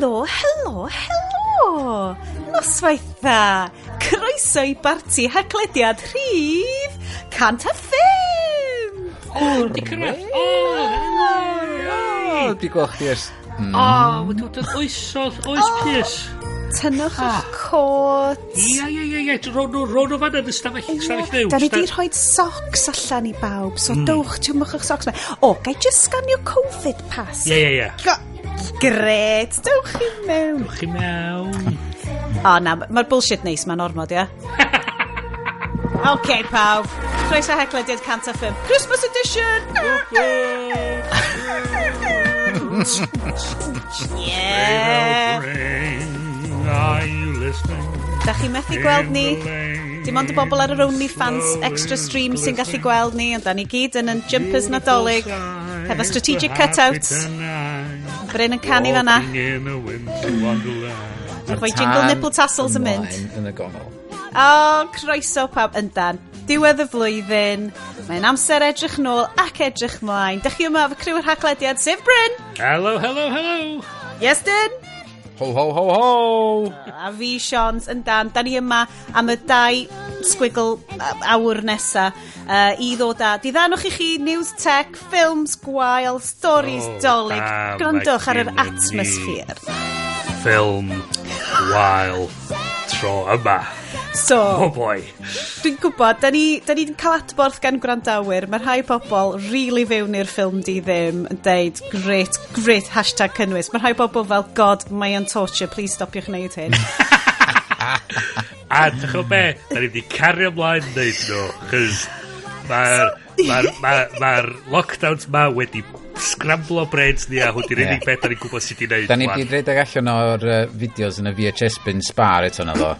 Helo. Noswaith dda. Croeso I barti haglediad rhif 105. Di cyrraedd. Di gweld chdi ers. Wedi bod yn oes pys. Tynnwch eich cot. Ie. Ro'n o fan yn ystafell news. Da ni di rhoi socs allan I bawb, so dowch, tiwmwch eich socs. Gai just sganio Covid pass? Ie. Gret, dowch I mewn. Na, mae'r bullshit neis, mae'n ormod, ia? OK, pawb. Croeso haglediad 105. Christmas edition! Yeah! Are you listening? Da chi methu gweld ni? Dim ond y bobl ar yr OnlyFans extra stream sy'n gallu gweld ni, ond da ni gyd yn jumpers nadolig, hefo strategic cut-out. Bryn yn canu fanna. Rhoi jingle nipple tassels yn mynd. Yn y gongol. Croeso pawb yndan. Diwedd y flwyddyn. Mae'n amser edrych nôl ac edrych mlaen. Dych chi yma efo criw yr haglediad, sef Bryn. Hello. Yes, Dyn. Ho. A fi, Sions, yndan. Da ni yma am y 2 squiggle awr nesa I ddod â. Diddanwch I chi news tech, ffilms gwael, stories dolyg. Grandwch ar yr atmosffer. Ffilm gwael tro yma. So, oh boy. Dwi'n gwybod, da ni cael adborth gan gwrandawyr. Mae rhai pobl really fewn i'r ffilm di ddim yn deud great hashtag cynnwys. Mae rhai pobl fel God, mae'n torture, please stopiwch wneud hyn. A dych chi'n be, da ni wedi cario ymlaen wneud nhw, chys mae'r lockdowns ma wedi scramblo brains ni a hwnnw'n unig beth da ni'n gwybod sut I wneud. Da ni wedi rhedeg allan o'r fideos yn y VHS bin spar eto na ddo.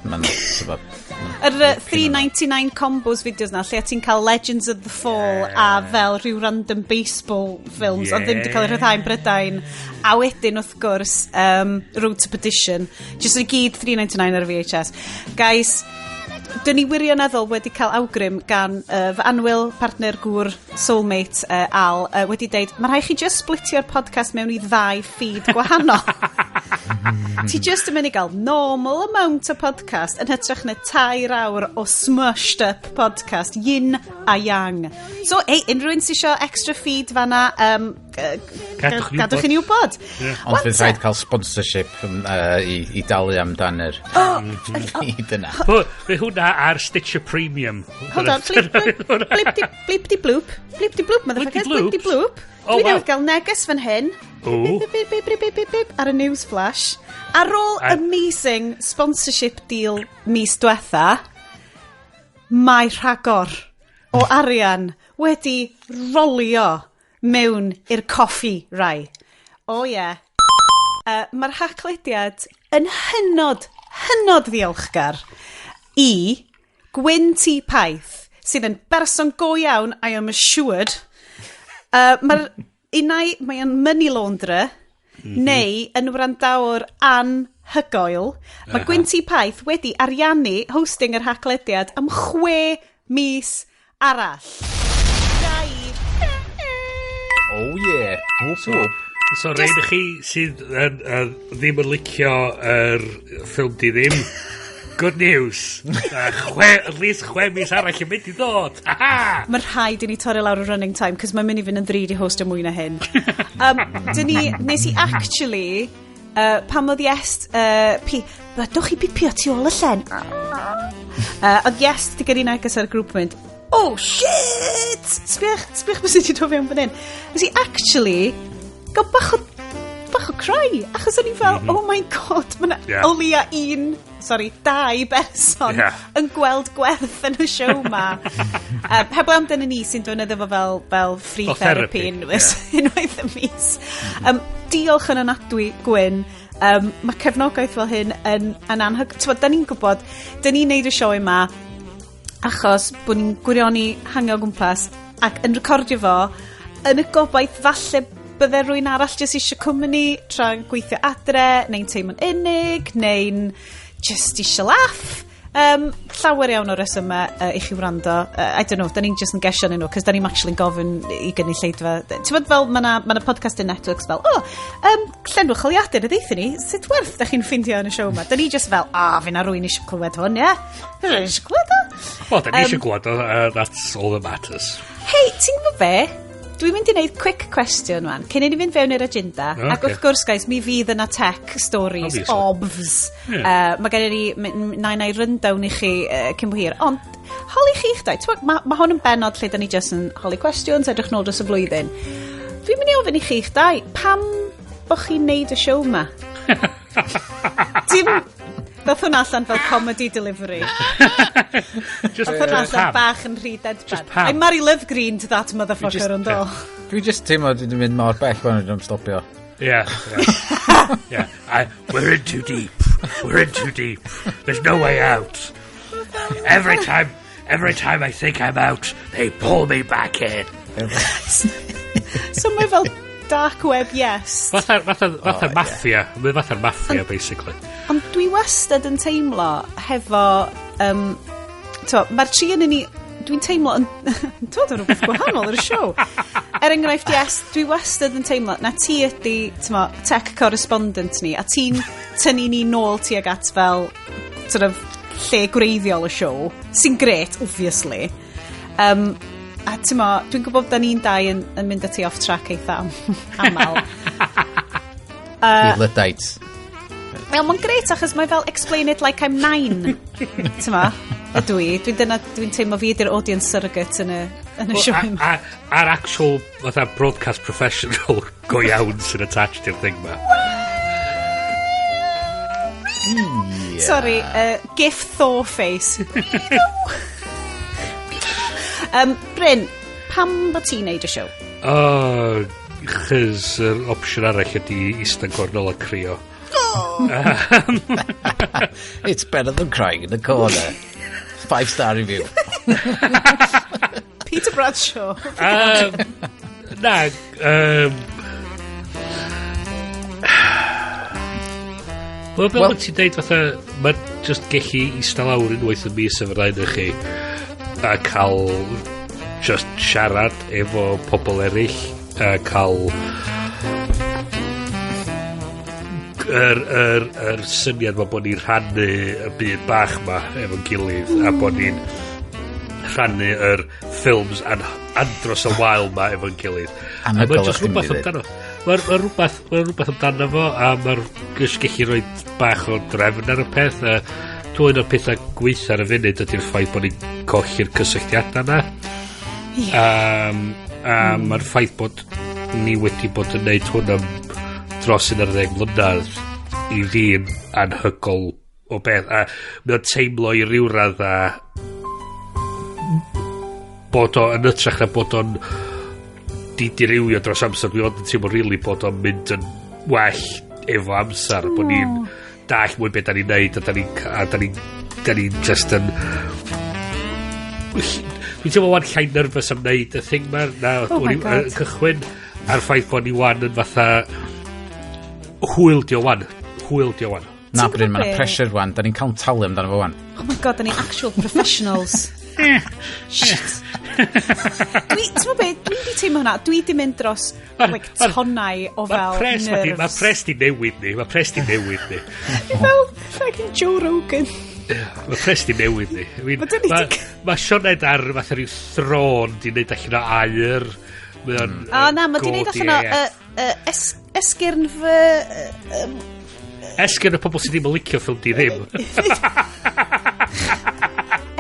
Yr 399 combos fideos na, lle ti'n cael Legends of the Fall a fel rhyw random baseball films, ond ddim wedi cael ei rhyddhau'n Brydain. A wedyn, wrth gwrs, Road to Perdition. Just yn gyd 399 ar VHS. Guys, dyn ni wirioneddol wedi cael awgrym gan fy anwyl partner gŵr soulmate Al wedi deud, mae rhaid chi just splitio'r podcast mewn I 2 feed gwahanol. Ti just yn mynd I gael normal amount o podcast yn hytrach na 2 awr o smushed up podcast, yin a yang. So, unrhyw un sy'n isio extra feed fanna, gadwch chi'n wybod. Ond fydd rhaid cael sponsorship I dalu amdan yr feed yna. Fe hwnna ar Stitcher Premium. Hold on, blip-di-bloop, motherfuckers, blip-di-bloop. Dwi newydd gael neges fan hyn. Ar y news flash. Ar ôl amazing sponsorship deal mis diwetha, mae rhagor o arian wedi rolio mewn i'r coffi rai. Mae'r haglediad yn hynod ddiolchgar I Gwyn T. Paith, sydd yn berson go iawn, I am assured. Mae'n money launderer, neu yn wrandawr anhygoel. Mae Gwyn T. Paith wedi ariannu hosting yr haglediad am 6 mis arall. So rhaid I chi sydd ddim yn licio yr ffilm di ddim. Good news. At least 6 mis arall yn mynd I ddod. Mae rhaid I ni torri lawr y running time, cos mae'n mynd I fynd yn ddrud I host o mwy na hyn. Nes I actually, pam oedd Iest, dwch I bipio tu ôl y llen. Oedd Iest di gyrru neges ar y grŵp mynd, oh shit! Sbiach beth sydd wedi dod fewn fan hyn. Nes I actually, gael bach o cry, achos o'n I fel, oh my god, mae'n o leia 2 berson yn gweld gwerth yn y siow ma. Heblaw amdano ni sy'n dod iddo fo fel free therapy unwaith y mis. Diolch yn anadwy Gwyn. Mae cefnogaeth fel hyn yn anhyg. Da ni'n gwybod, da ni'n neud y siow yma achos bod ni'n gwirioni hangio gwmpas ac yn recordio fo yn y gobaith falle bydde rwy'n arall jyst eisiau cwmni tra'n gweithio adre, neu'n teimlo'n unig, neu'n just eisiau laff. Llawer iawn o resymau i chi wrando. I don't know, da ni'n just yn gesio nhw, cos da ni'n actually gofyn i gynulleidfa. Ti'n bod fel, mae yna podcasting networks fel, llenwch holiadur y ddeithio ni, sut werth da chi'n ffindio yn y show ma? Da ni just fel, fi na rwy'n eisiau clywed hwn, ie? Rwy'n eisiau clywed o? O, da ni eisiau clywed o, that's all that matters. Hei, ti'n gwybod be? Dwi'n mynd i wneud quick question wan, cyn i ni fynd fewn i'r agenda, ac wrth gwrs, guys, mi fydd yna tech stories, obvs. Mae gen i na'i rundown i chi cyn bo hir. Ond, holi chi'ch dau, mae hwn yn benod lle da ni just yn holi questions, edrych nôl dros y flwyddyn. Dwi'n mynd i ofyn i chi'ch dau, pam bo chi'n neud y show ma? Dath hwnna allan fel comedy delivery. Dath hwnna allan bach yn rhy deadpan. I marry Love Green to that motherfucker yn do. Dwi just teimlo dwi'n mynd mor bell fan ydym stopio. Yeah. We're in too deep. There's no way out. Every time I think I'm out, they pull me back in. So mae fel dark web, yes. Fatha'r maffia. Mae fatha'r maffia, basically. Ond dwi wastad yn teimlo hefo... Mae'r tri yn ni... Dwi'n teimlo yn... Dod o rhywbeth gwahanol yr show. Enghraifft, yes, dwi wastad yn teimlo... Na ti ydi, tech correspondent ni, a ti'n tynnu ni nôl tuag at fel... Sort of lle gwreiddiol y show. Sy'n gret, obviously. A dwi'n gwybod da ni'n dau yn mynd ati off track eitha amal. Lydaid. Mae'n gret achos mae fel explain it like I'm 9. Dwi'n teimlo fi ydy'r audience surrogate yn y show. A'r actual fatha broadcast professional go iawn sy'n attached i'r thing ma. Sorry, gif Thor face. Bryn, pam bod ti'n neud y show? Chys yr opsiwn arall ydi eistedd gornol a crio. It's better than crying in the corner. 5-star review. Peter Bradshaw. Wel, fel ti'n deud fatha, mae just gellu eistedd lawr unwaith yn mis efo'r rhaid chi a cael just siarad efo pobl eraill a cael yr syniad ma bod ni'n rhannu y byd bach ma efo'n gilydd a bod ni'n rhannu yr ffilms andros y wael ma efo'n gilydd a mae'n just rhywbeth amdano Mae'n rhywbeth amdano fo a mae'n gallu rhoi bach o drefn ar y peth a dwi'n o'r pethau gweithio ar y funud ydy'r ffaith bod ni'n colli'r cysylltiadau na a mae'r ffaith bod ni wedi bod yn neud hwn am dros 11 mlynedd i fi'n anhygol o beth a mae'n teimlo i ryw radda bod o yn ytrach na bod o'n dirywio dros amser dwi ond yn teimlo really bod o'n mynd yn well efo amser bod ni'n dall mwy beth da ni'n neud a da ni'n just yn dwi'n teimlo wan llai nervous am neud y thing ma na cychwyn a'r ffaith bod ni wan yn fatha hwyldio wan na Bryn, mae'n pressure wan da ni'n cael talu amdano fo wan oh my god, da ni'n actual professionals shit dwi'n di teimlo hwnna dwi di mynd dros tonnau o fel nerves mae pres di newid ni fel fucking Joe Rogan mae pres di newid ni mae Sioned ar fatha rhyw thron di neud allan o air mae di neud allan o esgyrn fy esgyrn y pobl sydd ddim yn licio ffilm di ddim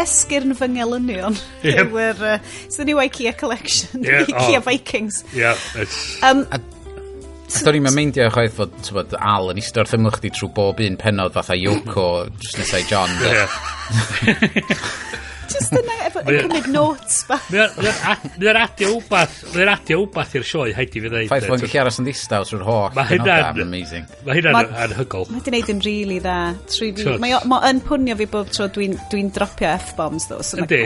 esgyrn fy ngelynion it's the new IKEA collection IKEA Vikings Do'n i'n meindio chwaith fod Al yn eistedd wrth ymlaen chdi trwy bob un penod fatha Yoko just nesau John just yna efo cymryd notes ba Mae'n radio wbath i'r sioe haid i fi ddeud ffaith fo'n gallu aros yn ddistaw trwy'r holl Mae hynna'n anhygol Mae di wneud yn really dda Mae'n pwnio fi bob tro dwi'n dropio F-bombs ddo Yndi,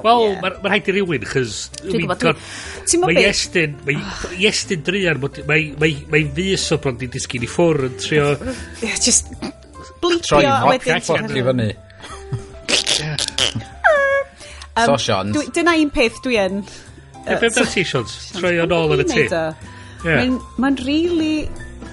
wel mae'n rhaid i rywun chys mae Iestyn Drian mae'n fus o bron di disgyn i ffwr yn trio just blipio troi vodka i fyny So, Sean. Dyna un peth dwi yn... Be da ti, Sean? Troi o'n ôl yn y ti. Mae'n really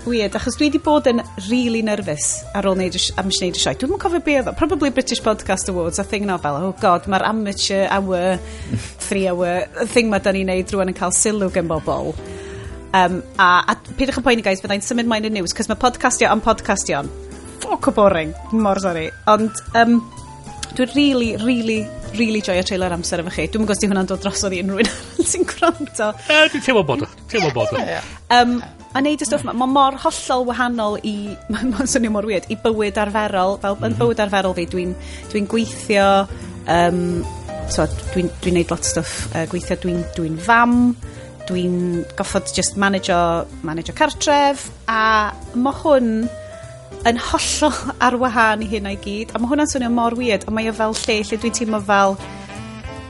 weird, achos dwi wedi bod yn really nervous ar ôl neud y sioe. Dwi'n yn cofio be oedd o. Probably British Podcast Awards, a thing no fel, oh god, mae'r amateur hour, 3 hour, thing ma da ni'n neud rwan yn cael sylw gen bobl. A pidwch yn poeni, guys, fyddai'n symud mlaen y news, cos mae podcastio am podcastion. Fuck o boring, mor sorry. Ond dwi'n really joio trailer amser efo chi. Dwi'n gwybod di hwnna'n dod drosodd i unrhyw un sy'n gwrando. Dwi'n teimlo bod o. A neud y stwff mae mor hollol wahanol i, mae'n swnio mor weird, i bywyd arferol. Fel yn bywyd arferol fi, dwi'n gweithio, dwi'n neud lot o stwff gweithio, dwi'n fam, dwi'n goffod just manager cartref, a mae hwn yn hollol ar wahân i hynna i gyd, a mae hwnna'n swnio mor weird, a mae o fel lle dwi'n teimlo fel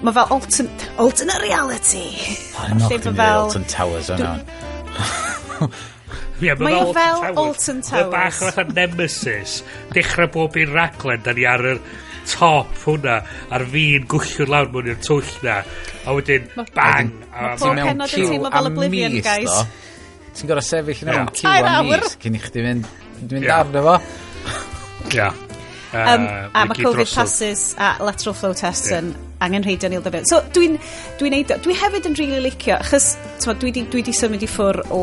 alternate reality. I'm not going to be Alton Towers o nawn. Mae o fel Alton Towers. Mae bach fatha Nemesis. Dechrau bob un raglen, da ni ar y top hwnna, ar fi'n gwyllio'r lawr mewn i'r twll na. A wedyn, bang! Mae pob penod yn teimlo fel Oblivion, guys. Ti'n gorau sefyll yn mewn Q am mis, cyn i chdi mynd arno fo. Ia. A mae Covid passes a lateral flow tests yn angen reidio nil debyn. So dwi hefyd yn really licio, achos dwi di symud i ffwr o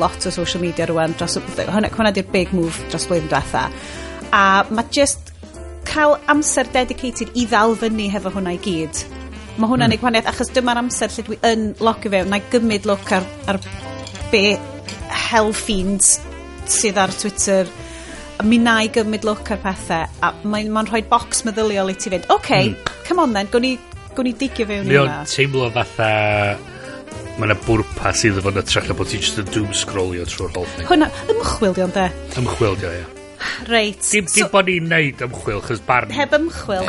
lot o social media rwan dros hwnna di'r big move dros blwyddyn diwetha, a mae just cael amser dedicated i ddal fyny hefo hwnna i gyd, mae hwnna'n ei gwahaniaeth, achos dyma'r amser lle dwi yn locio fe, na i gymryd look ar be hellfiends sydd ar Twitter, mi na i gymryd look ar pethau, a mae'n rhoi bocs meddyliol i ti fynd, come on then, gwn i digio fewn i hwnna. Mae'n teimlo fatha mae'n bwrpas iddo fo'n ytrach na bod ti just yn doom scrollio trwy'r whole thing. Hwna, ymchwilio, de? Ymchwilio, ia. Reit. Dim bod ni'n neud ymchwil, chys barn... Heb ymchwil.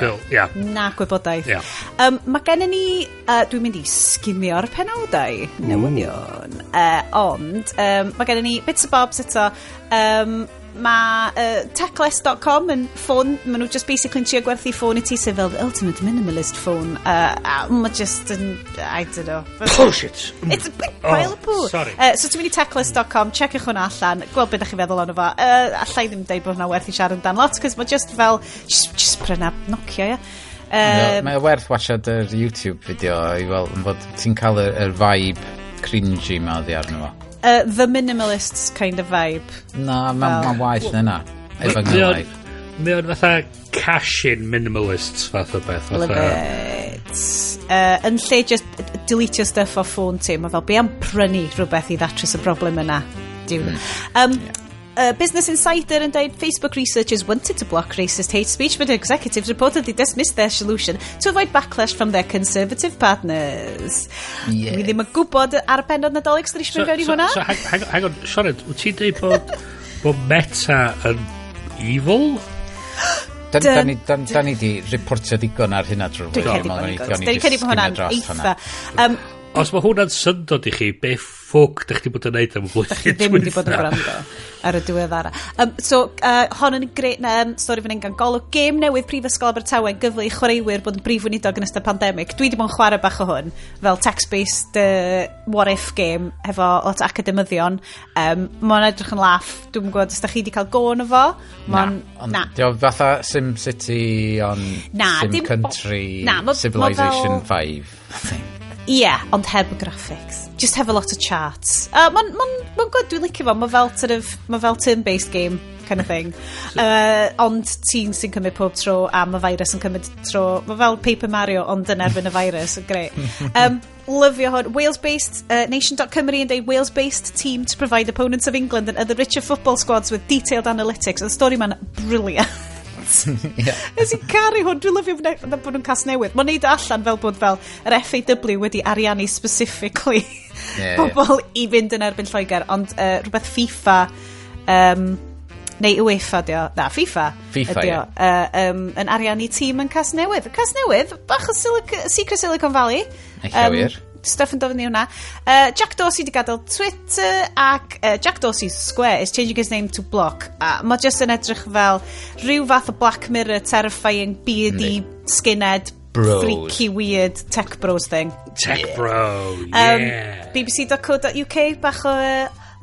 Na gwybodaeth. Mae gennym ni... dwi'n mynd i skimio'r penawdau newyddion. Ond, mae gennym ni bits o bobs eto. Mae techless.com yn ffôn, maen nhw just basically'n trio gwerthu ffôn i ti sef fel the ultimate minimalist phone. Mae just yn, I don't know. Bullshit! It's a big pile of poo. Sorry. So ti'n mynd i techless.com, checiwch hwnna allan, gweld beth ych chi feddwl o'n efo. Allai ddim dweud bod hwnna werth i siarad dan lot, cos mae just fel, just pryna Nokia, ia. Mae werth watchad yr YouTube fideo i fel, bod ti'n cael yr vibe cringy ma oddi arno fo. The minimalists kind of vibe. Na, mae'n waith na yna. Mae o'n fatha cash-in minimalists fath o beth. Love it. Yn lle just deletio stuff o ffôn ti, mae fel be am prynu rhywbeth i ddatrys y broblem yna. Business Insider and Facebook researchers wanted to block racist hate speech, but executives reportedly dismissed their solution to avoid backlash from their conservative partners. Mi ddim yn gwybod ar y penod Nadolig sydd eisiau mynd fewn i hwnna. So, hang on, Sioned, wyt ti'n dweud bod Meta yn evil? Da ni di reportio digon ar hynna drwy'r flwyddyn. Da ni cedi bod hwnna'n eitha. Os mae hwnna'n syndod i chi, be ffwc da chdi bod yn neud am y blwyddyn? Da chi ddim wedi bod yn gwrando ar y diweddara. Hon yn greu stori fan hyn gan golwg gêm newydd Prifysgol Abertawe yn gyfle i chwaraewyr bod yn brif weinidog yn ystod pandemig. Dwi wedi bod yn chwarae bach o hwn, fel text-based what if game, hefo lot o academyddion. Mae'n edrych yn laff. Dwi'n gwybod os da chi wedi cael go yn efo. Na. Dio fatha SimCity on Sim Country, Civilization 5, I think. Ond heb y graphics. Just have a lot of charts. Mae'n good, dwi'n licio fo. Mae fel turn-based game kind of thing. Ond ti'n sy'n cymryd pob tro, a mae virus yn cymryd tro. Mae fel Paper Mario, ond yn erbyn y virus. Great. Lyfio hwn. Wales-based, Nation.Cymru yn deud Wales-based team to provide opponents of England and other richer football squads with detailed analytics. And the story man, brilliant. Nes i caru hwn, dwi'n lyfio bod nhw'n cas newydd. Mae'n neud allan fel bod fel yr FAW wedi ariannu specifically pobl i fynd yn erbyn Lloegr, ond rhywbeth FIFA neu UEFA dio, na FIFA dio, yn ariannu tîm yn cas newydd. Cas newydd, bach o Secret Silicon Valley. Stuff yn dod yn hwnna. Jack Dorsey di gadael Twitter, ac Jack Dorsey's Square is changing his name to Block. Mae just yn edrych fel rhyw fath o Black Mirror terrifying beardy skinhead bros. Freaky, weird tech bros thing. Tech bro, yeah. BBC.co.uk, bach o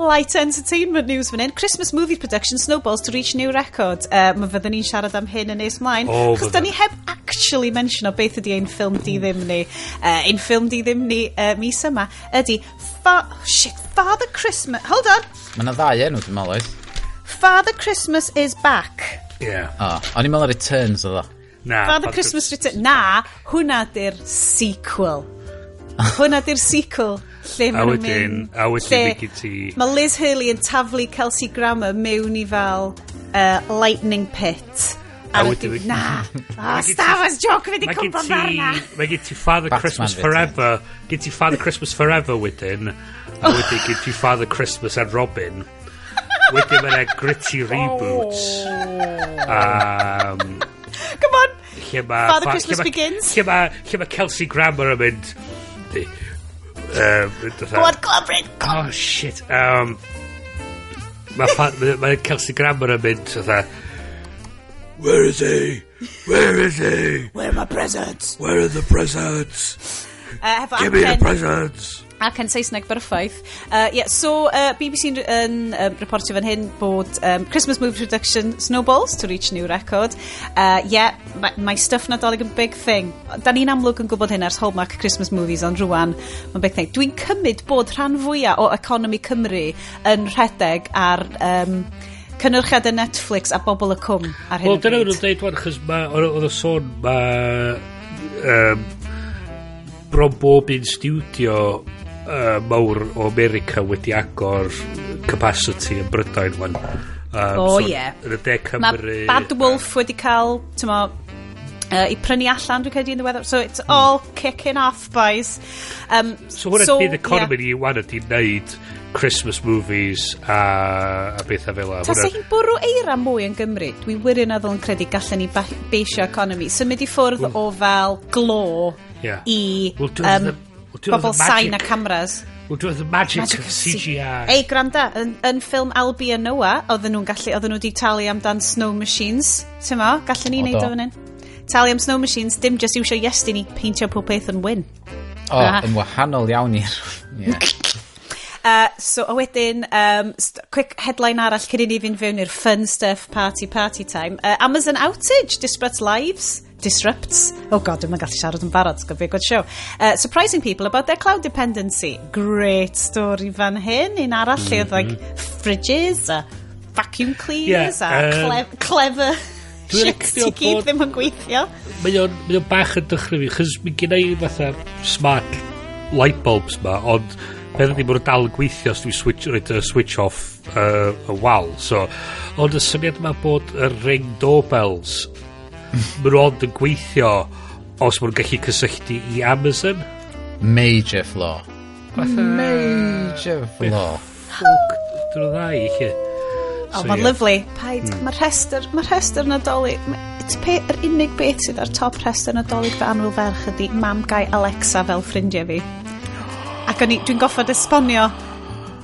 light entertainment news fan hyn. Christmas movie production snowballs to reach new record. Mae fydden ni'n siarad am hyn yn nes mlaen. Chos da ni heb actually mention o beth ydi ein ffilm di ddim ni. Ein ffilm di ddim ni mis yma ydi Father Christmas. Hold on. Mae yna ddau enw dwi'n meddwl. Father Christmas is back. Yeah. O'n i'n meddwl Returns o ddo. Na. Father Christmas Returns. Na, hwnna di'r sequel. Hwna di'r sequel lle maen nhw'n mynd. Mae Liz Hurley yn taflu Kelsey Grammer mewn i fel lightning pit. A wedyn, na. Star Wars joke fydd i cwmpa farna. Mae gen ti Father Christmas Forever. Gen ti Father Christmas Forever wedyn. A wedyn gen ti Father Christmas and Robin. Wedyn mae'n gritty reboots. Come on. Father Christmas Begins. Lle mae Kelsey Grammer yn mynd... Go on, Glabrin. Oh, shit. Mae Kelsey Grammer yn mynd where is he? Where is he? Where are my presents? Where are the presents? Give me the presents. Ac yn Saesneg berffaith. So BBC yn reportio fan hyn bod Christmas movie production snowballs to reach new record. Mae stuff Nadolig yn big thing. Da ni'n amlwg yn gwybod hyn ers Hallmark Christmas movies, ond rwan mae'n big thing. Dwi'n cymryd bod rhan fwyaf o economi Cymru yn rhedeg ar cynnyrchiadau Netflix a bobl y cwm ar hyn o bryd. Wel, dyna nhw'n dweud wan, chys oedd y sôn bron bob un studio mawr o America wedi agor capacity yn Brydain wan. Yn y De Cymru. Mae Bad Wolf wedi cael, i prynu allan, dwi'n credu yn ddiweddar. So it's all kicking off, boys. So hwnna bydd economi ni wan ydi wneud Christmas movies a bethau fel yna. Ta sy'n bwrw eira mwy yn Gymru, dwi wirioneddol yn credu gallen ni beisio economi. Symud i ffwrdd o fel glo i bobl sain a cameras. We'll do the magic of CGI. Ei, granda, yn ffilm Albi a Noah, oedden nhw wedi talu amdan snow machines. Ti'n mo, gallen ni wneud o fan hyn. Talu am snow machines, dim just iwsio iestyn ni peintio pob peth yn wyn. Yn wahanol iawn i'r... So, a wedyn, quick headline arall cyn i ni fynd fewn i'r fun stuff, party time. Amazon outage, disrupts. Oh god, dwi'n gallu siarad yn barod, it's going to be a good show. Surprising people about their cloud dependency. Great story fan hyn. Un arall lle oedd like fridges a vacuum cleaners a clever shit to keep ddim yn gweithio. Mae o'n bach yn dychryn fi, chys mi gen i fatha smart light bulbs ma, ond beth ydy bod yn dal yn gweithio os dwi'n switch off y wal. So, ond y syniad yma bod y ring doorbells maen nhw yn gweithio os maen nhw'n gallu cysylltu i Amazon. Major flaw. Major flaw. Dwi'n dda i chi. Mae'n lyflu. Paid, mae'r rhestr Nadolig. Yr unig beth sydd ar top rhestr Nadolig fe anwyl ferch ydi mam gai Alexa fel ffrindiau fi. Ac dwi'n goffod esbonio.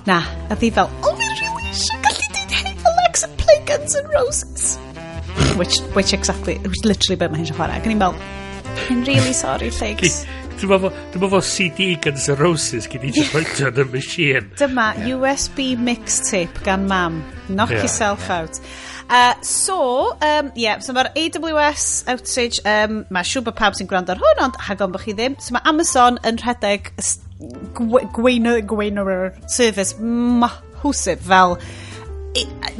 Na, a fi fel, fi really eisiau gallu dweud, hey Alexa, play Guns N' Roses. Which literally beth mae hyn eisiau chwarae. Ac yn i'n fel, I'm really sorry, thanks. Dwi'n meddwl CD Guns N' Roses gyd i just roed yn y machine. Dyma USB mixtape gan mam. Knock yourself out. So mae'r AWS outage, mae siŵr bod pawb sy'n gwrando ar hwn, ond hagon bod chi ddim. So mae Amazon yn rhedeg gweinerer service mahwsif fel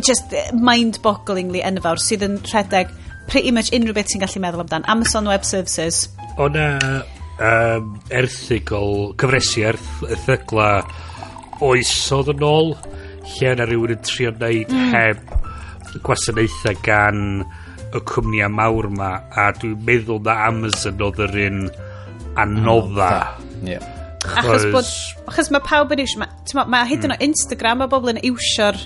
just mind-bogglingly enfawr sydd yn rhedeg pretty much unrhyw beth sy'n gallu meddwl amdan. Amazon Web Services. O'na cyfresu erthygla oesodd yn ôl lle yna rhywun yn trio wneud heb gwasanaethau gan y cwmnia mawr ma, a dwi'n meddwl na Amazon oedd yr un anodda. Achos mae pawb yn iwsio, mae hyd yn o Instagram, mae bobl yn iwsio'r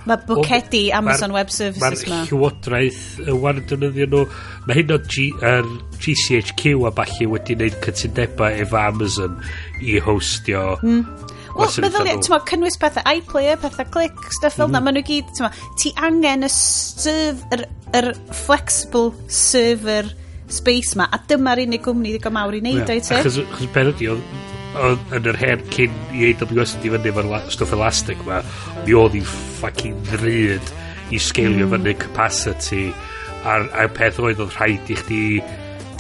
mae bwcedi Amazon Web Services ma. Mae'r llywodraeth wan yn dynyddio nhw. Mae hyn o'r GCHQ a balli wedi gwneud cytundebau efo Amazon i hostio. Wel, meddyliau, cynnwys pethau iPlayer, pethau click, stuff fel na, maen nhw gyd, ti angen y flexible server space ma, a dyma'r unig gwmni ddigon mawr i neud o'i ti. Achos beth ydi, yn yr hen cyn i AWS ydi fyny efo'r stwff elastic ma, mi oedd i fucking ddryd i sgeilio fyny capacity, a'r peth oedd rhaid i chdi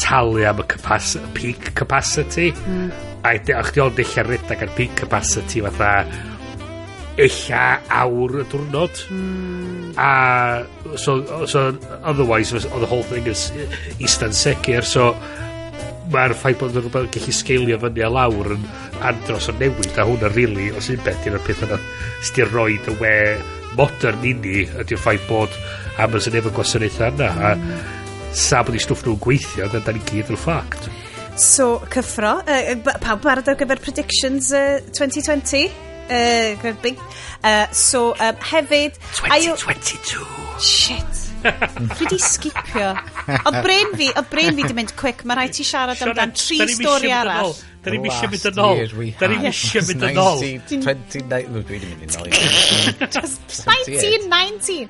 talu am y peak capacity, a chdi o'n eich redag ar peak capacity fatha eich awr y diwrnod, a so otherwise the whole thing is eastern secure, so mae'r ffaith bod yn rhywbeth gallu sgeilio fyny a lawr yn andros o newid, a hwnna really, os un beth yw'r peth yna sydd wedi roed y we modern inni, ydy'r ffaith bod Amazon efo gwasanaethau yna, a sa bod i stwff nhw'n gweithio, da ni gyd yn ffact. So, cyffro, pawb barod ar gyfer predictions 2020? Big. So, hefyd... 2022. Shit. Dwi di skipio. Oedd brain fi di mynd quick. Mae rhaid ti siarad amdan 3 stori arall. Da ni'n misio mynd yn ôl. Da ni'n misio mynd yn ôl. 1919.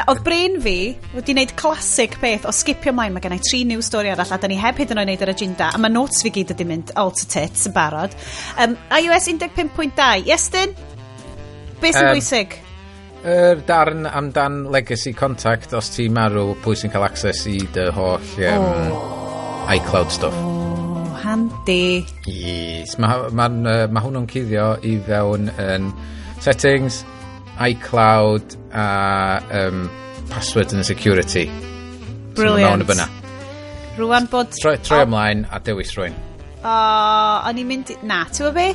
Oedd brain fi wedi wneud classic beth o skipio mlaen. Mae gennau 3 new stori arall a da ni heb hyd yn oed wneud yr agenda. A mae notes fi gyd wedi mynd all to tits yn barod. iOS 15.2. Iestyn? Beth sy'n bwysig? Darn amdan legacy contact os ti marw pwy sy'n cael access i dy holl iCloud stuff. Handy. Yes. Mae hwnnw'n cuddio i fewn yn settings, iCloud a password and security. Brilliant. So Rwan bod... Troi ymlaen a dewis rwy'n. O'n i'n mynd... Na, ti'n be?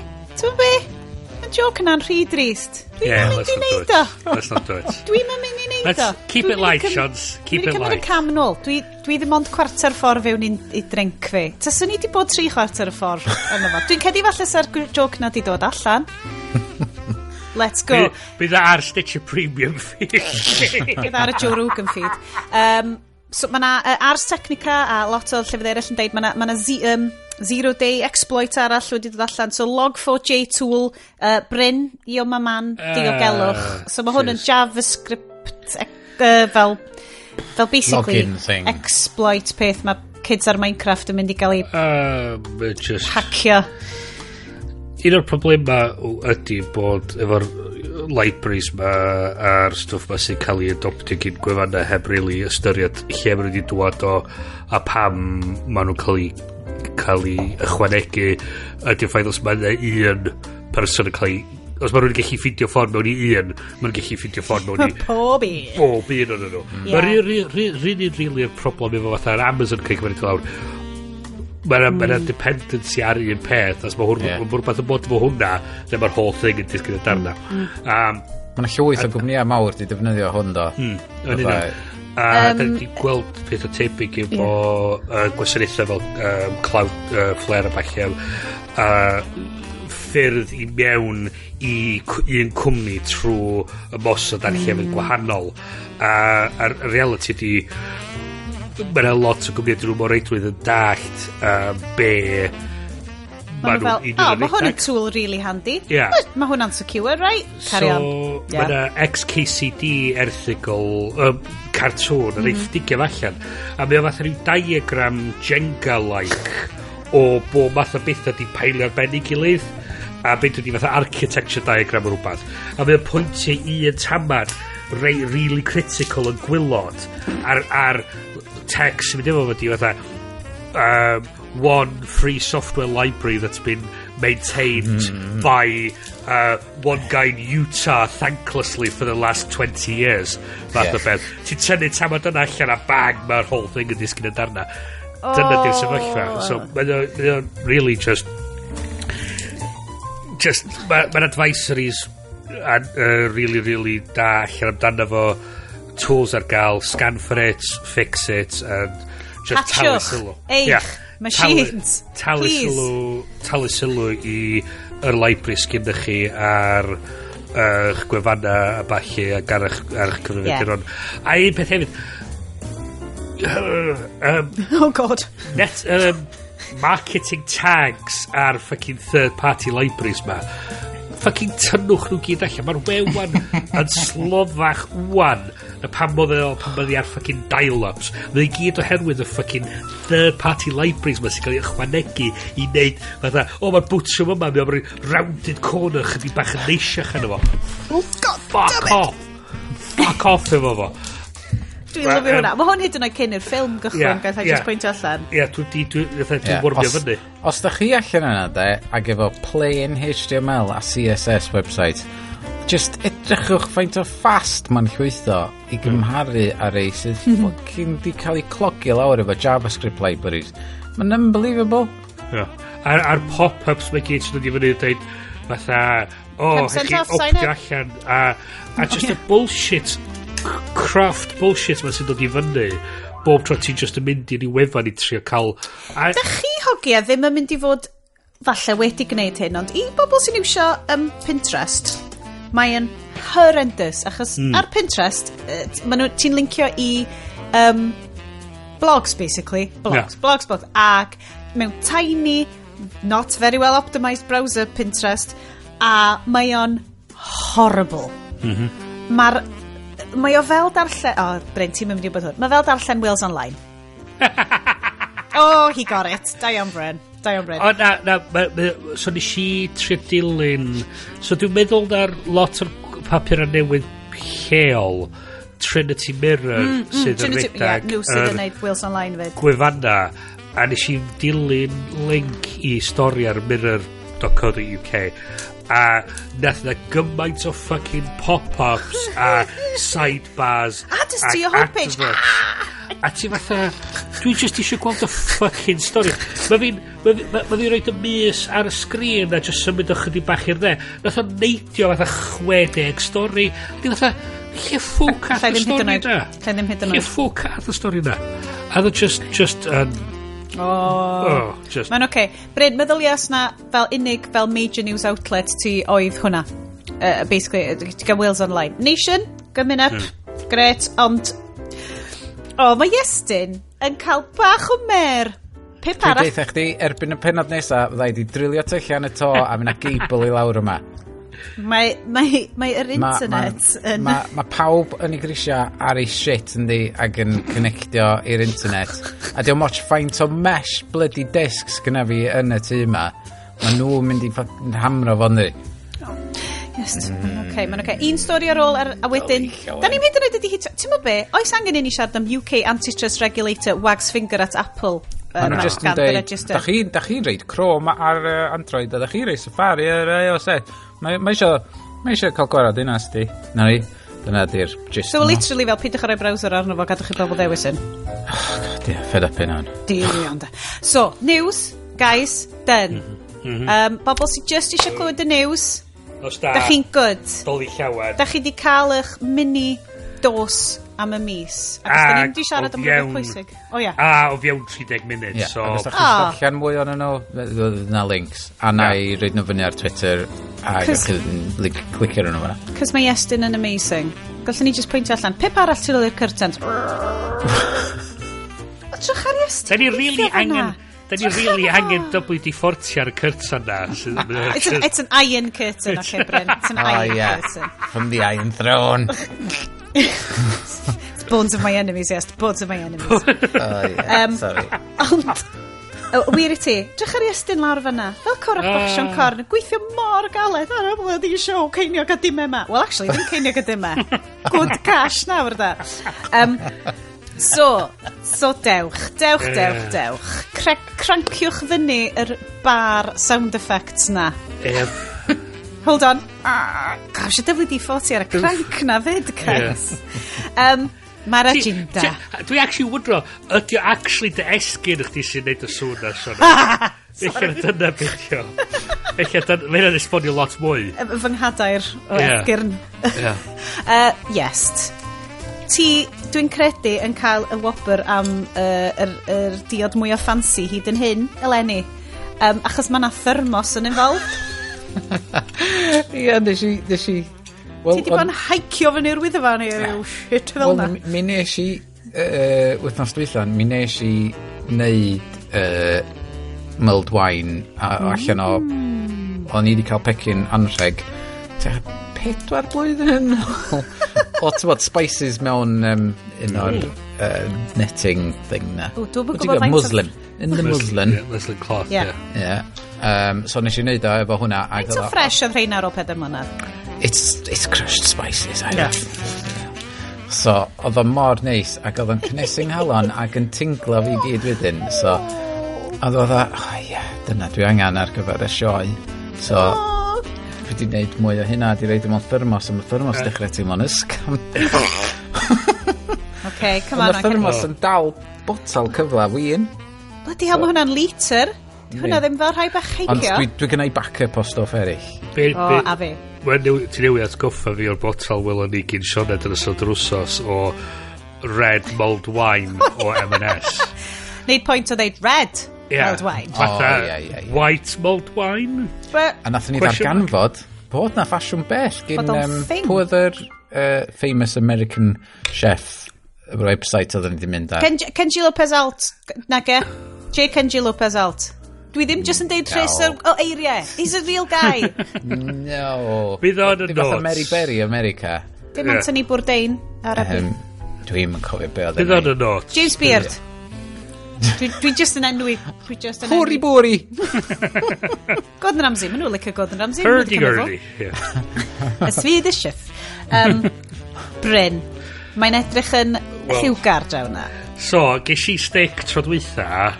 Mae'n joc yna'n rhy drist. Dwi'n mynd i neud o. Let's not do it. Dwi'n mynd i neud o. Keep it light, Shons. Keep it light. Dwi'n cymryd y cam nôl. Dwi ddim ond cwarter ffordd fewn i drenc fi. Taswn ni wedi bod 3 chwarter y ffordd yna fo. Dwi'n cedi falle sa'r joc na di dod allan. Let's go. Bydd ar Stitcher Premium feed. Bydd ar y Joe Rogan feed. So mae na Ars Technica a lot o llefydd eraill yn deud, mae na Zero Day Exploit arall wedi dod allan. So Log4j tool, Bryn, Io Maman, diogelwch. So mae hwn yn JavaScript fel basically exploit peth mae kids ar Minecraft yn mynd i gael ei hacio. Un o'r problemau ydy bod efo'r libraries ma a'r stwff ma sy'n cael ei adoptio gyn gwefannau heb really ystyried lle maen nhw wedi dŵad o a pam maen nhw'n cael ei ychwanegu ydy'r ffaith os maen un person yn cael ei os maen nhw'n gallu ffidio ffordd mewn i un maen nhw'n gallu ffidio ffordd mewn i pob un o'n nhw. Mae'n really problem efo fatha'r Amazon cael ei lawr. Mae'na dependency ar un peth os mae rhywbeth yn bod efo hwnna lle mae'r whole thing yn disgyn y darna. Mae'na llwyth o gwmnïau mawr di defnyddio hwn do. A da ni wedi gweld peth o tebyg efo gwasanaethau fel Cloudflare a falle ffyrdd i mewn i un cwmni trwy ymosod ar llefydd gwahanol. A'r reality di mae'n lot o gwmnïau dyn nhw mor reidrwydd yn dallt be mae hwn yn tool really handy. Mae hwnna'n secure, right? Carry on. So mae'na XKCD erthigol cartŵn yn ei ffidio allan a mae o fath rhyw diagram Jenga-like o bob math o bethau di pailio ar ben i gilydd a beth ydi fatha architecture diagram o rhywbeth a mae o'n pwyntio i un tamad really critical yn gwylod ar text sy'n mynd efo fod i fatha one free software library that's been maintained by one guy in Utah thanklessly for the last 20 years fath o beth ti'n tynnu tamad yna allan a bang mae'r whole thing yn disgyn yn darna dyna di'r sefyllfa so mae'n really just mae'n advisories really da allan amdano fo tools ar gael, scan for it, fix it, and just talu sylw. Machines, talu sylw i yr library sgynnych chi ar gwefannau a balli ac ar eich cyfrifiaduron. A un peth hefyd... oh god. Marketing tags ar fucking third party libraries ma. Fucking tynnwch nhw gyd allan. Mae'r wewan yn slofach wan pan oedd ar fucking dial-ups. Mae gyd oherwydd y fucking third-party libraries ma sy'n cael ei ychwanegu i wneud fatha, mae'r bwtsiwm yma, mae'n rounded corner chydig bach yn neisiach yna fo. Oh god, fuck off! Fuck off efo fo. Dwi'n lyfio hwnna. Mae hwn hyd yn oed cyn i'r ffilm gychwyn, gaeth just pwyntio allan. Dwi'n warmio fyny. Os da chi allan yna, de, ac efo plain HTML a CSS website, just edrychwch faint o fast mae'n llwytho i gymharu ar ei sydd fucking di cael ei clogi lawr efo JavaScript libraries. Mae'n unbelievable. A'r pop-ups mae gyd sy'n dod i fyny dweud fatha, hech chi optio allan, a just y bullshit craft bullshit ma sy'n dod i fyny bob tro ti'n just yn mynd i'r wefan i trio cael da chi hogia ddim yn mynd i fod falle wedi gwneud hyn ond i bobl sy'n iwsio Pinterest mae'n horrendous achos ar Pinterest ti'n linkio i blogs basically blogs ac mewn tiny not very well optimised browser Pinterest a mae o'n horrible mae o fel darllen Bryn, ti'n mynd i bod hwn mae fel darllen Wales Online he got it da iawn Bryn so nes i trio dilyn so dwi'n meddwl na'r lot o'r papur a newydd lleol Trinity Mirror sydd yn redag nhw sydd yn neud Wales Online fyd gwefanna a nes i dilyn link i stori ar mirror.co.uk a nath na gymaint o fucking pop-ups a sidebars a just to your homepage a ti fatha dwi just eisiau gweld y fucking stori ma fi'n roed y mis ar y sgrin a just symud o chydig bach i'r dde nath o'n neidio fatha 60 stori di fatha lle ffwc at y stori na lle ffwc at y stori na a ddo just Mae'n oce. Bryd, meddylias na fel unig fel major news outlet ti oedd hwnna basically, ti gael Wales Online Nation, coming up great, ond mae Iestyn yn cael bach o mer pip arall Dwi'n deitha chdi, erbyn y penod nesaf fydda i di drilio tyllian y to a fyna geibl i lawr yma Mae yr internet Mae pawb yn ei grisia ar ei shit yndi ac yn connectio i'r internet a diolch moch faint o mesh bloody discs gyna fi yn y tŷ yma mae nhw'n mynd i hamro fo ni Mae'n oce. Un stori ar ôl a wedyn da ni'n hyd yn oed ydi hitio ti'n mo be, oes angen i ni siarad am UK Antitrust Regulator wags finger at Apple just yn dweud da chi'n reid Chrome ar Android a da chi'n reid Safari ar iOS Mae eisiau cael gwarad un asti. Na ni, dyna di'r gist. So literally fel pidwch ar ei browser arno fo gadwch chi bobl ddewis yn. Fed up in on. So, news, guys, done. Bobl sy'n just eisiau clywed y news. Da chi'n good. Doli llawad. Da chi di cael eich mini dos am y mis. Ac os da ni'n di siarad am rhywbeth pwysig. O fiewn 30 munud. So. Os da chi'n darllen mwy o'n nhw, yna links. A na i reid nhw fyny ar Twitter. A chi'n clicio nhw fyna. Cos mae Iestyn yn amazing. Gallwn ni just pwyntio allan. Pip arall sy'n oly'r curtains. Trwch ar Iestyn. Da ni really angen WD-40 ar y curtain na. It's an iron curtain, okay, Bryn. It's an iron curtain. From the Iron Throne. It's bones of my enemies, yes. Bones of my enemies. Sorry. Ond, wir I ti, drach ar Iestyn lawr fyna. Fel corach bachsion corn, gweithio mor galed ar y bloody show ceiniog a dim yma. Well, actually, ddim ceiniog a dim yma. Good cash nawr da. So dewch. Cranciwch fyny yr bar sound effects na. Hold on. Gosh, y WD-40 ar y cranc na fyd, guys. Mae'r agenda. Dwi actually wondro, ydy o actually dy esgyn chdi sy'n neud y sŵn na, Siona? Felly dyna bethio. Felly mae'n esbonio lot mwy. Fy nghadair o esgyrn. Yes. Dwi'n credu yn cael y wobr am yr diod mwy o fancy hyd yn hyn, eleni. Achos mae na thermos yn involved. Ie, nes i... Ti di bod yn haicio fyny'r wyddfa neu shit fel na? Mi nes i, wythnos dwythan, mi nes i wneud mulled wine allan o... O'n i wedi cael pecyn anrheg 4 blwyddyn yn ôl. O, ti'n bod, spices mewn un o'r knitting thing na. O, dwi'n gwybod faint Muslim. In the Muslim. Muslim cloth, Yeah. Yeah. So nes i wneud o efo hwnna. Faint o fresh oedd rhain ar o 4 mlynedd? It's crushed spices. Yeah. So, oedd o mor neis, ac oedd o'n cynnesu'n halon ac yn tinglo fi gyd wedyn. So, oedd o, dyna dwi angen ar gyfer y sioe. So, dwi wedi gwneud mwy o hynna, di reid mewn thermos, a mae thermos dechrau teimlo'n ysgam. Okay, come on. Mae thermos yn dal botal cyfla win. Bloody hell, mae hwnna'n litr. Hwnna ddim fel rhai bach heicio. Ond dwi gynnau backup o stoff eraill. A fi. Ti'n newid atgoffa fi o'r botal welon ni gyn Sioned yn ystod yr wsos o red mulled wine o M&S. Neud pwynt o ddeud red mulled wine. Fatha white mulled wine. A nath ni ddarganfod bod na ffasiwn bell gyn pwy oedd famous American chef y website oedd ni wedi mynd ar. Kenji Lopez Alt, nage? J. Kenji Lopez Alt. Dwi ddim just yn deud rhys o eiriau. He's a real guy. No. Bydd o'n y notes. Bydd o'n Mary Berry, America. Dim Anthony Bourdain, Arabi. Dwi'n cofio be oedd Bydd o'n y notes. James Beard. Dwi just yn enwi. Hwri bwri. Gordon Ramsay. Maen nhw'n licio Gordon Ramsay. Hurdy-gurdy. A Swedish chef. Bryn. Mae'n edrych yn lliwgar draw na. So, ges i steak tro dwytha.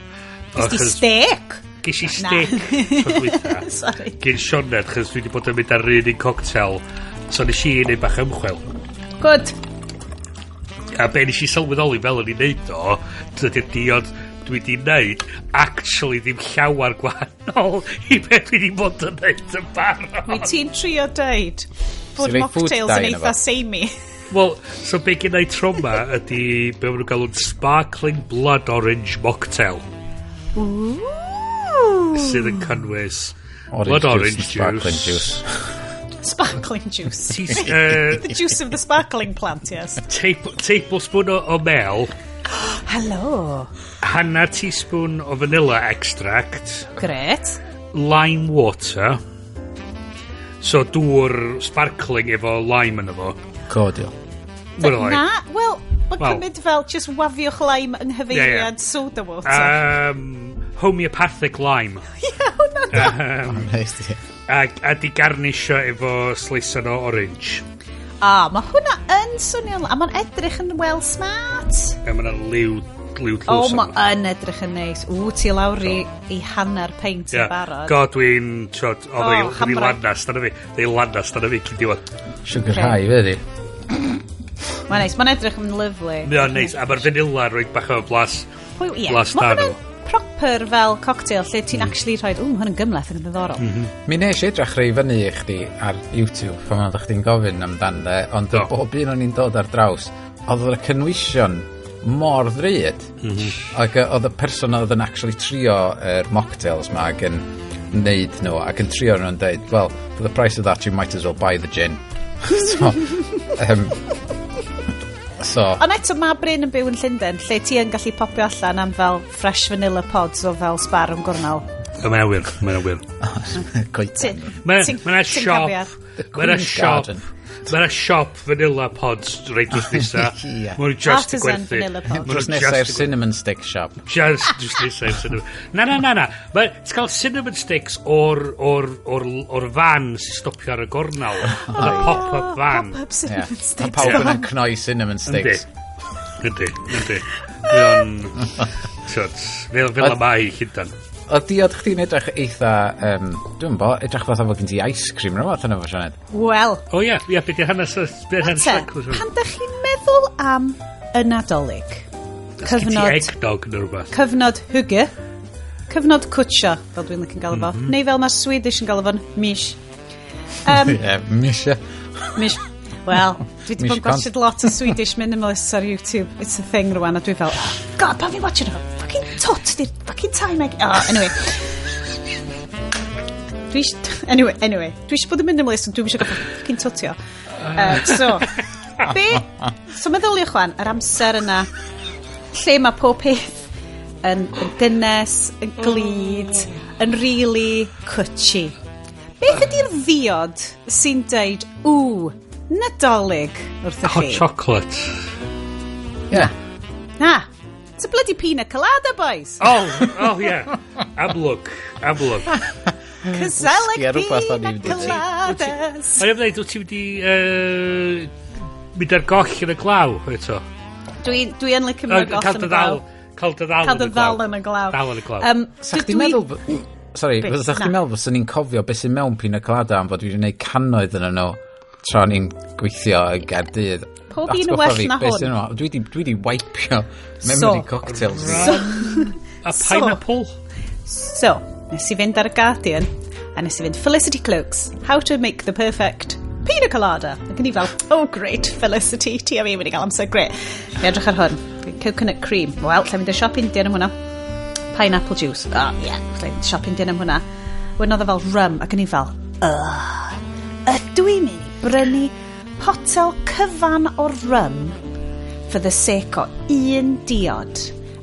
Ges i steak? Ges i steak tro dwytha. Sorry. Gyn Sioned, chys dwi wedi bod yn mynd ar un cocktail. So nes i neud bach ymchwel. Good. A be nes i sylweddoli fel yn ei wneud o, dydy ond dwi wedi wneud actually ddim llawer gwahanol i beth dwi wedi bod yn wneud yn barod. Wyt ti'n trio dweud bod mocktails yn eitha samey? Wel, so be gennau trauma ydy be maen nhw'n galw'n sparkling blood orange mocktail. Ooh. Sydd yn cynnwys blood orange juice. Sparkling juice. The juice of the sparkling plant, yes. Tablespoon o mel. Hello. Hanner teaspoon o vanilla extract. Great. Lime water. So dŵr sparkling efo lime yn efo. Cordial. Na, wel, mae'n cymryd fel just wafiwch lime yng nghyfeiriad soda water. Homeopathic lime. A di garnisio efo slice o orange. Mae hwnna yn swnio'n... A mae'n edrych yn well smart. A mae'n liw tlws. Mae'n edrych yn neis. Ti lawr i hanner peint yn barod. God, dwi'n... Oedd ei lanast yna fi. Ei lanast yna fi cyn diwedd. Sugar high, fyddi. Mae'n neis. Mae'n edrych yn lyflu. Mae'n neis. A mae'r vanilla rwy'n bach o blas dan o. Proper fel cocktail lle ti'n actually rhoi hwn yn gymleth yn ddiddorol. Mi nes i edrych rei fyny i chdi ar YouTube pan oedd chdi'n gofyn amdan de, ond bob un o'n i'n dod ar draws oedd y cynwysion mor ddryd ac oedd y person oedd yn actually trio mocktails ma ac yn neud nhw ac yn trio nhw'n dweud, well, for the price of that you might as well buy the gin. Ond eto mae Bryn yn byw yn Llundain lle ti yn gallu popio allan am fel fresh vanilla pods o fel Spar yn Gornel. Mae'n wir. Coetan. Mae'n shop vanilla pods reit drws nisa. Artisan vanilla pods. Drws nisa i'r cinnamon stick shop. Just nisa i'r cinnamon. Na. Ti'n cael cinnamon sticks o'r van sy'n stopio ar y Gornel. Oedd y pop-up van. Pop-up cinnamon sticks. A pawb yn cnoi cinnamon sticks. Yndi. Fel y mai Llundain. O diod chdi'n edrych eitha, dwi'n bo, edrych fatha fod gen ti ice cream rhywbeth hwnnw fo Sioned. Wel. O ie, beth yw'r hanes pan da chi'n meddwl am y Nadolig, cyfnod hygge, cyfnod cwtsio, fel dwi'n lycyn gael efo, neu fel mae Swedish yn gael efo'n mish. Mish. Wel, dwi wedi bod yn gwachod lot o Swedish minimalists ar YouTube. It's a thing rwan, a dwi fel, God, pa fi watching o? Fucking tot, di'r fucking time. Anyway. Dwi eisiau bod yn minimalist, ond dwi'n eisiau gael fucking totio. So meddyliwch wan, yr amser yna, lle mae pob peth yn gynnes, yn glid, yn really cwtsi. Beth ydy'r fiod sy'n deud, Nadolig wrth Hot chi. chocolate. Yeah. Na. It's a bloody pina colada, boys. Oh, yeah. Amlwg. Cyselig rhywbeth o'n i pina wedi deud. coladas. O'n i'n dweud, wyt ti wedi mynd ar goll yn y glaw, eto? Dwi yn licio mynd goll yn y glaw. Cael dy ddal Cael dy ddal yn y glaw. Dal yn y glaw. Sa'ch ti'n meddwl... Sorry, fydda'ch ti'n meddwl fos ni'n cofio beth sy'n mewn pina colada am fod wedi gwneud cannoedd yn nhw tra ni'n gweithio y Gaerdydd. Pob un yn well na hwn. Dwi di wipio memory cocktails. A pineapple? So, nes i fynd ar y Guardian, a nes i fynd Felicity Cloaks, how to make the perfect pina colada. Ac yn i fel, oh great, Felicity, ti a fi wedi cael amser great. Mi edrych ar hwn, coconut cream. Wel, lle mynd y siop Indian am hwnna. Pineapple juice. Oh, yeah, lle mynd y siop Indian am hwnna. Wedyn oedd o fel rum, ac yn i fel, ydw i'n mynd i brynu potel cyfan o rum for the sake o un diod.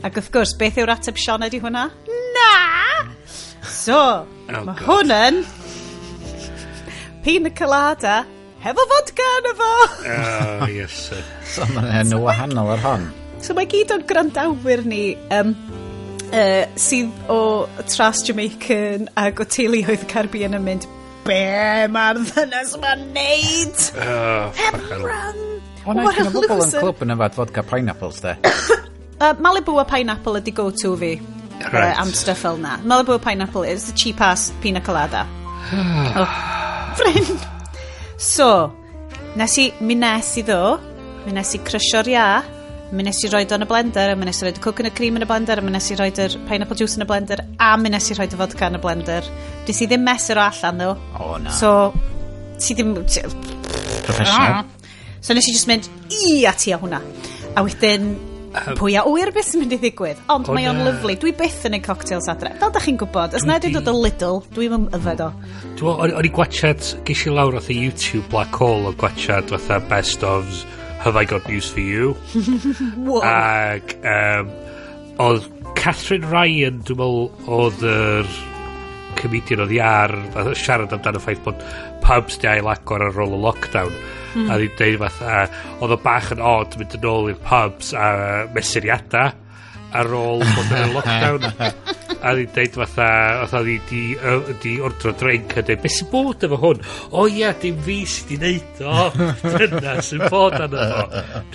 Ac wrth gwrs, beth yw'r ateb Sian ydi hwnna? Na! So, mae hwn yn pina colada hefo vodka yn efo. Yes. So mae'n enw wahanol ar hon. So mae gyd o'n grandawyr ni sydd o tras Jamaican ac o teuluoedd y Caribbean yn mynd, be mae'r ddynes ma'n neud? Rum! O'n eich yn y bobl yn clwb yn yfad vodka pineapples, de? Malibu a pineapple ydi go-to fi. Am stuff fel na. Malibu a pineapple is the cheap-ass pina colada. Friend! So, mi nes i crysio'r ia, mi nes i roed o'n y blender, mi nes i roed y coconut cream yn y blender, mi nes i roed yr pineapple juice yn y blender, a mi nes i roed y vodka yn y blender. Dis i ddim mesur o allan, ddo. O, na. So, ti ddim... Professional. So, nes i just mynd a ti a hwnna. A wedyn, pwy a wyr beth sy'n mynd i ddigwydd. Ond mae o'n lyflu. Dwi byth yn ei cocktails adre. Fel da chi'n gwybod, os na dwi'n dod o Lidl, dwi'n yfed o. O'n i gwachad, ges i lawr oedd YouTube Black Hole o gwachad fatha best ofs Have I Got News For You? Ac oedd Catherine Ryan, dwi'n meddwl, oedd yr comedian oedd iar siarad amdano ffaith bod pubs di ail agor ar ôl y lockdown. A ddim dweud fatha, oedd o bach yn odd mynd yn ôl i'r pubs a mesuriadau ar ôl bod yn y lockdown. A ddim dweud fatha, oedd di ordro drink a dweud, beth sy'n bod efo hwn? O ia, dim fi sydd di wneud o. Dyna sy'n bod arno fo.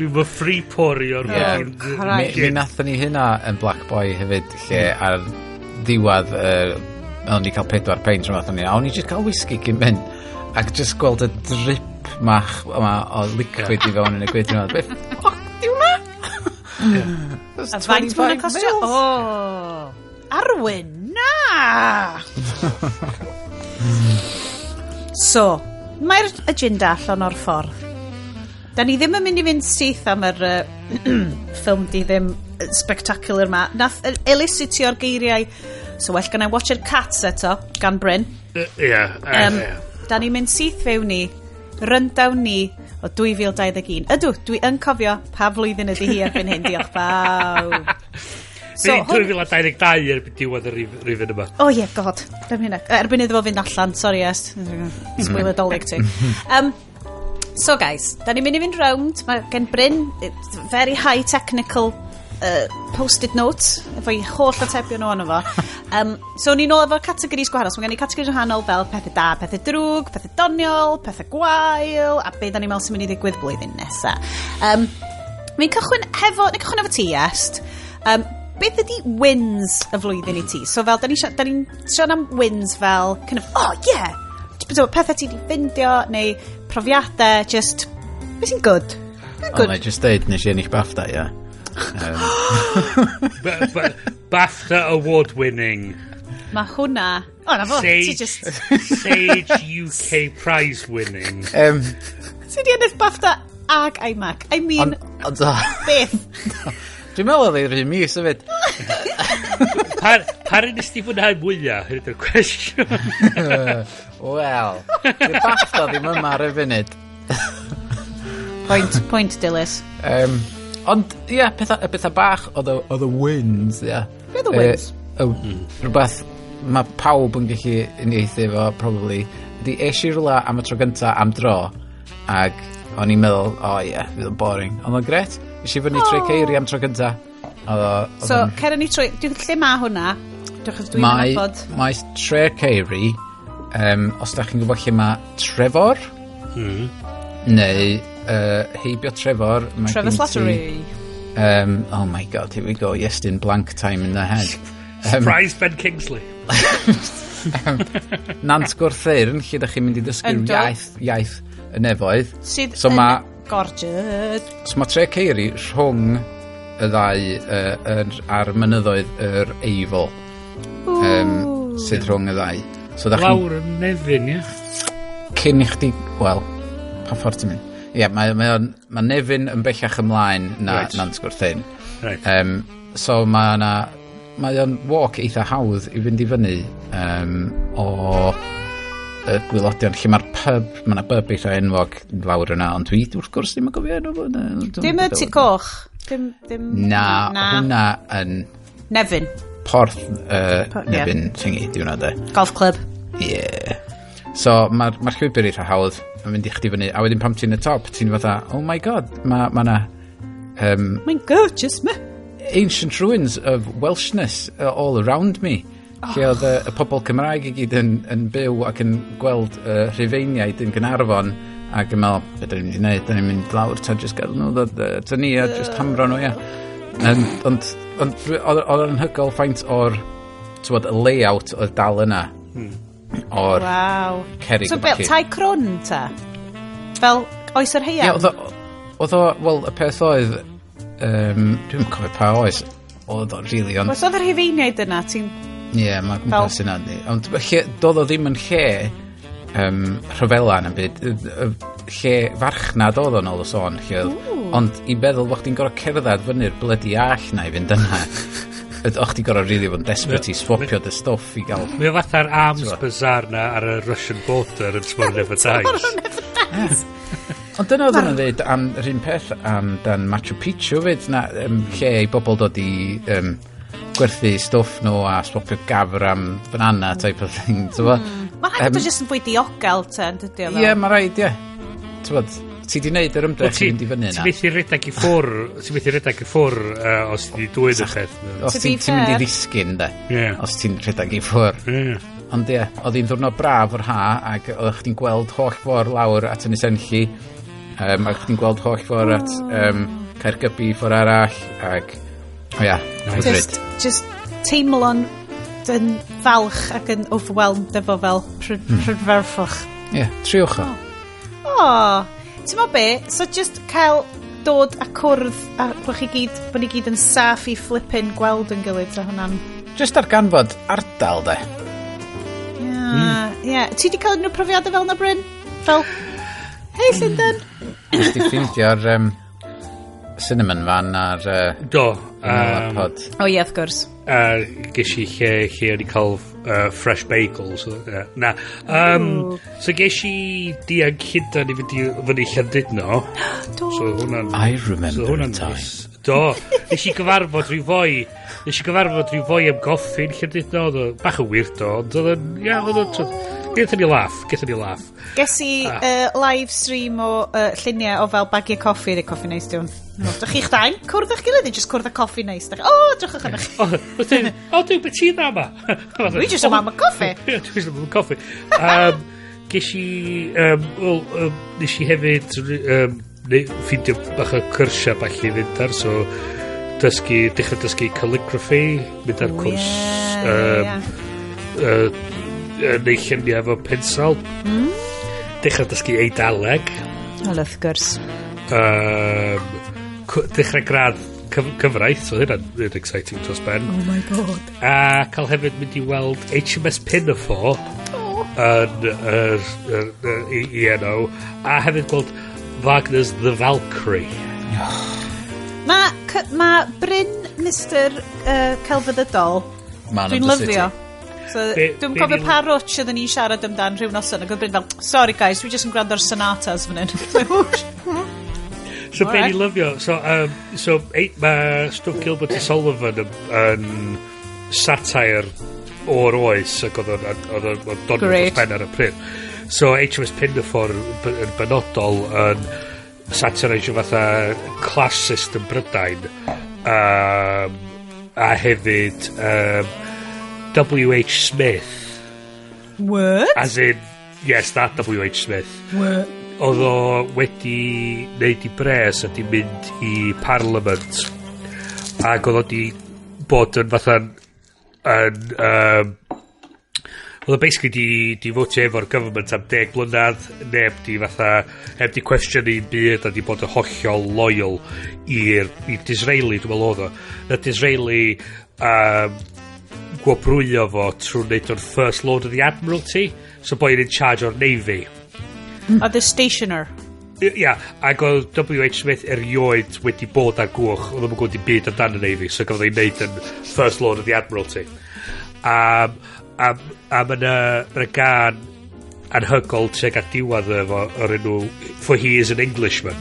Dwi'n mynd free pori o'r Mi nathon ni hynna yn Black Boy hefyd, lle ar ddiwedd o'n i cael 4 peint rhywbeth o'n i, a o'n i jyst cael whisky cyn mynd, ac jyst gweld y drip mach o liquid i fewn yn y gwyd, beth ffoc di hwnna? A faint hwnna costio? O, Arwyn, na! So, mae'r agenda allan o'r ffordd. Da ni ddim yn mynd i fynd syth am yr ffilm di ddim spectacular ma. Nath elusitio'r geiriau, so well gan I watch your Cats eto, gan Bryn. Da ni'n mynd syth fewn ni, rundown ni o 2021. Ydw, dwi yn cofio pa flwyddyn ydi hi erbyn hyn, diolch bawb. So, 2022 erbyn diwedd y rifyn yma. Oh yeah, god. Erbyn iddo fo fynd allan, sorry yes. Spoiler dolyg ti. So guys, da ni'n mynd i fynd round. Mae gen Bryn very high technical post-it notes efo i holl atebion o fo. So ni'n ôl efo categories gwahanol. So mae gen i categories gwahanol fel pethau da, pethau drwg, pethau doniol, pethau gwael, a beth da ni'n meddwl sy'n mynd i ddigwydd blwyddyn nesa. Ni'n cychwyn efo ti, Est. Beth ydi wins y flwyddyn i ti? So fel, da ni'n siarad am wins fel, kind of, oh yeah, pethau ti di ffindio, neu profiadau, just, beth sy'n good? O, na, just deud, nes i ennill BAFTA, ia. BAFTA award winning. Mae hwnna... O, na fo, ti just... Sage UK prize winning. Ti di ennill BAFTA ag iMac. I mean, beth? Dwi'n meddwl oedd ei'r un mis hefyd. Par un ysdi fwynhau mwyaf, hyn ydw'r cwestiwn. Wel, dwi'n BAFTA ddim yma ar y funud. Point, Dilys. Ond, ia, pethau bach oedd y wins, ia. Beth o wins? Rhywbeth mae pawb yn gallu uniaethu efo, probably, ydi eisi rhywle am y tro gynta am dro, ac o'n i'n meddwl, fydd o'n boring. Ond o'n gret. Nes i fyny trwy ceiri am tro gynta. So, cer ni trwy... Lle ma hwnna? Dwi'n nabod. Mae tre ceiri, os da chi'n gwybod lle mae Trevor, neu heibio Trevor. Trevor Slattery. Oh my god, here we go. Yes, in blank time in the head. Surprise Ben Kingsley. Nant Gwrtheyrn, lle da chi'n mynd i ddysgu'r iaith y nefoedd. Sydd yn gorgeous. So mae tre ceiri rhwng y ddau ar mynyddoedd yr Eifl. Sydd rhwng y ddau. So lawr yn Nefyn, ie? Cyn i chdi... Wel, pa ffordd ti'n mynd? Ie, mae Nefyn yn bellach ymlaen na Nant Gwrtheyrn. So mae o'n walk eitha hawdd i fynd i fyny o y gwylodion lle mae'r pub, mae yna pub eitha enwog fawr yna, ond dwi wrth gwrs ddim yn gofio enw fo. Dim y Tŷ Coch? Na, hwnna yn... Nefyn? Porth Nefyn, thingy, di hwnna de. Golf club? Yeah. So mae'r llwybr eitha hawdd yn mynd i chdi fyny, a wedyn pam ti'n y top, ti'n fatha, oh my god, mae yna... Mae'n gorgeous, me. Ancient ruins of Welshness all around me. Lle oedd y pobl Cymraeg i gyd yn byw ac yn gweld Rhufeiniaid yn Gaernarfon ac yn meddwl, beth da ni'n mynd i wneud? Da ni'n mynd lawr, ta jyst gael nhw, ta ni a jyst hamro nhw, ia. Ond oedd yn hygol ffaint o'r layout oedd dal yna. O'r cerig so fel tai crwn ta? Fel oes yr heian? Oedd o, wel, y peth oedd, dwi'n cofio pa oes, oedd o rili, ond... Oes oedd yr Rhufeiniaid yna, ti'n... Ie, mae gwmpas yna ni. Ond doedd o ddim yn lle rhyfela yn y byd. Lle farchnad oedd o'n ôl o sôn. Ond i feddwl bod chdi'n gorau cerdded fyny'r blydi all na i fynd yna. O'ch ti'n gorau rili fod yn desperate i swapio dy stwff i gael... Mae o fatha'r arms bazaar na ar y Russian border yn Smor Nefertais. Ond dyna oedd yna'n dweud am yr un peth am dan Machu Picchu fyd. Lle i bobl dod i... gwerthu stwff nhw a swapio gafr am banana type of thing. Mae rhaid bod jyst yn fwy diogel ta, yn dydio? Ie, mae rhaid, ie. Ti di wneud yr ymdrech i fynd i fyny yna. Ti'n methu redag i ffwr os ti di dweud y peth. Os ti'n mynd i ddisgyn, de. Os ti'n redag i ffwr. Ond ie, oedd hi'n ddwrnod braf o'r ha ac oedd chdi'n gweld holl ffordd lawr at Ynys Enlli ac chdi'n gweld holl ffordd at Caergybi ffordd arall ac... O ia, just teimlo'n yn falch ac yn overwhelmed efo fel prydferfwch. Ie, triwch o. Ti'n mo be? So just cael dod a cwrdd a bod ni gyd yn saff i flippin gweld yn gilydd a hwnna'n... Just ar ganfod ardal, de. Ie. Ti di cael unrhyw profiadau fel na, Bryn? Fel, hei, Llundain. Nes di ffeindio'r cinnamon fan ar... Do. O ie, wrth gwrs. Ges i lle o'n i cael fresh bagels. Na. So ges i diag Llundain i fyny Llandudno. Do. I remember the time. Do. Nes i gyfarfod rhyw foi am goffi yn Llandudno. Oedd o bach yn weirdo. Ond oedd o'n... Gethon ni laff. Ges i live stream o lluniau o fel bagiau coffi neu coffi neis diwn. Dych chi'ch dain? Cwrdd o'ch gilydd i just cwrdd â coffi neis. Drwch o'ch anach. Dwi'n beth sy'n yma? Dwi just am am y coffi. Dwi'n just am y coffi. Ges i... Nes i hefyd ffindio bach o cyrsia bach i fynd ar, so dechrau dysgu calligraphy, mynd ar cwrs neu lluniau efo pensel. Dechrau dysgu Eidaleg. Wrth gwrs. Dechrau gradd cyfraith, so hynna'n exciting dros ben. Oh my god. A cael hefyd mynd i weld HMS Pinafore i enw, a hefyd gweld Wagner's The Valkyrie. Mae Bryn Mr Celfyddydol, dwi'n lyfio. So, dwi'n cofio pa rwtch oedden ni'n siarad amdan rhyw noson ac oedd Bryn fel, sorry guys, dwi jyst yn gwrando ar sonatas fan hyn. So be ni'n lyfio, so mae Stwff Gilbert y Sullivan yn satire o'r oes ac oedd o'n dod dros ben ar y pryd. So HMS Pinafore yn benodol yn satirisio fatha class system Brydain, a hefyd W.H. Smith. What? As in, yes, that W.H. Smith. What? Oedd o wedi neud I bres a di mynd I Parliament, ac oedd o di bod yn fatha oedd o basically di fwtio efo'r government am 10 blynedd, neb di fatha heb di cwestiwn i'n byd a di bod yn hollol loyal i'r Disraeli, dwi'n meddwl oedd o. Na Disraeli gwobrwyo fo trwy wneud o'r First Lord of the Admiralty, so boi'n in charge o'r Navy. The stationer. Ia, ac oedd W.H. Smith erioed wedi bod ar gwch, oedd o'n gwybod I byd amdano Navy, so gafodd ei wneud yn First Lord of the Admiralty. A mae'n gan anhygol teg at diwedd efo o'r enw For He Is an Englishman.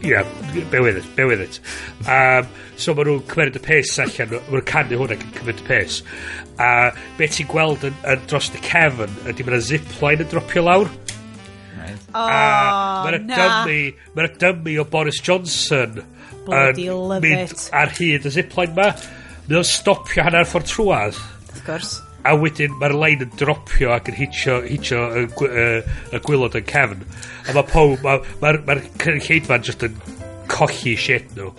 Yeah, bear with it. So maen nhw'n cymryd y pes allan, maen nhw'n canu hwnna yn cymryd y pes. Be ti'n gweld yn dros y cefn ydy mae'n zipline yn dropio lawr. Mae'r dummy o Boris Johnson Bloody love mynd it. ar hyd y zipline ma. Mae'n stopio hanner ffordd trwad. Of course. A wedyn mae'r lein yn dropio ac yn hitio y gwylod yn cefn. A mae'r cynulleidfa'n just yn colli shit nhw.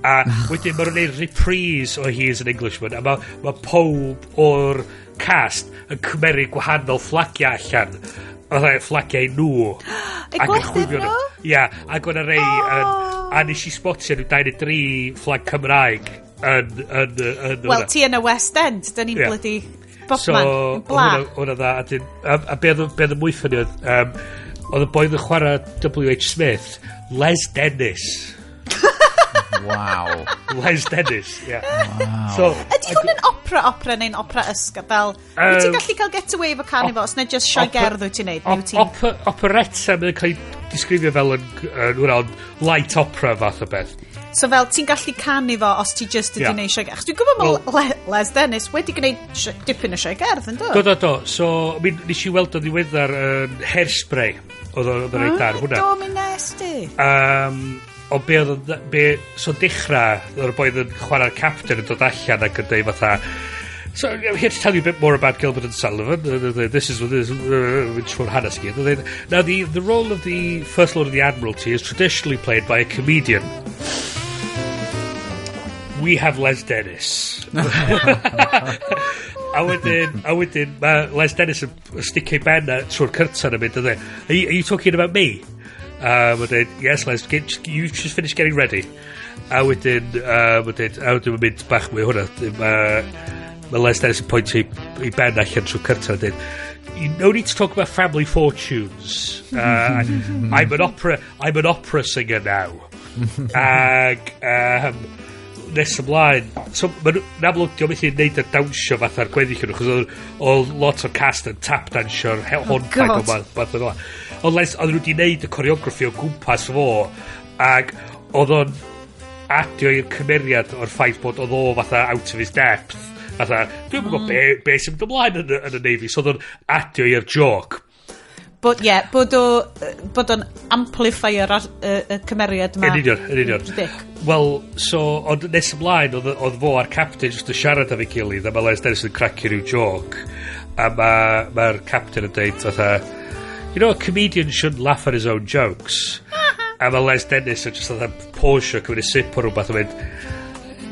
A wedyn mae'n gwneud reprise o He Is an Englishman. A mae pob o'r cast yn cymeru gwahanol flagiau allan. Oedd flagiau nhw. Ei gwerthu nhw? Ia, ac o'na rei a nes I spotio nhw 23 fflag Cymraeg yn Wel, ti yn y West End, dyn ni'n bloody bobman, yn bla. O'na dda, a be oedd y mwy ffynnu oedd y boedd yn chwarae W.H. Smith, Les Dennis. Wow. Les Dennis, ia. Wow. So, Ydy hwn yn opera neu'n opera ysga? Fel, wyt ti'n gallu cael get away efo canu fo, os na just sioe gerdd wyt ti'n neud? Operetta, mae'n cael ei disgrifio fel yn light opera fath o beth. So fel, ti'n gallu canu fo os ti just ydi neud sioe gerdd? Dwi'n gwybod mae Les Dennis wedi gwneud dipyn o sioe gerdd, yn do? Do. So, nes I weld o ddiweddar Hairspray, oedd o'n rhaid ar hwnna. Do, mi'n nesti. O so dechrau, o'r boedd yn chwarae'r captain yn dod allan ac yn dweud fatha, so I'm here to tell you a bit more about Gilbert and Sullivan. This is which one hanes I get. Now the role of the First Lord of the Admiralty is traditionally played by a comedian. We have Les Dennis. A wedyn mae Les Dennis yn sticio I ben trwy'r cyrtan yn mynd, are you talking about me? Yes, Les, you just finished getting ready. A wedyn mae'n mynd bach mwy hwnna. Mae Les Dennis yn pwynt I ben allan trwy'r cyrtan yn dweud, you no need to talk about family fortunes. I'm an opera singer now. Ag nes ymlaen, so mae'n amlwg diolch beth i'n neud y dawnsio fath ar gweddill nhw, chos oedd lot o'r cast yn tap dansio'r honpaid o math o'n o'n. Ond nhw wedi neud y choreography o gwmpas fo, ac oedd o'n adio i'r cymeriad o'r ffaith bod oedd o fatha out of his depth, fatha, dwi'n gwybod be sy'n mynd ymlaen yn y Navy, so oedd o'n adio i'r joke. Bod o'n amplifier y cymeriad yma. Yn union. Wel, so, ond nes ymlaen, oedd fo a'r captain just yn siarad am ei gilydd, a mae Les Dennis yn cracio rhyw joke, a mae'r captain yn dweud, fatha, you know, a comedian shouldn't laugh at his own jokes. A mae Les Dennis yn just fatha posio, cymryd i sip o rhywbeth, a mynd,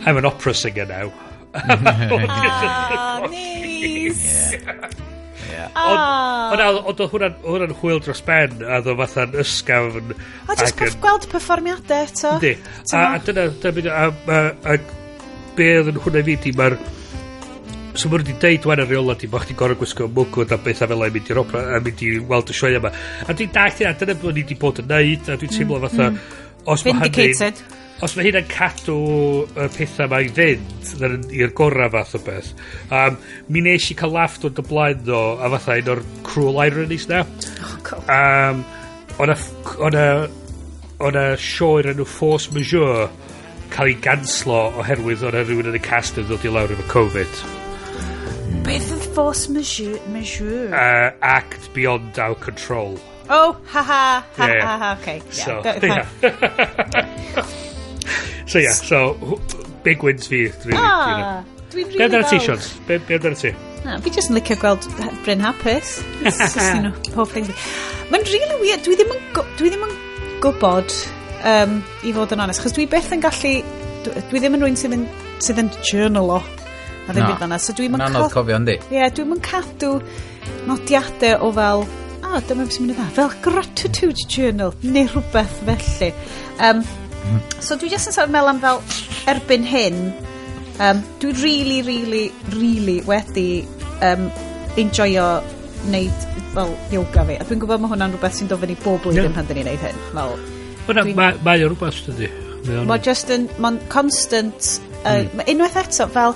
I'm an opera singer now. Nice. Ond oedd hwnna'n hwyl dros ben, a oedd o fatha'n ysgafn. O, just gweld perfformiadau eto. Yndi. A dyna, be oedd yn hwnna fi di, so mae wedi deud wan ar reola di, bod chdi'n gorau gwisgo mwgwd a beth a fel ei mynd i'r opera, a mynd i weld y sioe yma. A dwi'n dalt yna, dyna bod ni wedi bod yn neud, a dwi'n teimlo fatha, Vindicated. Os mae hynna'n cadw y pethau mae I fynd i'r gorau fath o beth. Mi nes I cael laugh o'n dy blaen ddo, a fatha un o'r cruel ironies na. O'na sioe enw Force Majeure cael ei ganslo oherwydd o'na rhywun yn y cast yn dod I lawr efo Covid. Beth oedd force majeure? Act beyond our control. Oh, ha, okay. So, yeah. So, big wins fi. Dwi'n really Be amdano ti, Sions? Be amdano ti? Fi just yn licio gweld Bryn hapus. It's just, pob thing. Mae'n really weird. Dwi ddim yn gwybod, I fod yn honest, chos dwi beth yn gallu... Dwi ddim yn rwy'n sydd yn journal o. A ddim byd fanna. So dwi'n anodd cofio, yndi? Ie, dwi'n yn cadw nodiadau o fel... dyma beth sy'n mynd i dda. Fel gratitude journal, neu rhywbeth felly. So dwi just yn sort of meddwl am fel erbyn hyn, dwi really wedi enjoyo wneud fel yoga fi. A dwi'n gwybod mae hwnna'n rhywbeth sy'n dofyn i bob blwyddyn pan dyn ni'n neud hyn. Mae o rhywbeth dydi. Mae'n constant, unwaith eto fel...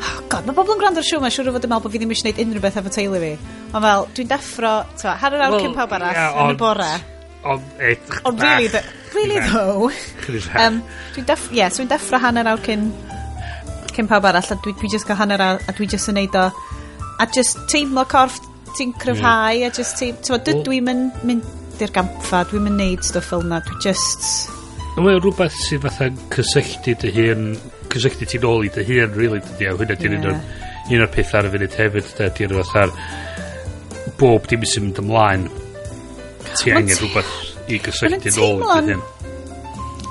Oh god, mae bobl yn gwrando ar siw ma, siwr o fod yn meddwl bod fi ddim eisiau gwneud unrhyw beth efo teulu fi. Ond fel, dwi'n deffro, hanner awr cyn pawb arall, yn y bore. Ond really though. Dwi'n deffro hanner awr cyn pawb arall, a dwi just cael hanner awr, a dwi just yn neud o, a just teimlo corff ti'n cryfhau, a just dwi'n mynd i'r gampfa, dwi'n mynd neud stwff fel na, dwi just... Mae'n rhywbeth sydd fatha cysylltu dy hun, cysylltu ti'n ôl i dy hun, really, dydi, a hwnna di'n un o'r peth ar y funud hefyd, di'n fatha'r bob dim sy'n mynd ymlaen, ti angen rhywbeth i gysylltu ôl i dy hun.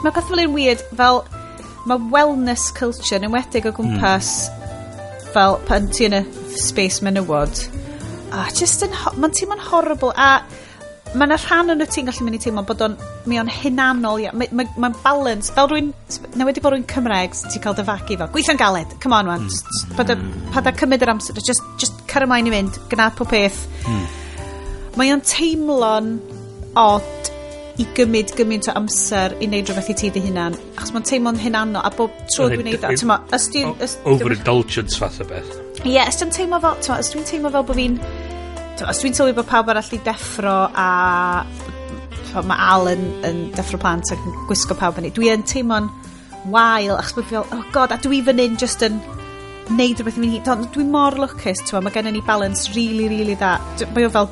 Mae peth fel un weird, fel, mae wellness culture, yn enwedig o gwmpas, fel, pan ti yn y space menywod, mae'n teimlo'n horrible, a mae'n rhan yn y ti'n gallu mynd i teimlo bod o'n hunanol, mae'n balance, fel rwy'n, na wedi bod rwy'n Cymreg, ti'n cael dy fagu fel, gweithio'n galed, come on man, pa da cymryd yr amser, just cer ymlaen i fynd, gwnaed pob peth. Mae o'n teimlo'n odd i gymryd gymaint o amser i wneud rhywbeth i ti dy hunan, achos mae'n teimlo'n hunanol, a bob tro dwi'n neud o, overindulgence fath o beth. Ie, os dwi'n teimlo fel bod fi'n, os dwi'n sylwi bod pawb arall i deffro a mae Al yn deffro plant ac yn gwisgo pawb yn ei, dwi yn teimlo'n wael achos bod fi fel, oh god, a dwi fan hyn just yn neud rhywbeth i fi'n hi. Dwi'n mor lwcus, mae gen i ni balance really dda. Mae o fel,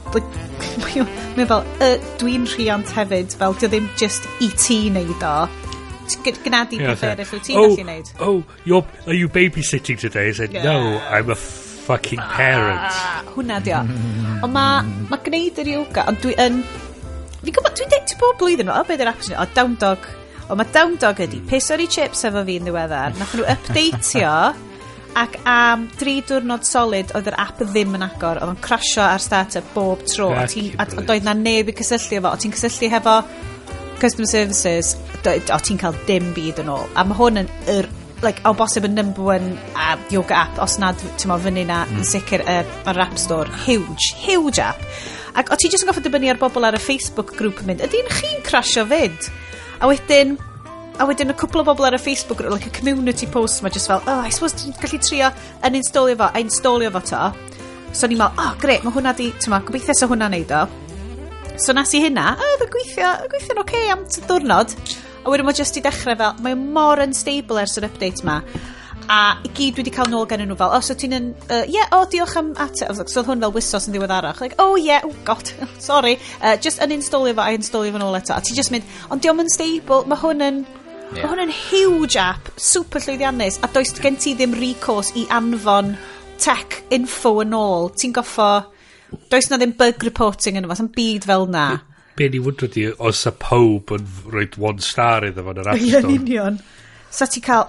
dwi'n rhiant hefyd, fel dio ddim just i ti neud o. Gnad i beth eraill wyt ti'n gallu neud. Are you babysitting today? I said, no, I'm a fucking parent. Hwna dio. Ond mae gwneud yr yoga, ond dwi yn... Fi'n gwybod, dwi'n deud bob blwyddyn, beth yw'r app o Down Dog. O mae Down Dog ydi, pisori chips efo fi'n ddiweddar. Nath nhw updateio, ac am 3 diwrnod solid oedd yr app ddim yn agor. Oedd o'n crasio ar startup bob tro. A doedd na neb i cysylltu efo. O ti'n cysylltu hefo customer services, o ti'n cael dim byd yn ôl. A mae hwn yn o bosib yn number 1 yoga app, os nad, ti'n meddwl, fyny na, yn sicr, ar App Store. Huge app. Ac o ti jyst yn goffa dibynnu ar bobl ar y Facebook grŵp yn mynd, ydy'n chi'n crasio fyd? A wedyn y cwpl o bobl ar y Facebook grŵp, like a community post, mae jyst fel, I suppose ti'n gallu trio yn installio fo to. So ni'n meddwl, gret, mae hwnna di, ti'n meddwl, gobeithio sa hwnna neud o. So nas i hynna, gweithio'n oce am diwrnod. A wedyn mae jyst i dechrau fel, mae mor unstable ers yr update ma. A i gyd dwi wedi cael nôl gen nhw fel, so ti'n yn, diolch am ateb. So oedd hwn fel wisos yn ddiweddarach. Like, god, sorry. Just uninstallio fo a installio fo nôl eto. A ti just mynd, ond diolch yn stable, mae hwn yn huge app, super llwyddiannus, a does gen ti ddim recourse i anfon tech info yn ôl. Ti'n goffo, does na ddim bug reporting yn yma, sa'n byd fel na. Be ni wydro di, os a pob yn rhoi 1 star iddo fo'n yr App Store. Ie, union. So ti cael...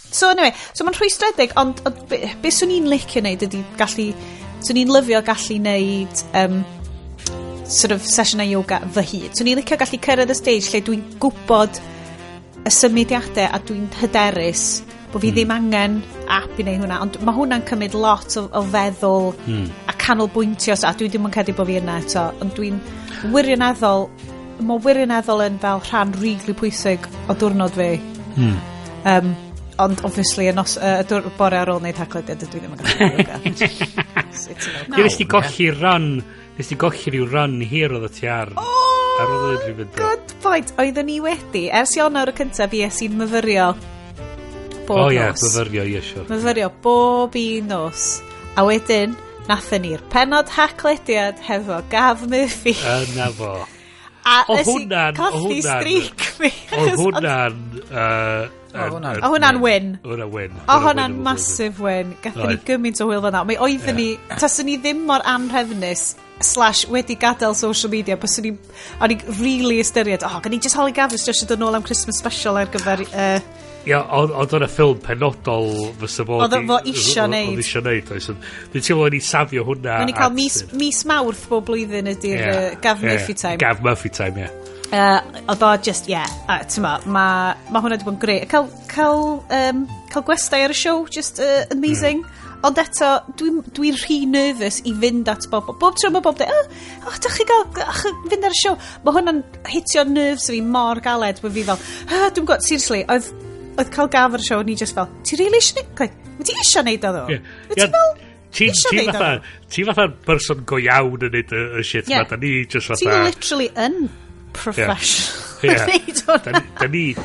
So anyway, mae'n rhwystredig, ond be swn i'n licio neud ydy swn i'n lyfio gallu neud sort of sesiynau yoga fy hyd. Swn i'n licio gallu cyrraedd y stage lle dwi'n gwybod y symudiadau a dwi'n hyderus bod fi ddim angen app i neud hwnna, ond mae hwnna'n cymryd lot o feddwl a canolbwyntio, a dwi ddim yn credu bod fi yna eto, ond dwi'n wirioneddol yn fel rhan rili pwysig o diwrnod fi. Ond obviously y bore ar ôl wneud haglediad dwi ddim yn gallu yoga. Nes ti golli rhyw run hir oedd o ti ar ôl yn rhywbeth. Good point. Oeddwn ni wedi, ers Ionawr y cyntaf, fi es i'n myfyrio bob nos. Myfyrio, siwr. Myfyrio bob un nos. A wedyn, nathon ni'r penod haclediad hefo Gav Murphy. Yna fo. A nes i colli streak fi. O hwnna'n win. O hwnna'n massive win. Gathen ni gymaint o hwyl fanna. Mae oedden ni, taswn ni ddim mor anrhefnus / wedi gadael social media, bys o'n i really ystyried, gan i just holi Gafus just dod nôl am Christmas special ar gyfer... Ia, oedd o'n ffilm penodol fysa fo... Oedd fo isio neud. Oedd isio neud, oes. Dwi'n teimlo ni safio hwnna... Mae'n i cael mis Mawrth bob blwyddyn ydy'r Gav Murphy time. Gav Murphy time, ie. Oedd o just, ma hwnna wedi bod yn greu. Cael gwestai ar y show, just amazing. Ond eto, dwi'n rhy nervous i fynd at bob tro mae bob dweud, dych chi gael fynd ar y show. Mae hwnna'n hitio nerves fi mor galed, bod fi fel, dwi'n gwybod, seriously, oedd cael Gaf ar y show, ni just fel, ti really eisiau neud? Wyt ti eisiau neud o ddo? Wyt ti fel, eisiau neud o ddo? Ti fatha'r person go iawn yn neud y shit ma, da ni just fatha... Ti literally yn professional. Da ni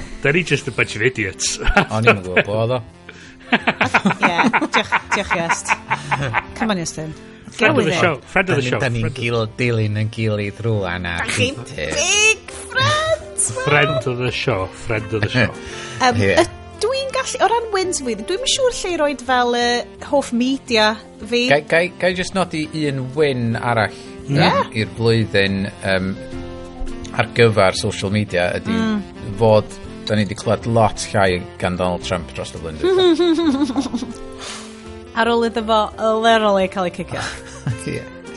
just a bunch of idiots. O'n i'n gwybod bod o. Diolch Iest. Come on Iestyn. Friend of the show. Da ni'n dilyn yn gilydd rwan a big friends. Friend of the show. Dwi'n gallu, o ran wins fi, dwi'n siŵr lle i roed fel hoff media fi. Gai just nodi un win arall i'r blwyddyn ar gyfer social media ydy fod da ni wedi clywed lot llai gan Donald Trump dros y blwyddyn. Ar ôl iddo fo literally cael ei cicio.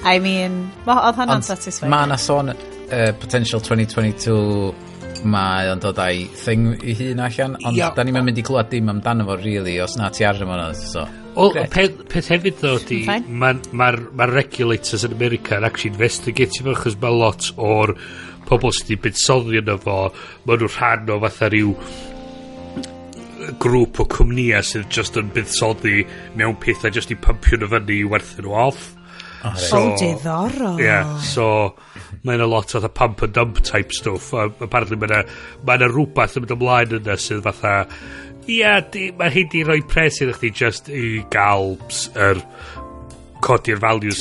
I mean, oedd hwnna'n satisfying. Mae yna sôn potential 2022 mae o'n dod â'i thing i hun allan, ond da ni'n mynd i clywed dim amdano fo, really, os na ti arno fo'n so. Peth hefyd ddo di, mae'r regulators yn America yn actually investigatio fo, achos mae lot o'r pobl sydd wedi buddsoddi yno fo, maen nhw'n rhan o fatha rhyw grŵp o cwmnia sydd just yn buddsoddi mewn pethau just i pumpio nhw fyny i werthu nhw off. Diddorol. So mae'n a lot o pump and dump type stuff. Apparently mae'n rhywbeth yn mynd ymlaen yna sydd fatha mae hyn di roi pres iddo chdi just i gael codi'r values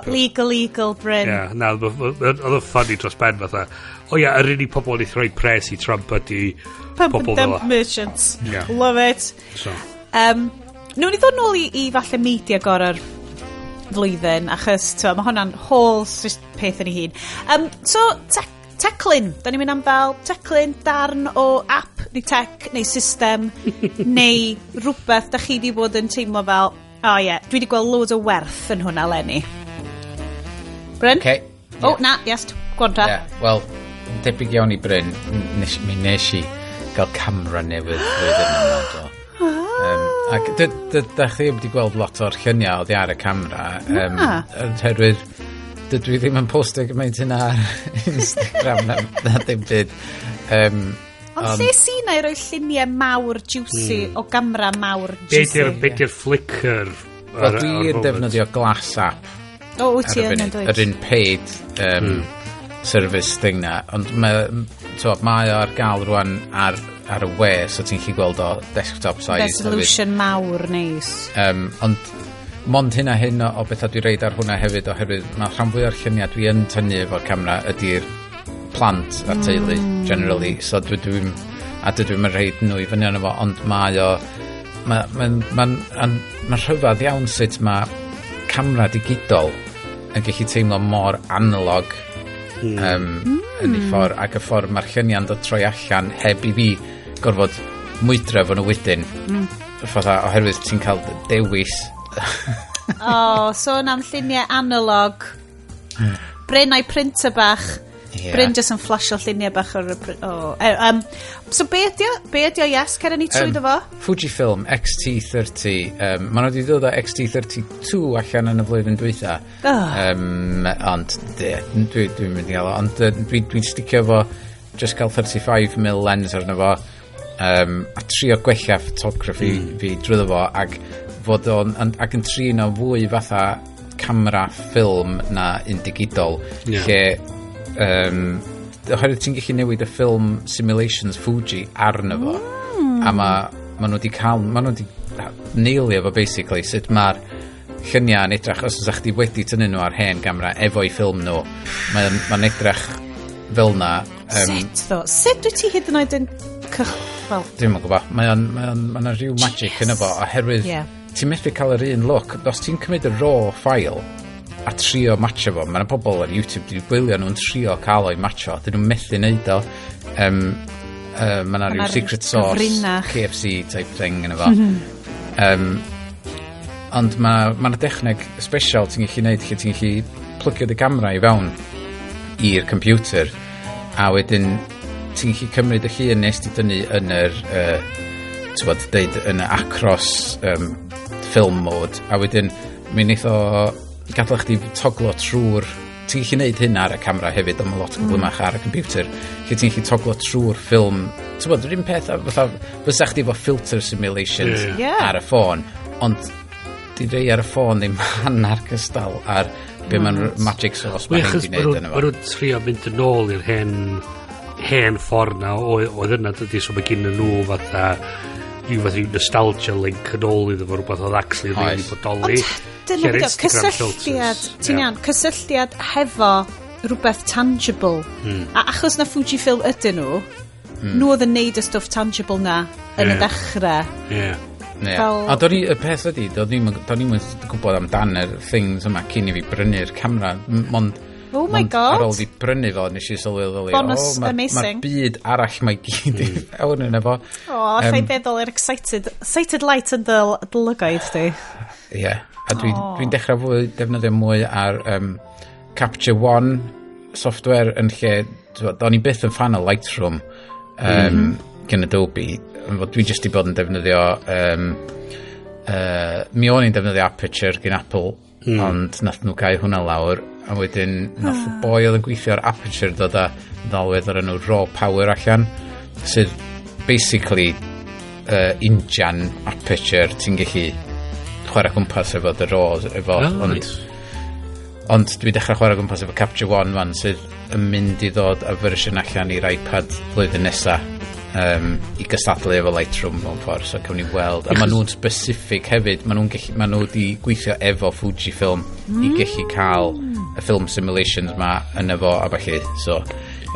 legal Bryn. Oedd yn ffynnu dros ben fatha. Yr unig pobl wneud rhoi pres i Trump ydi pump and dump merchants. Love it. Nw'n i ddod nôl i falle media gorau'r flwyddyn, achos mae hwnna'n whole peth yn ei hun. So, Teclyn, da ni'n mynd am fel Teclyn, darn o app neu tech neu system neu rhywbeth da chi di bod yn teimlo fel dwi wedi gweld loads o werth yn hwnna lenni. Bryn? Yes, gwanta. Wel, debyg iawn i Bryn, mi nes i gael camera newydd flwyddyn yma do. Ac da chi wedi gweld lot o'r lluniau oddi ar y camera, herwydd dydw i ddim yn postio gymaint hynna ar Instagram na ddim byd. Ond lle sy'n ei roi lluniau mawr juicy o gamera mawr juicy? Be di'r Flickr? Wel, dwi'n defnyddio Glass app. Wyt ti yn dweud? Yr un paid service thing na. Ond mae ar gael rwan ar y we, so ti'n chi gweld o desktop size. Resolution mawr neis. Ond mond hyn o bethau dwi'n reid ar hwnna hefyd, oherwydd mae rhan fwy o'r lluniau dwi yn tynnu efo'r camera ydy'r plant a'r teulu, generally. So dydw i'n reid nhw i fyny arno fo, ond mae'n rhyfedd iawn sut mae camera digidol yn gallu teimlo mor analog yn ei ffordd, ac y ffordd mae'r lluniau'n dod troi allan heb i fi gorfod mwydro fo nhw wedyn. Oherwydd ti'n cael dewis. Sôn am lluniau analog. Bryn a'i printer bach. Bryn jyst yn flasho lluniau bach o'r... So be ydi o, yes? Cer ni trwy fo? Fujifilm X-T30. Maen nhw wedi dod o X-T32 allan yn y flwyddyn dwytha. Ond dwi'n mynd i gael o. Ond dwi'n sticio fo just cael 35mm lens arno fo. A trio gwella photography fi drwy fo. Ac yn trin o fwy fatha camera ffilm na un digidol. Lle... oherwydd ti'n gallu newid y ffilm simulations Fuji arno fo, a ma nhw wedi neilio fo basically sut mae'r lluniau yn edrych, os ydych chi wedi tynnu nhw ar hen gamera efo'i ffilm nhw, mae'n edrych fel na. Sut wyt ti hyd yn oed yn cychwel? Dwi'n gwybod, mae'n rhyw magic yn efo, oherwydd ti'n methu cael yr un look. Os ti'n cymryd y raw file a trio matcho fo, mae'n pobl ar YouTube wedi gwylio nhw'n trio cael o'i matcho, dyn nhw'n methu neud o. Mae'n rhyw secret sauce, KFC type thing yn efo. Ond mae'n dechneg special ti'n gallu neud lle ti'n gallu plygio dy gamera i fewn i'r computer a wedyn ti'n gallu cymryd y llun nes ti dynnu yn yr yn y acros film mode a wedyn mi'n eitho gadael chdi toglo trwy'r ti'n gallu neud hyn ar y camera hefyd ond mae lot yn glymach ar y computer lle ti'n gallu toglo trwy'r ffilm yr un peth fysa chdi efo filter simulations ar y ffôn ond di rei ar y ffôn ddim hannar cystal ar be mae'n magic sauce mae hyn di wneud yn efo. Mae nhw'n trio mynd yn ôl i'r hen ffordd na oedd yna dydy so mae gyn nhw fatha rhyw nostalgia link yn ôl iddo fo rhywbeth oedd actually really bodoli. Ond cysylltiad hefo rhywbeth tangible a achos na Fujifilm ydyn nhw oedd yn neud y stwff tangible na yn y dechrau. A y peth ydi, do'n i'n gwybod amdan yr things yma cyn i fi brynu'r camera, oh my god, ar ôl fi brynu fo, nes i sylweddoli, mae'r byd arall mae gyd i fewn yn efo. Allai feddwl yr excited light yn dylygaid di. Ie, a dwi'n dechrau defnyddio mwy ar Capture One software yn lle, do'n i byth yn fan o Lightroom gen Adobe, dwi jyst i bod yn defnyddio mi o'n i'n defnyddio Aperture gen Apple ond nath nhw gau hwnna lawr a wedyn nath y boi oedd yn gweithio ar Aperture dod â ddalwedd ar enw Raw Power allan sydd basically injan Aperture ti'n gallu chwarae gwmpas efo the Raw ond dwi dechrau chwarae gwmpas efo Capture One man sydd yn mynd i ddod a fersiwn allan i'r iPad flwyddyn nesaf i gystadlu efo Lightroom mewn ffordd so cawn ni weld a maen nhw'n specific hefyd maen nhw wedi gweithio efo Fujifilm i gallu cael y film simulations ma yn efo a falle so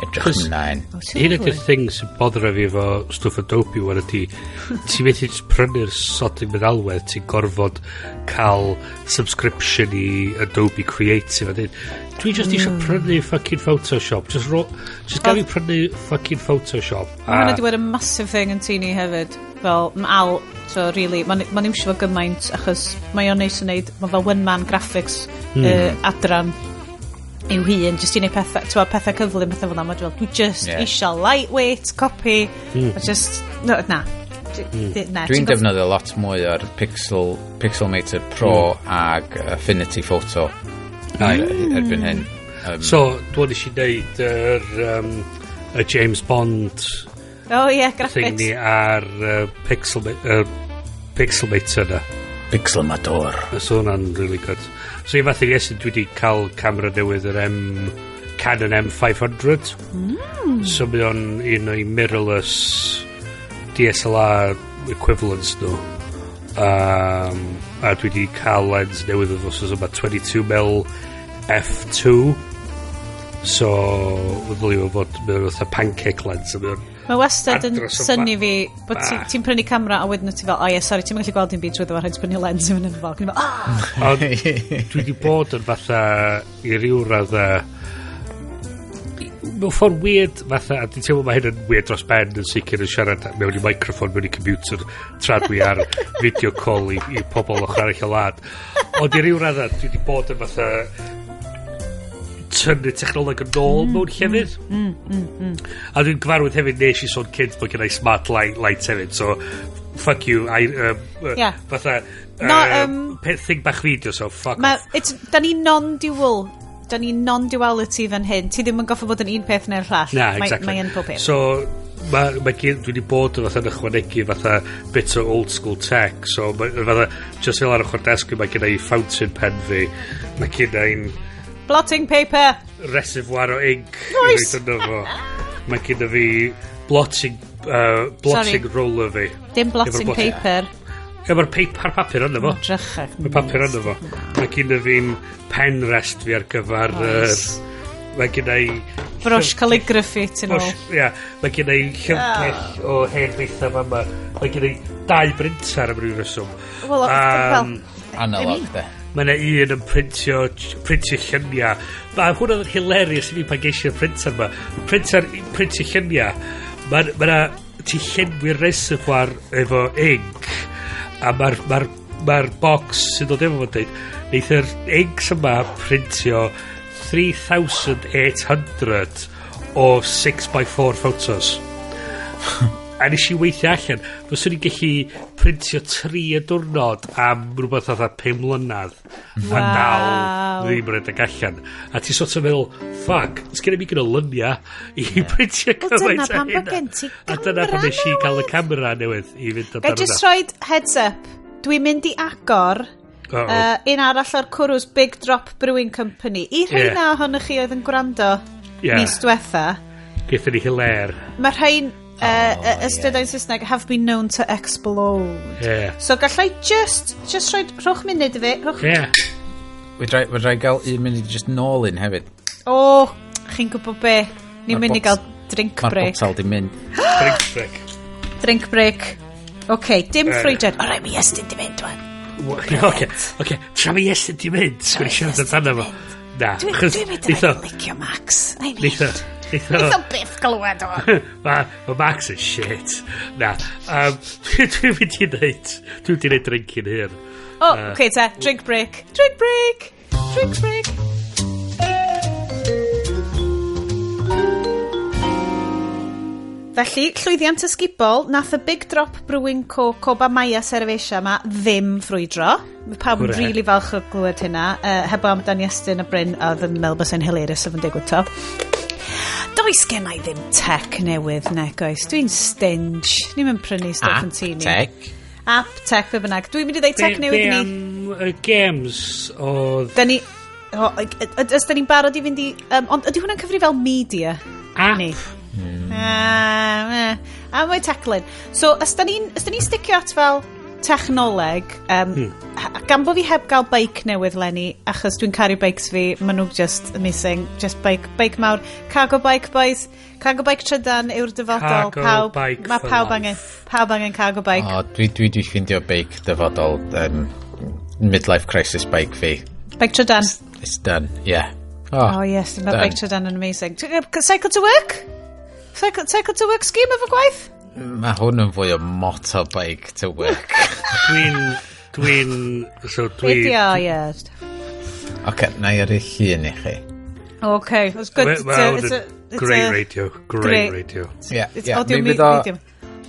edrych ymlaen un o'r thing sy'n bodro fi efo stwff Adobe wan ydi ti'n meddwl prynu'r sodding meddalwedd ti'n gorfod cael subscription i Adobe Creative a dweud dwi just eisiau prynu fucking Photoshop just gael fi prynu fucking Photoshop mae'n wedi bod yn massive thing yn tini hefyd fel mal so really mae'n imsio fo gymaint achos mae o'n neis yn neud mae fel one man graphics adran i'w hun just i neud pethau cyflym pethau fel yna dwi just eisiau lightweight copy just na dwi'n defnyddio lot mwy ar Pixelmator Pro ag Affinity Photo erbyn hyn so dwi'n eisiau neud y James Bond graphics thing ni ar Pixelmator na Pixelmator so hwnna'n really good so i fath i esyn dwi wedi cael camera newydd yr Canon M500 so mae o'n un o'i mirrorless DSLR equivalents nhw a dwi wedi cael lens newydd o ddod yma 22mm f2 so ddylio fod mewn fatha pancake lens mae wastad yn syni fi bod ti'n prynu camera a wedyn ti fel sorry ti'n gallu gweld dim byd trwy ddod rhaid prynu lens yn fyny fel dwi wedi bod yn fatha i ryw radda mewn ffordd weird fatha a dwi'n teimlo mae hyn yn weird dros ben yn sicr yn siarad mewn i microphone mewn i computer tra dwi ar video call i pobl o'ch arall o lad ond i ryw radda dwi wedi bod yn fatha tynnu technoleg yn ôl mewn llefydd a dwi'n gyfarwydd hefyd nes i sôn cynt bod gennau smart light hefyd so fuck you fatha thing bach video so fuck off da ni non-dual da ni non-duality fan hyn ti ddim yn goffa bod yn un peth neu'r llall na exactly mae yn pob peth so dwi wedi bod yn fatha ychwanegu fatha bit o old school tech so fatha just fel ar ochr desg mae gennau fountain pen fi mae gennau'n blotting paper reservoir o ink nice mae gennau fi blotting roller fi dim blotting paper Mae'r papur yna fo. Mae papur yna fo. Mae gen i fi'n pen rest fi ar gyfer... Mae gen i... Brosh calligraphy, ti'n ôl. Ia, mae gen i llyfrgell o hen bethau fama. Mae gen i 2 brintar am ryw reswm. Wel, analog, de. Mae yna un yn printio lluniau. Mae hwnna'n hilarious i fi pan geisio'r printer yma. Printio lluniau. Mae yna ti llenwi'r reservoir efo ink. A mae'r box sy'n dod efo fo'n dweud. Neith yr inks yma printio 3,800 o 6x4 photos. A nes i weithio allan, fyswn i'n gallu printio 3 y diwrnod am rhywbeth oedd 5 mlynedd. A dal ddim rhedeg allan. A ti sort of meddwl, fuck, sgen i mi gyda lynia i printio cymaint a hynna. A dyna pan nes i cael y camera newydd i fynd amdano. Gai just rhoi heads up, dwi'n mynd i agor un arall o'r cwrws Big Drop Brewing Company. I rhaina ohonych chi oedd yn gwrando mis diwetha. Gaethon ni hiler. Mae rhain ystydau'n Saesneg have been known to explode. So gallai just rhowch munud i fi. Wydra i gael 1 munud just nôl un hefyd. Chi'n gwybod be? Ni'n mynd i gael drink break. Mae'r botal di mynd. Drink break. Dim ffrwydred. O, rai mi ystyn di mynd, wan. Oce, tra mi ystyn di mynd, sgwni siarad amdano fo. Na, dwi'n mynd i licio Max. Neitho byth glywed o. Mae Max yn shit. Na, dwi'n mynd i wneud. Dwi'n mynd i wneud drinking hyn. Te, drink break. Drink break. Drink break. Felly, llwyddiant ysgubol, nath y Big Drop Brewing Co. Coba Maya Cerveza yma ddim ffrwydro. Mae pawb yn rili falch o glywed hynna. Hebo am Dan Iestyn a Bryn oedd yn meddwl bys yn hilarious of yn digwydd to. Does gen I ddim tech newydd, negoes. Dwi'n stinge. Ni'n mynd prynu stuff yn tini. App tech, fe bynnag. Dwi'n mynd i ddweud tech newydd ni. Be am games oedd... Ys da ni'n barod i fynd i... Ond ydy hwnna'n cyfri fel media? App? A mwy teclyn. So, ys da ni'n sticio at fel technoleg, gan bo fi heb gael bike newydd Lenny, achos dwi'n caru bikes fi, maen nhw just amazing, just bike mawr, cargo bike boys, cargo bike trydan yw'r dyfodol, pawb angen cargo bike. Dwi ffindio bike dyfodol, midlife crisis bike fi. Bike trydan? It's done, yeah. Yes, mae bike trydan yn amazing. Cycle to work? Cycle to work scheme efo gwaith? Mae hwn yn fwy o motorbike to work. Oce, na i ar ei llun i chi. Oce, it's good. Great radio. Yeah,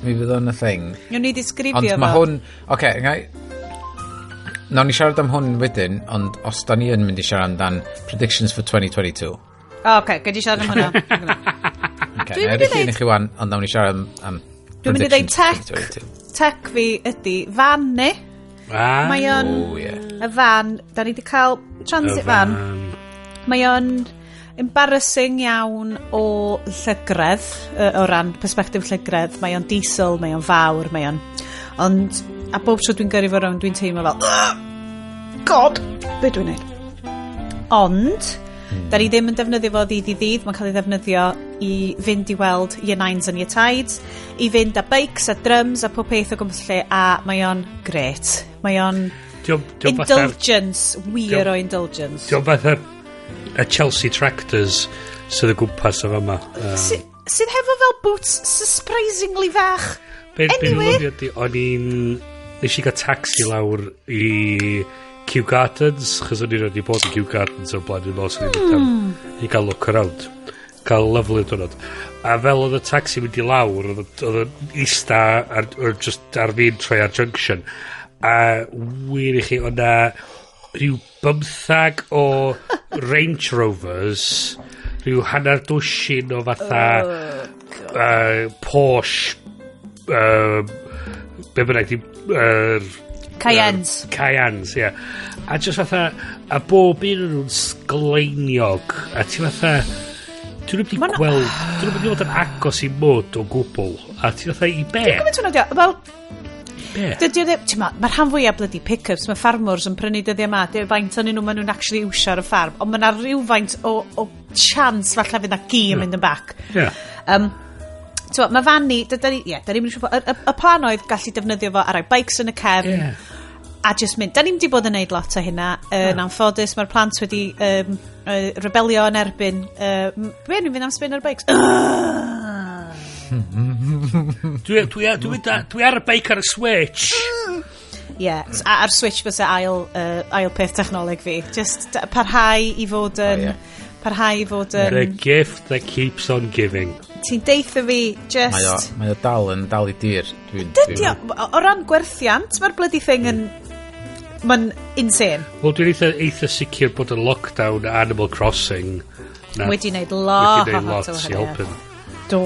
mi fydd o'n y thing. Yw'n ni disgrifio fo. Ond mae hwn... Oce, nawn ni siarad am hwn wedyn, ond os da ni yn mynd i siarad amdan predictions for 2022. Oce, gyd i siarad am hwnna. Dwi'n mynd i ddweud... chi wan, ond nawn ni siarad am dwi'n mynd i ddweud tech fi ydy fan ni. Mae o'n y fan, da ni wedi cael transit van. Mae o'n embarrassing iawn o llygredd, o ran perspektif llygredd. Mae o'n diesel, mae o'n fawr, mae o'n... Ond, a bob tro dwi'n gyrru fo rawn, dwi'n teimlo fel, God, be dwi'n neud? Ond... Da ni ddim yn defnyddio fo ddydd i ddydd. Mae'n cael ei ddefnyddio i fynd i weld Year 9s and Year Tides, i fynd â bikes a drums a pob peth o gwmpas lle, a mae o'n gret. Mae o'n indulgence, wir o indulgence. Diolch fatha y Chelsea Tractors sydd y gwmpas o fama. Sydd hefo fel boots surprisingly fach. Anyway. Nes i gael taxi lawr i... Kew Gardens, chos o'n i wedi bod i Kew Gardens o'r blaen yn os i gael look around, gael lyflu diwrnod. A fel oedd y taxi mynd i lawr, oedd yn ista just ar fi'n troi ar junction, a wir i chi, oedd na rhyw 15 o Range Rovers, rhyw hanner dwsin o fatha Porsche, be bynnag, Cayennes, ie. A just fatha, a bob un yn nhw'n sgleiniog, a ti fatha, dwi'n wedi gweld, dwi'n wedi bod yn agos i mwd o gwbl, a ti fatha i be? Dwi'n gwybod hwnna, wel, Mae'r rhan fwyaf blydi pick-ups, mae ffarmwrs yn prynu dyddiau yma, faint o'n nhw maen nhw'n actually iwsio ar y ffarm, ond mae yna rhywfaint o chance falle fydd na gym in the back. Mae fanni, da ni'n mynd siŵr, y plan oedd gallu defnyddio fo ar ei bikes yn y cefn, a just mynd. Da ni'n wedi bod yn neud lot o hynna, yn anffodus, mae'r plant wedi rebelio yn erbyn, be ni'n fynd am spin ar bikes? Dwi ar y bike ar y Switch. Ar Switch fysa ail peth technoleg fi. Just parhau i fod yn... The gift that keeps on giving. Ti'n deitha fi, just... Mae o dal i dir. O ran gwerthiant, mae'r bloody thing yn... Mae'n insane. Wel, dwi'n eitha sicr bod y lockdown Animal Crossing wedi wneud lot i helpu. Do.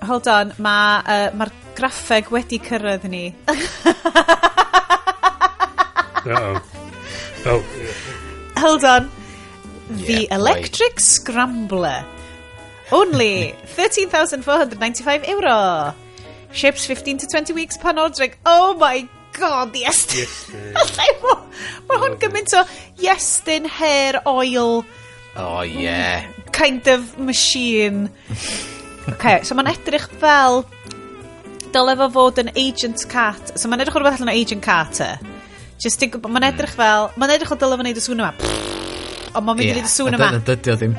Hold on, mae'r graffeg wedi cyrraedd ni. Hold on. The Electric Scrambler. Only €13,495. Ships 15 to 20 weeks pan ordering. Oh my god, yes. Mae hwn gymaint o Iestyn hair oil. Oh yeah. Kind of machine. Okay, so mae'n edrych fel dyle fo fod yn Agent Carter. So mae'n edrych o'r fath yn Agent Carter. Mae'n edrych fel... Mae'n edrych o dyle fo'n neud y sŵn yma. Ond mae'n mynd i neud y sŵn yma. Dydy o ddim.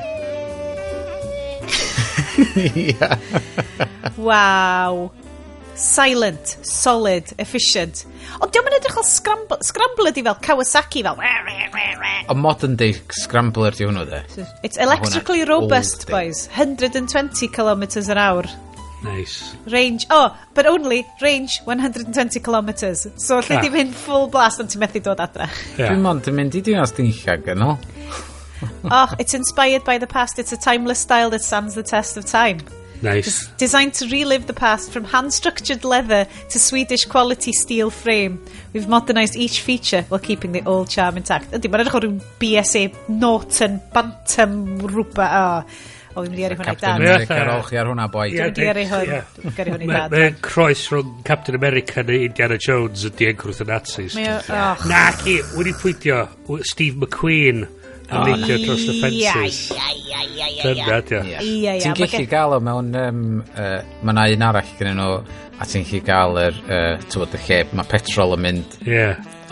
Wow. Silent, solid, efficient. Ond diolch yn edrych o scrambler di fel Kawasaki fel. A modern day scrambler di hwnnw de. It's electrically robust, boys. 120 kilometers an hour. Nice. Range, but only range 120 kilometers. So lle di mynd full blast ond ti'n methu dod adre. Dwi'n mynd i dinas dinchag yno. It's inspired by the past. It's a timeless style that stands the test of time. Nice. Designed to relive the past from hand-structured leather to Swedish quality steel frame. We've modernised each feature while keeping the old charm intact. Ydy, mae'n edrych o rhywun BSA Norton Bantam rwba. Fi'n mynd i eri hwnna i dad. Captain America ar ôl chi ar hwnna, boi. Fi'n mynd i eri hwnna i dad. Mae'n croes rhwng Captain America neu Indiana Jones ydi encrwth y Nazis. Na, ci, wedi pwyntio Steve McQueen yn neidio dros y fences. Dyna, ti'n gallu gael o mewn... Mae yna un arall gyda nhw, a ti'n gallu gael y lle mae petrol yn mynd...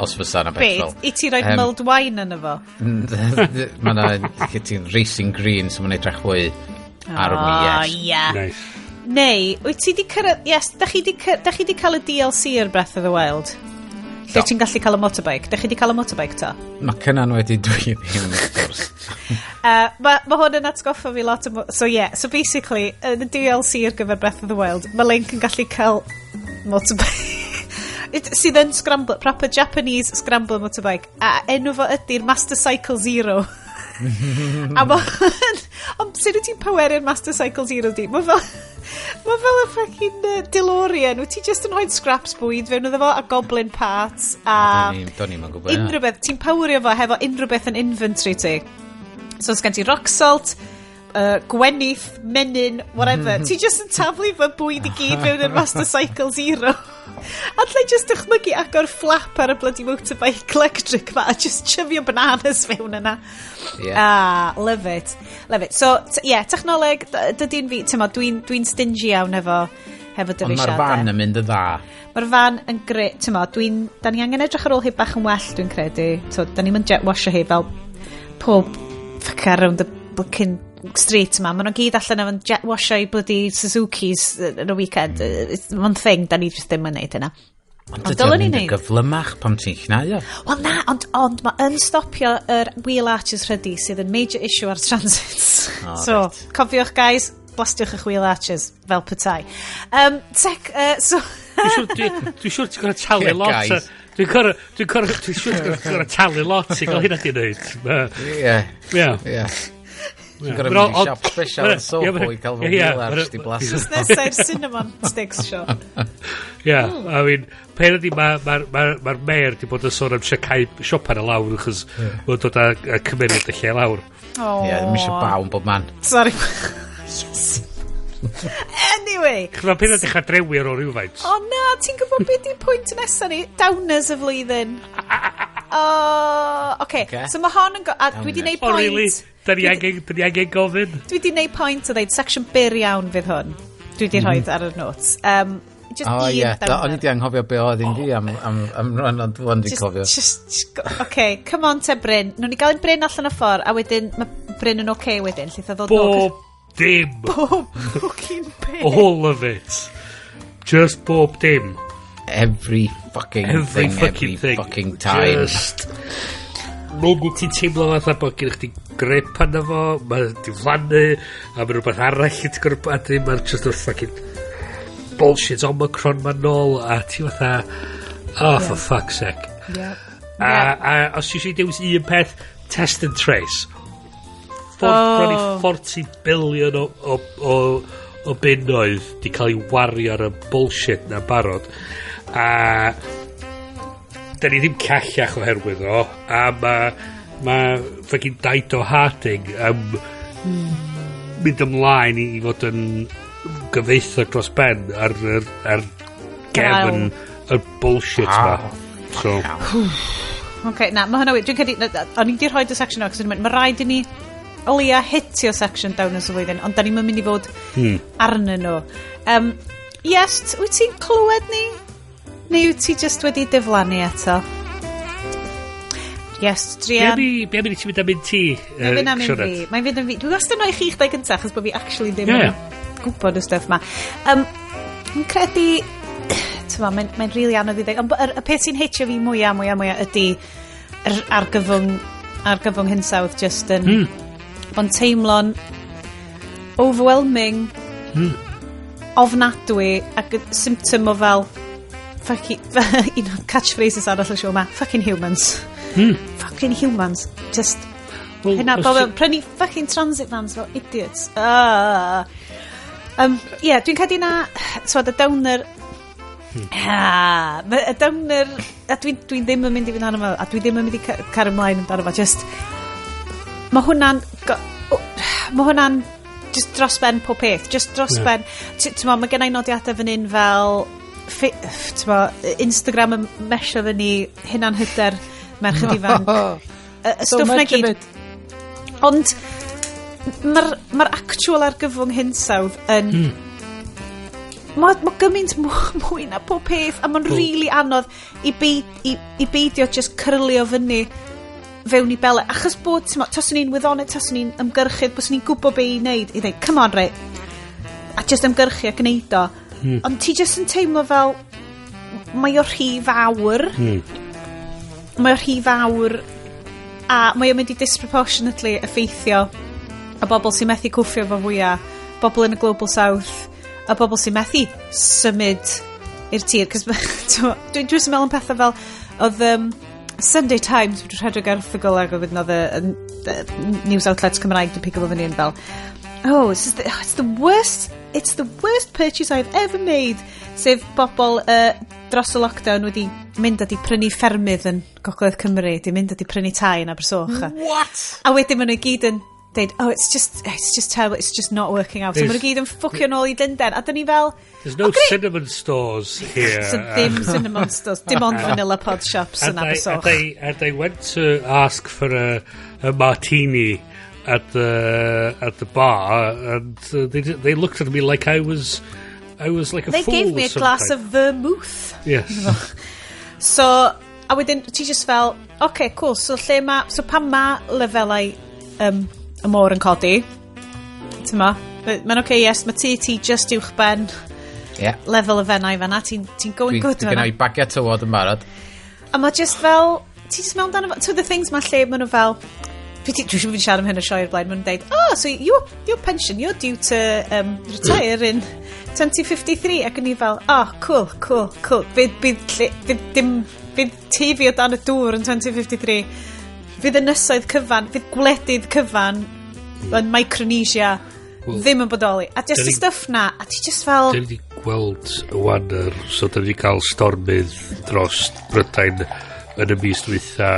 Os fysa yna petrol. I ti roed mulled wine yn efo? Mae yna ti'n racing green, so mae'n edrych fwy ar Nice. Neu, wyt ti di cyrraedd... Yes, da chi di cael y DLC ar Breath of the Wild? Lle ti'n gallu cael y motorbike? Da chi di cael y motorbike ta? Mae cynnan wedi dweud hyn, wrth gwrs. Mae hwn yn atgoffa fi lot o... So basically, yn y DLC ar gyfer Breath of the Wild, mae Link yn gallu cael motorbike. Sydd yn scramble, proper Japanese scramble motorbike. A enw fo ydy'r Master Cycle Zero. A ond sydd wyt ti'n powerio'r Master Cycle Zero di? Mae fel y fucking DeLorean. Wyt ti just yn hoed scraps bwyd fewn iddo fo a goblin parts a Do'n i'n gwybod unrhyw beth. Ti'n powerio fo hefo unrhyw beth yn inventory ti. So sgan ti rock salt, gwenith, menyn, whatever. Ti just yn taflu fo bwyd i gyd fewn i'r Master Cycle Zero. A lle just dychmygu agor flap ar y bloody motorbike electric ma a just chyfio bananas fewn yna. Love it. So, technoleg, dydy'n fi, dwi'n stingy iawn efo dyfeisiadau. Ond mae'r fan yn mynd y dda. Mae'r fan yn gret, da ni angen edrych ar ôl hi bach yn well, dwi'n credu. So, da ni'n mynd jet washo hi fel pob fucker around the booking street ma. Maen nhw'n gyd allan efo'n jet washo i bloody Suzuki's yn y weekend. It's one thing, da ni just ddim yn neud yna. Ond dylwn ni'n neud gyflymach pam ti'n llnau o. Wel na, ond mae yn stopio yr wheel arches rhydi sydd yn major issue ar transits. So, cofiwch guys, blastiwch eich wheel arches fel petai. Dwi'n siŵr ti'n gorau talu lot. Dwi'n siŵr ti'n gorau talu lot i gael hynna ti'n neud. Ie. Ti'n gorau mynd i siop special yn Soho i cael fy wheel arch di blasu. Nesau'r cinnamon sticks shop. I mean, pen ydi mae'r mayor di bod yn sôn am siop ar y lawr achos mae'n dod â cymeriad y lle lawr. Ie, ddim eisiau bawn bob man. Sorry. Anyway. Mae pethau dechrau drewi ar o rhywfaint. O na, ti'n gwybod beth di pwynt nesaf ni? Downers y flwyddyn. Oce, so mae hon yn... A dwi wedi gwneud point... Oh, really? Da ni angen gofyn? Dwi wedi gwneud point o ddeud section byr iawn fydd hwn. Dwi wedi rhoi ar y notes. O'n i di anghofio be oedd un fi am rhan ond dwi'n di cofio. Oce, come on te Bryn. Nw'n ni gael ein Bryn allan o ffordd, a wedyn mae Bryn yn oce wedyn. Bob dim. Bob fucking bit. All of it. Just bob dim. Every fucking fucking time. Just... Nid ti'n teimlo fatha bod gen chdi grip arno fo, mae'n diflannu, a mae'n rhywbeth arall i ti'n gwrdd, a ddim mae'n just o'r fucking bullshit Omicron ma'n nôl, a ti'n fatha, for fuck's sake. A os ti'n siarad dewis un peth, test and trace. Bron i 40 bilion o bunnoedd di cael ei wario ar y bullshit na'n barod. A da ni ddim callach oherwydd o, a mae fucking Dido Harding mynd ymlaen i fod yn gyfeithio dros ben ar gefn y bullshit ma. So. Okay, na, mae hwnna dwi'n credu, o'n i wedi rhoi y section o, cos mae rhaid i ni o leia hitio section Downers y flwyddyn, ond da ni'n mynd i fod arnyn nhw. Yes, wyt ti'n clywed ni? Neu wyt ti just wedi diflannu eto? Yes, Drian. Be am i ti mynd am un ti? Mae'n fynd am fi. Dwi'n gwastad yn o'i chi'ch dau gyntaf, chos bod fi actually ddim yn gwybod y stuff ma. Yn credu... Mae'n rili anodd i ddeg. Ond y peth sy'n heitio fi mwyaf ydy argyfwng hinsawdd just yn... Bo'n teimlo'n overwhelming, ofnadwy, ac symptom o fel... un o'r catchphrases arall y siw ma, fucking humans. Fucking humans. Just... Hynna, prynu fucking transit vans fel idiots. Dwi'n cael na... So, y downer... y downer... A dwi ddim yn mynd i fynd arno fel... A dwi ddim yn mynd i cario ymlaen amdano fo. Just... Mae hwnna'n... Mae hwnna'n... Just dros ben pob peth. Just dros ben... Mae gennau nodiadau fan hyn fel... Instagram yn mesio fyny hynna'n hyder merched ifanc stwff na gyd ond mae'r actual argyfwng hinsawdd yn mae gymaint mwy na pob peth a mae'n really anodd i beidio just cyrlio fyny fewn i bele achos bod taswn ni'n wyddoned, taswn ni'n ymgyrchydd bys ni'n gwybod be i wneud i ddeud come on right a just ymgyrchu ac wneud o ond ti just yn teimlo fel mae o'r rhy fawr mae o'r rhy fawr a mae o'n mynd i disproportionately effeithio a bobl sy'n methu cwffio fo fwyaf bobl yn y Global South a bobl sy'n methu symud i'r tir cos dwi'n just yn meddwl yn pethau fel oedd Sunday Times wedi rhedeg erthygl ag oedd news outlets Cymraeg dwi'n pigo fo fyny yn fel it's the worst purchase I've ever made sef bobl dros y lockdown wedi mynd ati prynu ffermydd yn Gogledd Cymru di mynd ati prynu tai yn Abersoch a wedyn maen nhw gyd yn deud it's just terrible, it's just not working out so maen nhw gyd yn ffwcio nôl i Llundain a dyn ni fel there's no cinnamon stores here so dim cinnamon stores dim ond vanilla pod shops yn Abersoch and they went to ask for a martini at the bar and they looked at me like I was like a they fool. They gave me a glass of vermouth. Yes. So, a wedyn, ti just fel, okay, cool, so pan ma lefelau y môr yn codi, ti'n ma, mae'n okay, yes, mae ti just uwch ben lefel y fennau fanna, ti'n going good fanna. Dwi'n gynnu bagiau tywod yn barod. A mae just fel, ti just mewn dan, so the things mae lle, maen nhw fel, dwi'n siarad am hyn o sioi'r blaen, maen nhw'n deud, so your pension, you're due to retire in 2053, ac yn i fel, cool. Bydd TV o dan y dŵr yn 2053. Fydd ynysoedd cyfan, fydd gwledydd cyfan yn Micronesia ddim yn bodoli. A just y stuff na, a ti just fel... Dyn ni gweld wan so dyn ni cael stormydd dros Brydain yn y mis dwytha.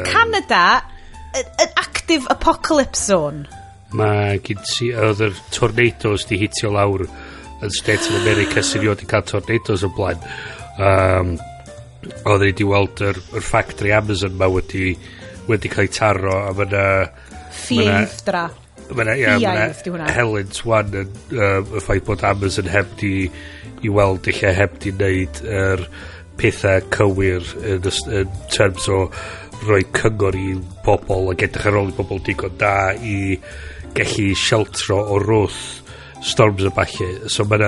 Canada, an active apocalypse zone. mae gyd si, oedd yr tornadoes di hitio lawr yn States of America sy'n rioed i cael tornadoes o blaen. Oedd ni di weld yr factory Amazon ma wedi cael ei taro, a mae'na ffieith dra. Mae'na helynt wan yn y ffaith bod Amazon heb di i weld eich heb di wneud yr pethau cywir yn terms o rhoi cyngor i bobl a edrych ar ôl i bobl digon da i gallu sheltro o wrth storms y bachu. So mae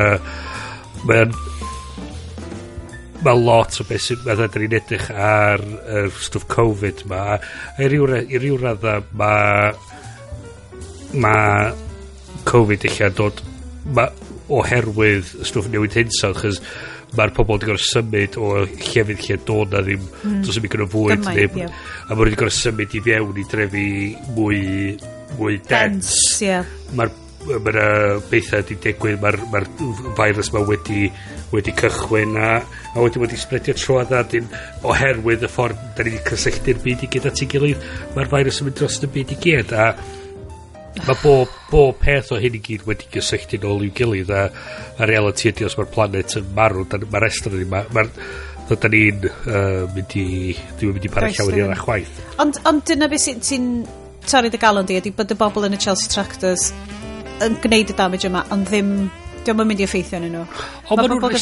lot o beth sy'n meddwl ni'n edrych ar stwff Covid ma. I ryw radda mae Covid eich dod oherwydd stwff newid hinsawdd, chys mae'r pobl wedi gorau symud o llefydd lle dod na ddim dos yn mynd fwyd ddim, a mae wedi gorau symud i fewn i drefi mwy dense. Mae'r bethau wedi digwydd, mae'r virus ma wedi cychwyn a wedi spredio troedd oherwydd y ffordd da ni wedi cysylltu'r byd i gyd at ei gilydd. Mae'r virus yn mynd dros y byd i gyd, a mae bob peth o hyn i gyd wedi gysylltu nôl i'w gilydd, a reality ydy os mae'r planet yn marw, mae'r restr ni, da ni'n mynd i para llawer i'r chwaith. Ond dyna beth sy'n torri dy galon di, ydy bod y bobl yn y Chelsea Tractors yn gwneud y damage yma, ond ddim yn mynd i effeithio yn nhw. O, maen nhw'n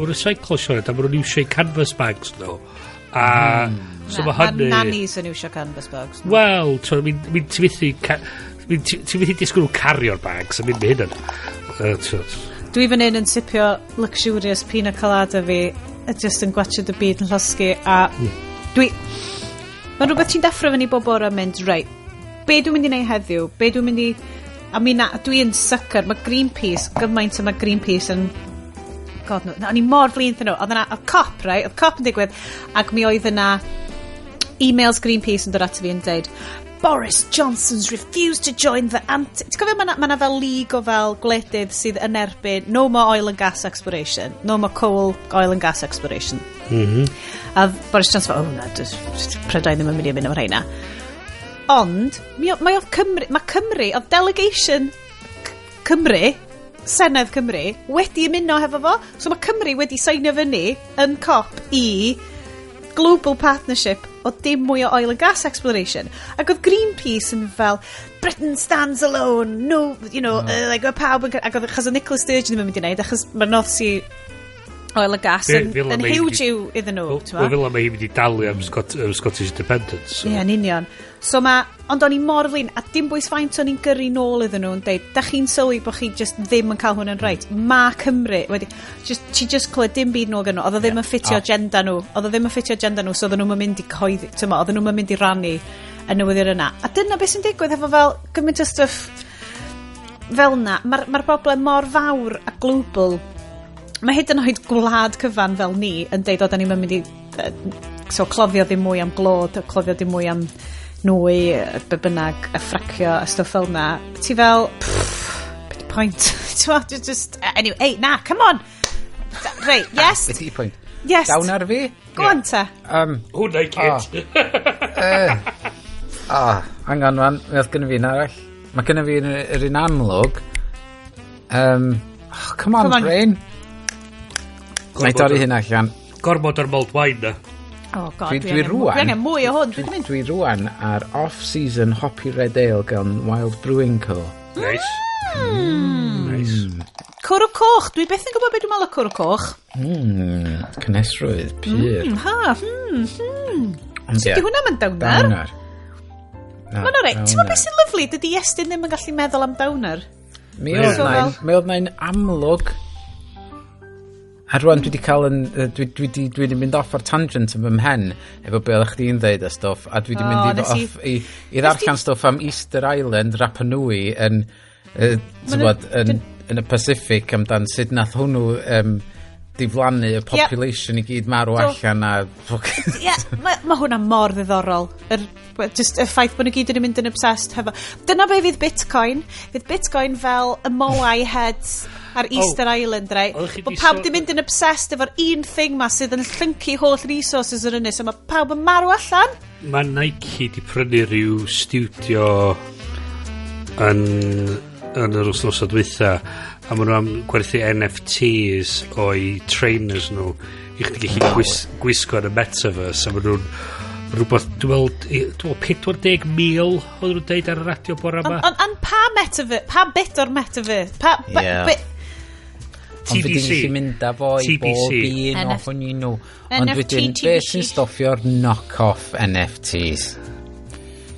recyclo siarad, a maen nhw'n iwsio canvas bags nhw. So mae nannies yn iwsio canvas bags. Wel, ti'n methu disgwyl nhw cario'r bags a mynd med hynny. Dwi fan hyn yn sipio luxurious pina colada fi, a just yn gwachod y byd yn llosgu, a mae'n rhywbeth ti'n deffro fan i bob o'r mynd, reit, be dwi'n mynd i neud heddiw, be dwi'n mynd i... A dwi'n sycar, mae Greenpeace, gymaint yma Greenpeace yn... God, no, o'n i mor flin nhw. Oedd yna cop, right? Oedd cop yn digwydd, ac mi oedd yna emails Greenpeace yn dod at fi yn dweud, Boris Johnson's refused to join the anti... Ti'n gofio, mae yna fel league o fel gwledydd sydd yn erbyn no more oil and gas exploration, no more coal, oil and gas exploration. A Boris Johnson fel, Prydain ddim yn mynd i mynd o'r rheina. Ond, mae Cymru, oedd delegation Cymru, Senedd Cymru, wedi ymuno hefo fo. So mae Cymru wedi sainio fyny yn COP i Global Partnership o dim mwy o oil and gas exploration. Ac oedd Greenpeace yn fel, Britain stands alone, no, like, pawb yn... Ac oedd achos o Nicola Sturgeon ddim yn mynd i wneud, achos mae'r North Sea oil and gas yn huge yw iddyn nhw. Wel, fel yma hi wedi dalu am Scottish Independence. Ie, yn union. So ond o'n i mor flin, a dim bwys faint o'n i'n gyrru nôl iddyn nhw yn dweud, da chi'n sylwi bod chi just ddim yn cael hwn yn reit. Mae Cymru wedi, ti just clywed dim byd nhw gan nhw, oedd o ddim yn ffitio agenda nhw, so oedden nhw'n mynd i coeddi, oedden nhw'n mynd i rannu y newyddion yna. A dyna beth sy'n digwydd efo fel gymaint o stuff fel na. Mae'r broblem mor fawr a global. Mae hyd yn oed gwlad cyfan fel ni yn deud oedden ni'n mynd i cloddio ddim mwy am glod, cloddio ddim mwy am nwy, be bynnag, y ffracio a stuff fel na. Ti fel, bit point. Anyway, hey, na, come on. Right, yes. Bit point. Yes. Down ar fi? Go on, ta. Hwna i kid. Hang on, man. Mae oedd gynnu fi yn arall. Mae gynnu fi yr un amlwg. Come on, brain. Mae dorri hynna allan. Gormod o'r mold wine na. Oh god, dwi rwan. Dwi mwy o hwn. Dwi rwan ar off-season Hoppy Red Ale gan Wild Brewing Co. Nice. Nice. Cwrw coch. Dwi beth yn gwybod beth dwi'n meddwl o cwrw coch. Cynesrwydd, pyr. Di hwnna mae'n downer? Mae'n reit. Ti'n meddwl beth sy'n lyflu? Dydy Iestyn ddim yn gallu meddwl am downer. Mi oedd na'n amlwg. A rwan dwi wedi cael dwi wedi mynd off ar tangent yn fy mhen efo be oeddech chdi'n dweud a stwff, a dwi wedi mynd off i ddarllen stwff am Easter Island, Rapa Nui yn y Pacific amdan sut nath hwnnw diflannu y population i gyd marw allan a... Mae hwnna mor ddiddorol. Just y ffaith bod nhw gyd yn mynd yn obsessed hefo... Dyna be fydd Bitcoin. Fydd Bitcoin fel y Moai heads ar Easter Island, right? Bod pawb di mynd yn obsessed efo'r un thing ma sydd yn llyncu holl resources yr ynnes, a mae pawb yn marw allan. Mae Nike di prynu rhyw studio yn yr wsnosau dwytha, a maen nhw'n gwerthu NFTs o'i trainers nhw i chdi gallu gwisgo yn y metaverse, a maen nhw'n rhywbeth, dwi'n 40,000 oedd nhw'n deud ar y radio bore yma. Ond pa bit o'r metaverse? Ond fydyn ni chi mynd â fo i bob un ohonyn nhw. Ond wedyn, beth sy'n stoffio'r knock-off NFTs?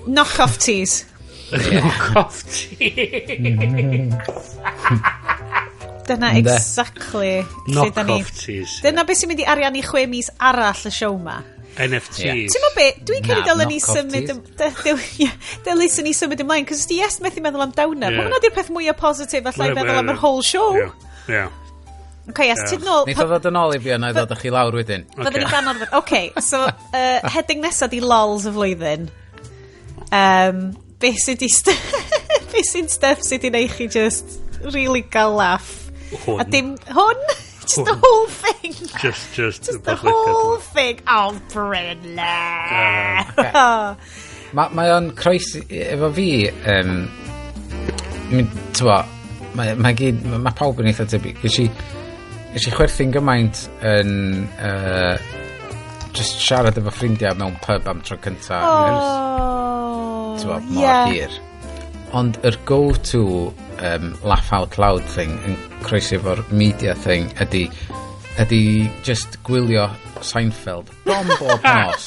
Knock-off tees. Knock-off tees. Dyna exactly. Knock-off tees. Dyna beth sy'n mynd i ariannu 6 mis arall y siow ma. NFTs. Ti'n mo be, dwi'n cael dylen ni symud dylen ni symud ymlaen, cos di methu meddwl am downer. Mae hwnna di'r peth mwyaf positif allai feddwl am yr whole show. Ok, yes, ti'n nôl. Nid o ddod yn ôl i fi, na i ddod â chi lawr wedyn. Fydden ni gan orfod. Ok, so, heading nesaf di lols y flwyddyn. Be sy'n stuff sydd i neud chi just really gael laugh. A dim hwn. Just the whole thing. Just the whole thing. Oh, Brynle. Mae o'n croesi, efo fi, mae pawb yn eitha tebyg. Ys i chwerthu'n gymaint yn just siarad efo ffrindiau mewn pub am tro cynta. Mor hir. Ond yr go-to laugh out loud thing yn croesi efo'r media thing ydy just gwylio Seinfeld bob nos.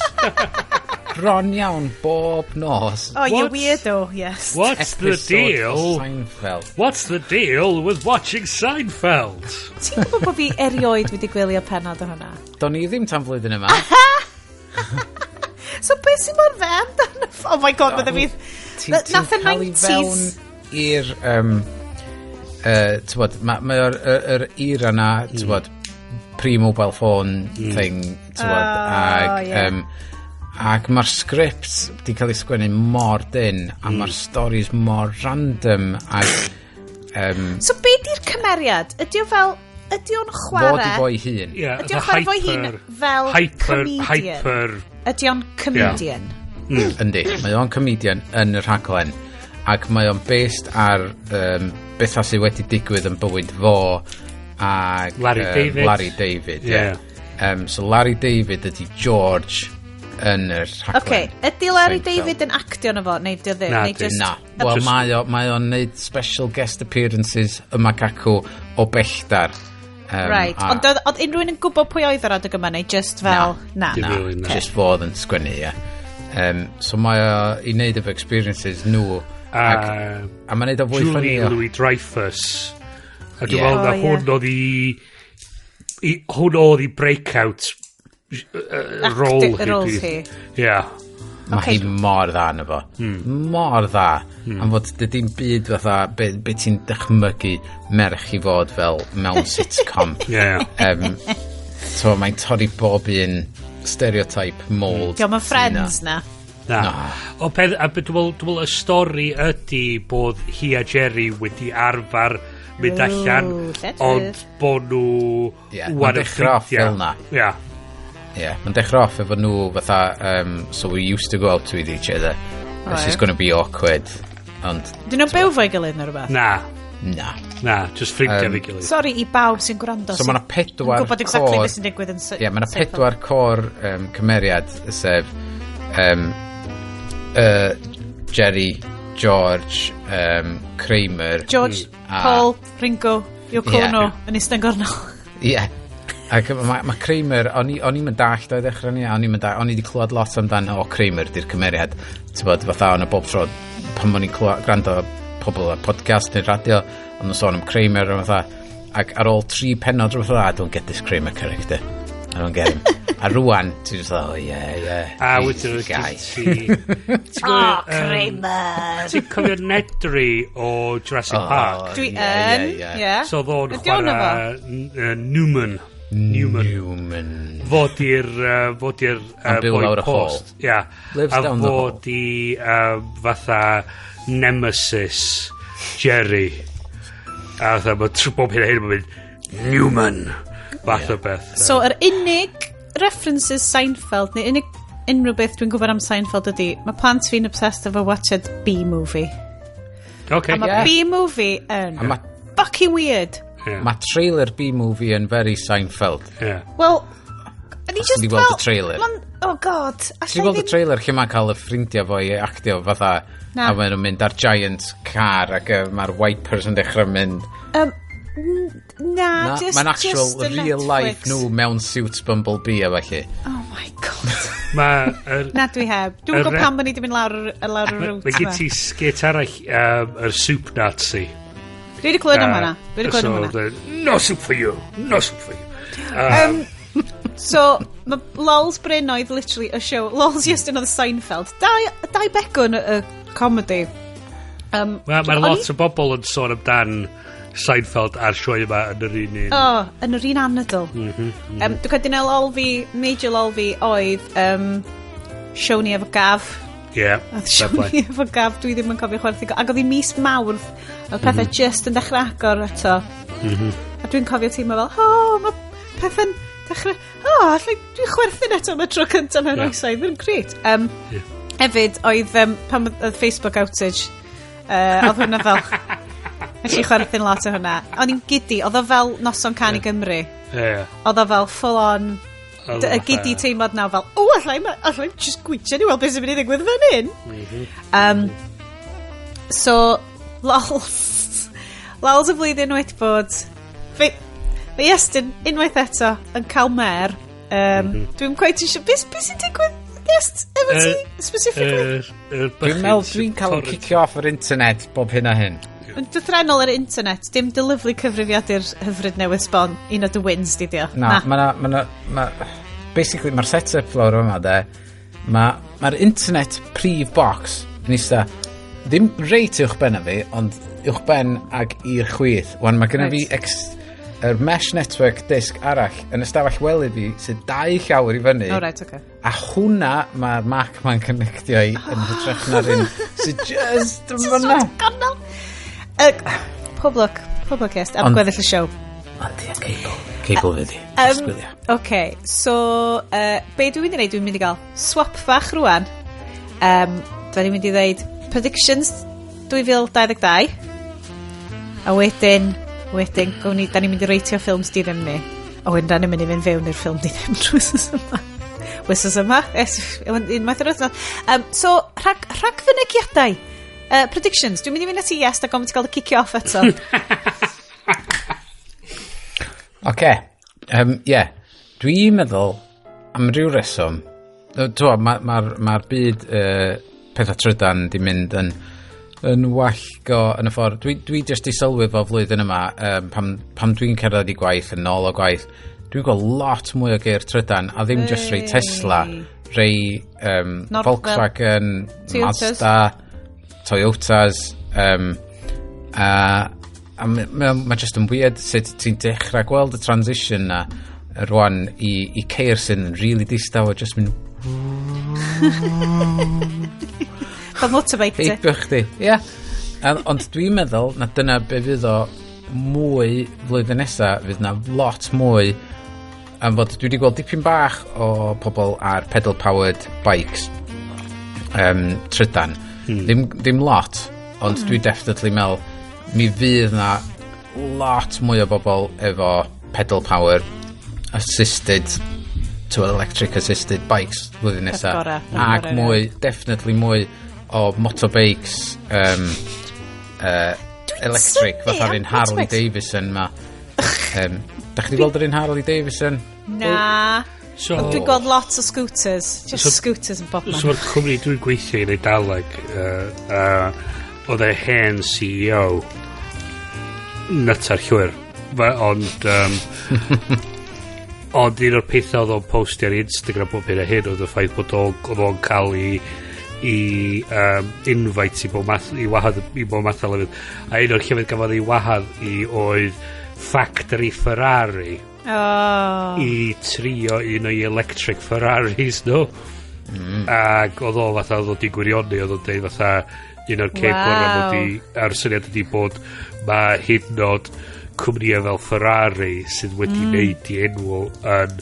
Bron iawn bob nos. Oh, you're weirdo, yes. What's the deal? Seinfeld. What's the deal with watching Seinfeld? Ti'n gwybod bod fi erioed wedi gwylio penod o hwnna? Do'n i ddim tan flwyddyn yma. So beth sy'n mor fe amdano? Oh my god, bydde fi... Ti'n cael ei fewn i'r... Mae'r era na, pre-mobile phone thing, ac mae'r scripts di cael ei sgwennu mor dyn, a mae'r stories mor random, So be di'r cymeriad? Ydy o'n chwarae? Fod i fo'i hun. Ydy o'n chwarae fo'i hun fel comedian? Ydy o'n comedian? Yndi, mae o'n comedian yn y rhaglen, ac mae o'n based ar bethau sydd wedi digwydd yn bywyd fo ac Larry David. So Larry David ydy George yn yr rhaglen. Okay, ydy Larry David yn actio na fo, neu dy ddim? Na. Wel, mae o'n neud special guest appearances yma cacw o belltar. Right, ond oedd unrhyw yn gwybod pwy oedd yr adeg yma, neu just fel... Na. Just fodd yn sgwennu, so mae i neud efo experiences nhw, a mae'n neud o fwy ffynnu. Julie Louis-Dreyfus. A dwi'n meddwl na hwn oedd i breakout role hi. Mae hi mor dda yn efo. Mor dda. Am fod dydy'n byd fatha be ti'n dychmygu merch i fod fel mewn sitcom. So mae'n torri bob un stereotype mold. Diolch yn Friends na. O peth, a dwi'n meddwl y stori ydy bod hi a Jerry wedi arfer mynd allan, ond bod nhw mae'n dechrau off fel na. Mae'n dechrau off efo nhw fatha, so we used to go out with each other. This is going to be awkward. Dyn nhw'n byw fo'i gilydd neu rhywbeth? Na, just ffrindiau fi gilydd. Sorry i bawb sy'n gwrando. So mae'na 4 cor... Yn gwybod exactly beth sy'n digwydd yn mae'na 4 cor cymeriad, sef Jerry, George, Kramer... George, Paul, Ringo, Yoko Ono, yn ystod gornol. Ac mae Kramer, o'n i'n dallt o'i ddechrau ni, o'n i wedi clywed lot amdan o Kramer di'r cymeriad. Ti'n bod, fatha o'n y bob tro, pan o'n i'n gwrando pobl y podcast neu radio, ond nhw'n sôn am Kramer a fatha, ac ar ôl 3 penod rhywbeth I don't get this Kramer character. I don't get him. A rwan, ti'n just oh yeah. A wyt ti'n Kramer. Ti'n cofio Nedry o Jurassic Park? Dwi yn, So ddo'n chwarae Newman. Fod i'r boy post. A fod i fatha Nemesis Jerry. A fatha mae bob hyn a hyn yn mynd Newman. Fath o beth. So yr unig references Seinfeld, neu unrhyw beth dwi'n gwybod am Seinfeld ydy, mae plant fi'n obsessed efo watched B-movie. Okay. A mae B-movie yn fucking weird. Mae trailer B-movie yn very Seinfeld. Wel, ni just Ni weld y trailer. Oh god. Ti weld y trailer lle mae'n cael y ffrindiau fo i actio fatha a maen nhw'n mynd ar giant car ac mae'r wipers yn dechrau mynd. Na, just mae'n actual the real Netflix. life nhw mewn suits Bumblebee a felly. Oh my god. Na, dwi heb. Dwi'n gwybod pan bod ni wedi mynd lawr y route. Mae gen ti skit arall, yr Soup Nazi. Dwi wedi clywed am hwnna. No soup for you. No soup for you. So, mae Lols Bryn oedd literally y show. Lols Iestyn oedd Seinfeld. Dau begwn y comedy. Mae lot o bobl yn sôn amdan Seinfeld a'r sioe yma yn yr un un. Yn yr un anadl. Dwi'n cael major lol fi oedd show ni efo Gaf. Show ni efo Gaf, dwi ddim yn cofio chwerthu. Ac oedd hi mis Mawrth, oedd pethau just yn dechrau agor eto. A dwi'n cofio teimlo fel, mae pethau'n dechrau, dwi'n chwerthu'n eto am y tro cyntaf mewn oesoedd, yn gret. Hefyd, oedd pan oedd Facebook outage, oedd hwnna fel... Nes i chwerthu'n lot o hwnna. O'n i'n gidi, oedd o fel Noson Can i Gymru. Oedd o fel full on... Y gidi teimlad nawr fel, allai just gwytio ni weld beth sy'n mynd i ddigwydd fan hyn. So, Lols y flwyddyn wedi bod... Fe Iestyn, unwaith eto, yn cael mer. Dwi'n quite eisiau... Beth sy'n digwydd? Iest, efo ti, specifically? Dwi'n cael cicio off yr internet bob hyn a hyn. Yn dythrenol ar internet, dim dy lyflu cyfrifiadur hyfryd newydd sbon, un o dy wins, di dio. Basically, mae'r set-up lawr yma, de. Mae'r internet prif box yn eista, ddim reit uwch ben fi, ond uwch ben ag i'r chwith. Wan, mae gennym fi yr mesh network disc arall yn ystafell wely fi sydd 2 llawr i fyny. A hwnna mae'r Mac ma'n connectio i yn hytrach na'r un sydd just yn fyna. Pob Iest, am gweddill y show. Ond ia, cable fyddi. Oce, so be dwi'n mynd i wneud, dwi'n mynd i gael swap fach rwan. Dwi'n mynd i ddeud predictions 2022. A wedyn, da ni'n mynd i reitio ffilms di ddim ni. A wedyn da ni'n mynd i fynd fewn i'r ffilm di ddim drwysos yma. Wysos yma? Unwaith yr wythnos. So, rhag fynegiadau. Predictions, dwi'n mynd i fynd at i Iest a gofyn ti gael y cicio off eto. Oce, dwi'n meddwl am ryw reswm, mae'r byd pethau trydan di mynd yn wallgo yn y ffordd. Dwi jyst i sylwi fo flwyddyn yma, pam dwi'n cerdded i gwaith yn ôl o gwaith, dwi'n gweld lot mwy o geir trydan, a ddim jyst rei Tesla, rei Volkswagen, Mazda, Toyotas, mae jyst yn weird sut ti'n dechrau gweld y transition na rwan i ceir sy'n really distaw a jyst mynd fel motorbike ti heibio chdi, ia. Ond dwi'n meddwl na dyna be fydd o mwy flwyddyn nesa, fydd na lot mwy am fod dwi wedi gweld dipyn bach o pobl ar pedal powered bikes trydan. Ddim lot, ond dwi definitely meddwl mi fydd na lot mwy o bobl efo pedal power assisted to electric assisted bikes flwyddyn nesa. Ac mwy, definitely mwy o motorbikes electric fatha'r un Harley Davidson ma. Da chi wedi gweld yr un Harley Davidson? Na. Dwi'n gweld lots o scooters. Just scooters yn bobman. So'r cwmni dwi'n gweithio i'n Eidaleg oedd e hen CEO nutta'r llwyr. Ond un o'r pethau oedd o'n postio ar Instagram bob hyn a hyn oedd y ffaith bod o'n cael i invite i bob math o lefydd. A un o'r llefydd gafodd i wahadd i oedd factory Ferrari i trio un o'i electric Ferraris ac oedd o fatha oedd o di gwirioni oedd o'n deud fatha un o'r ceir gorau a'r syniad ydi bod mae hyn nod cwmnïau fel Ferrari sydd wedi wneud i enw yn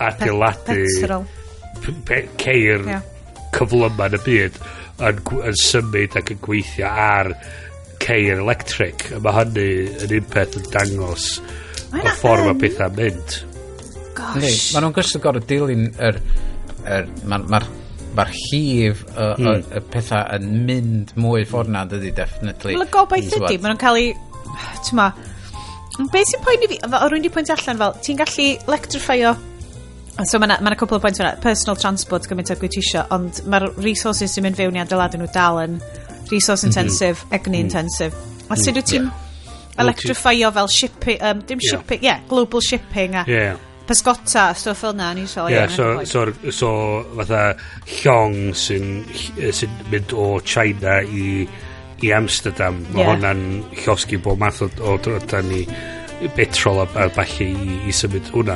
adeiladu ceir cyflyma yn y byd yn symud ac yn gweithio ar ceir electric. A mae hynny yn un peth yn dangos y ffordd mae pethau'n mynd. Gosh. Mae nhw'n gysgu gorau dilyn mae'r hif y pethau yn mynd mwy ffordd na, dydy, definitely. Wel, y gobaith ydy, maen nhw'n cael ei... Tyma, beth sy'n poeni fi, o rwy'n di pwynt allan fel, ti'n gallu electrifio... So mae'na cwpl o pwynt fyna, personal transport gymaint o gwytisio, ond mae'r resources sy'n mynd fewn i adeiladu nhw dal yn resource intensive, egni intensive. A sut wyt ti'n electrifio fel shipping, dim shipping, global shipping a pysgota, stwff fel na, ni so fatha llong sy'n mynd o China i Amsterdam, mae hwnna'n llosgi bob math o drydan ni petrol a balli i symud hwnna,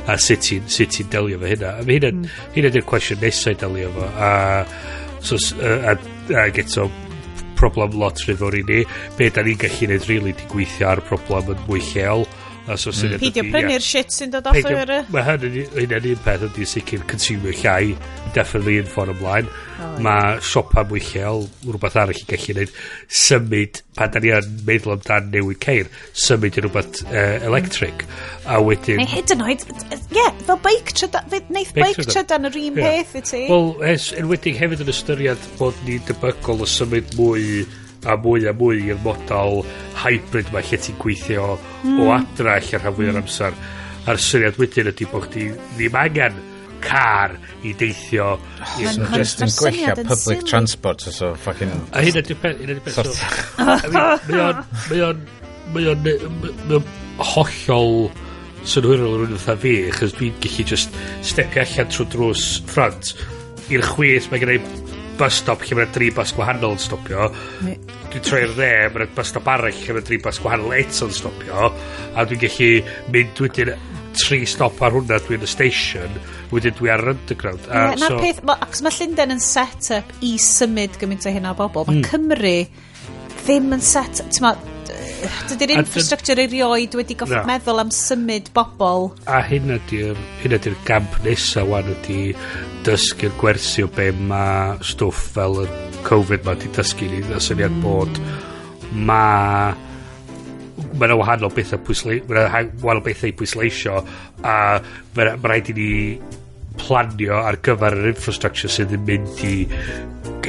a sut ti'n delio fo hynna. Hynna di'r cwestiwn nesau delio fo, a geto problem lot rhyfwr i ni, be da ni'n gallu neud rili di gweithio ar problem yn mwy lleol. Peidio prynu'r shit sy'n dod off o'r... Mae hynny'n un peth ydy sicr consumer llai, definitely yn ffordd ymlaen. Mae siopa mwy lleol, rhywbeth arall i gallu neud, symud, pan da ni yn meddwl amdan newid ceir, symud i rhywbeth electric. A wedyn... Neu hyd yn oed, fel bike trydan, neith bike trydan yr un peth i ti. Wel, yn wedyn hefyd yn ystyried bod ni'n debygol o symud mwy a mwy i'r model hybrid mae lle ti'n gweithio o adra lle rhan fwy o'r amser. A'r syniad wedyn ydy bod chdi ddim angen car i deithio. Just yn gwella public transport so fucking... A hyn ydy'r peth. Mae o'n hollol synhwyrol rhywun fatha fi, achos dwi'n gallu just stepio allan trwy drws ffrant i'r chwith, mae gennau bus stop lle mae'na 3 bus gwahanol yn stopio. Dwi'n troi'r dde, mae'na bus stop arall lle mae'na 3 bus gwahanol eto yn stopio, a dwi'n gallu mynd wedyn 3 stop ar hwnna dwi'n y station, wedyn dwi ar underground. Na'r peth, ac mae Llundain yn set up i symud gymaint o hynna o bobl. Mae Cymru ddim yn set up, dydy'r infrastructure erioed wedi goffod meddwl am symud bobl. A hynna di'r gamp nesa wan ydi dysgu'r gwersi o be mae stwff fel y Covid ma di dysgu ni, y syniad bod mae yna wahanol bethau i pwysleisio, a mae rhaid i ni planio ar gyfer yr infrastructure sydd yn mynd i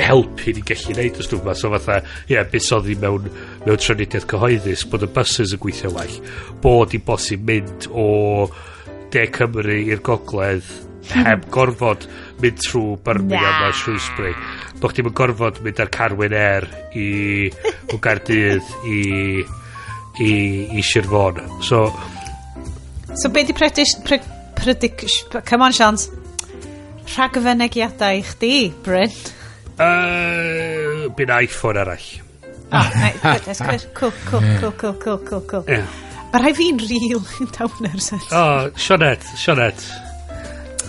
helpu ni gallu neud y stwff ma. So fatha, beth sodd i mewn trafnidiaeth cyhoeddus, bod y buses yn gweithio well, bod i bosib mynd o De Cymru i'r gogledd heb gorfod mynd trwy Birmingham a Shrewsbury. Bod chdi'n gorfod mynd ar Carwyn Air o Gaerdydd i Sir Fôn. So be di come on, Sians, rhagfynegiadau i chdi, Bryn? By'n iPhone arall. That's good. Cool. Mae rhai fi'n real downers. Sionet.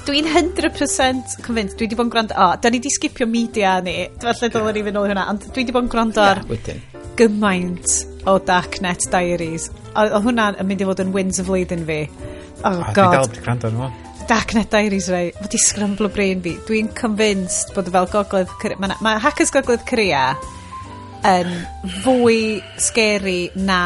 Dwi'n 100% convinced, dwi di bod yn gwrando, da ni di skipio media ni, falle dylen ni fynd ôl hwnna, ond dwi di bod yn gwrando ar gymaint o Darknet Diaries. O hwnna yn mynd i fod yn wins y flwyddyn fi. Oh god. Darknet Diaries rei, fod i scramble o brain fi. Dwi'n convinced bod fel Gogledd Korea, mae Hackers Gogledd Korea yn fwy scary na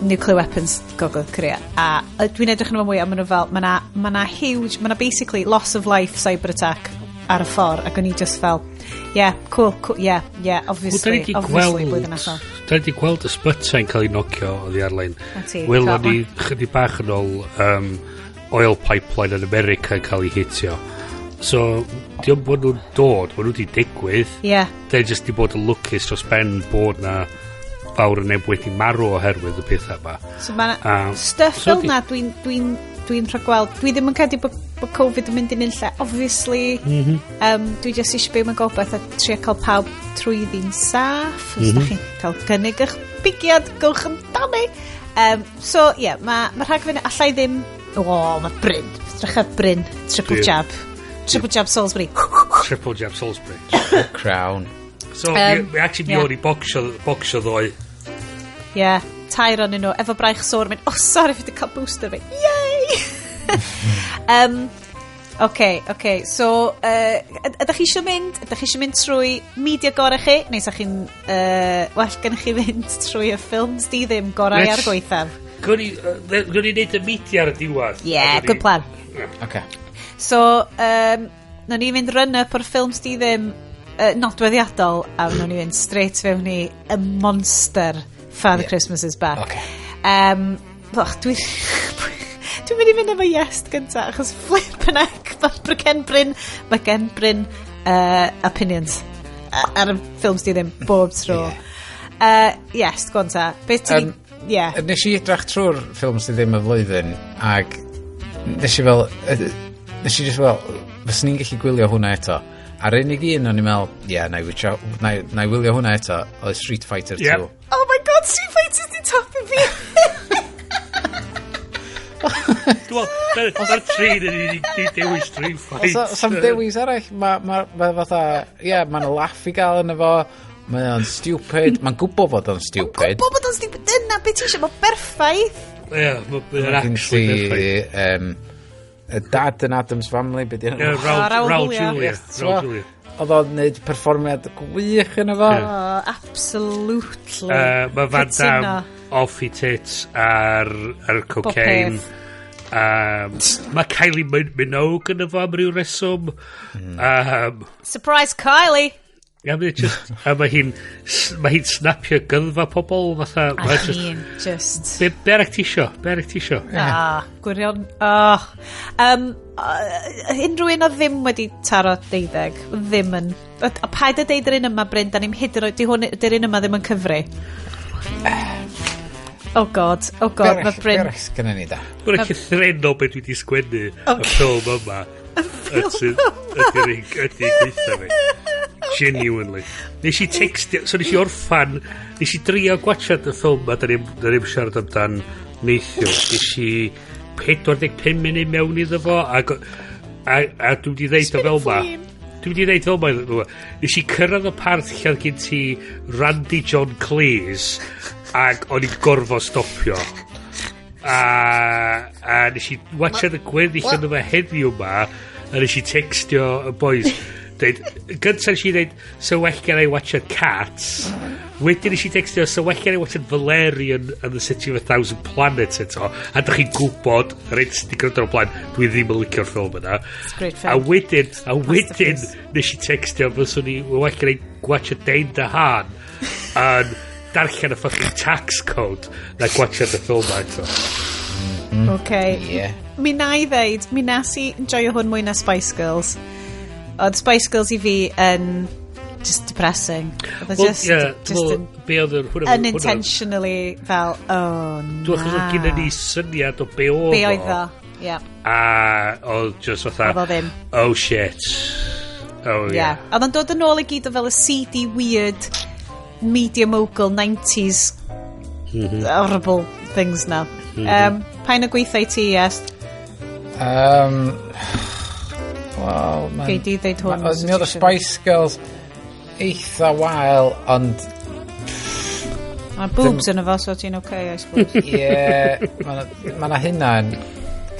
nuclear weapons Gogledd Korea, a dwi'n edrych yn fwy am nhw fel ma'na huge, ma'na basically loss of life cyber attack ar y ffordd, ac o'n i just fel cool, obviously blwyddyn nesaf. Da ni gweld y Spytain cael ei nocio o ddi arlein. Welon ni chydig bach yn ôl oil pipeline yn America yn cael ei hitio, so diolch bod nhw'n dod, bod nhw wedi digwydd, da just di bod yn lwcus dros ben bod na fawr yn neb wedi marw oherwydd y pethau yma. So mae stuff fel na dwi'n rhagweld, dwi ddim yn credu bod Covid yn mynd i nunlle, obviously. Dwi jyst eisiau byw mewn gobeith a trio cael pawb trwyddi'n saff, os da chi'n cael gynnig eich bigiad, gowch amdani. So mae rhagfynu, allai ddim, mae Bryn, drachad Bryn, triple jab Salisbury. Triple jab Salisbury. Crown. So, we actually mi o'r i bocsio ddoi. Tair o'n nhw, efo braich sôr, mynd, sorry, fi wedi cael booster fi. Yay! Oce. So, ydych chi eisiau mynd trwy media gorau chi? Neu sa'ch chi'n well gennych chi fynd trwy y ffilms di ddim gorau ar gweithaf? Gwni neud y media ar y diwedd. Yeah, good plan. Okay. So, na ni fynd run-up o'r ffilms di ddim nodweddiadol, a na ni fynd straight fewn i y monster Father Christmas is Back. Okay. Dwi'n mynd i fynd efo Yes gynta, achos flip yn ec, mae gen Bryn opinions ar y ffilms di ddim bob tro. Yes, gynta. Beth ti'n... Nes i edrach trwy'r ffilms di ddim y flwyddyn, ac nes i just fel, fes ni'n gallu gwylio hwnna eto. A'r unig un o'n i'n meddwl, na i wylio hwnna eto, oedd Street Fighter 2. Oh my god, Street Fighter di topi fi! Mae'r trin yn unig dewis Street Fighter. Sam dewis arall, mae fatha, mae'n laff i gael yn efo, mae'n stupid, mae'n gwybod fod o'n stupid. Dyna beth ti eisiau, mae'n berffaith. Mae'n actually berffaith. Dad yn Addams Family, beth yna? Raul Julia. Oedd o'n neud perfformiad gwych yn efo? Absolutely. Mae Van Damme off i tits ar cocaine. Mae Kylie Minogue yn efo am ryw reswm. Surprise Kylie! Mae hi'n snapio gynfa pobl fatha. Be arach ti isio? Gwirion. Unrhyw un o ddim wedi taro 12. Ddim yn. Paid y deud yr un yma, Bryn, da ni'n hyd yn oed. Dy'r un yma ddim yn cyfri. Oh god, mae Bryn. Berach gynnu ni da. Mae'n cythren o beth dwi wedi sgwennu y ffilm yma. Ydy gweithio fi. Genuinely. Nes i textio, so nes i orffan, nes i drio gwachod y ffilm a da ni'n siarad amdan neithio. Nes i 45 munud mewn iddo fo a dwi'n di ddeud o fel ma. Nes i cyrraedd y parth lle gen ti Randy John Cleese ac o'n i'n gorfod stopio. A nes i watchad y gweddill yn yma heddiw ma a nes i textio y boys gyntaf nes i dweud so well can I watch a Cats wedyn nes i textio so well can I watch a Valerian and the City of a Thousand Planets eto a dych chi'n gwybod rhaid sy'n gwrando o'r blaen dwi ddim yn licio'r ffilm yna a wedyn nes i textio fyswn ni well can I watch a Dane DeHaan and darllen y fucking tax code na gwachod y ffilm eto. Mi na i ddeud mi nas i enjoyo hwn mwy na Spice Girls. Oedd Spice Girls I fi yn just depressing. Unintentionally fel, oh na. Dwi'n chos oedd gyda ni syniad o be oedd o. Be oedd o, ie. A oedd just fatha, oh shit. Oh yeah. Oedd o'n dod yn ôl I gyd o fel y seedy, weird, media mogul 90s horrible things na. Pa'n y gweithio I ti, yes? Wel, Gei di ddeud hwn. Mi oedd y Spice Girls eitha wael, ond... Mae boobs yn efo, so ti'n okay, I suppose. Ie, mae na hynna yn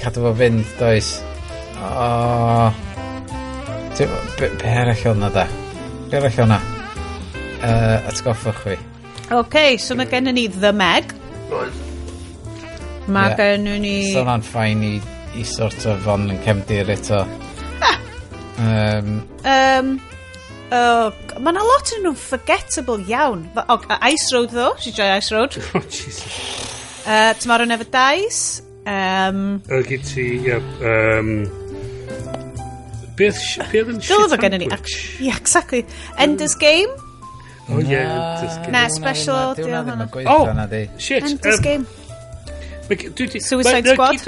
cadw fo fynd, does. Be arall o'na da? Be arall o'na? Atgoffwch fi. So mae gen ni The Meg. Mae gen ni... So hwnna'n ffain I sort of on yn cefndir eto. Mae na lot yn nhw'n forgettable iawn. Ice Road ddo, si joy Ice Road. Tomorrow Never Dies. Gyd ti, beth yn shit sandwich? Yeah, exactly. Ender's Game. Oh yeah, Ender's Game. Na, special. Shit. Ender's Game. Suicide Squad.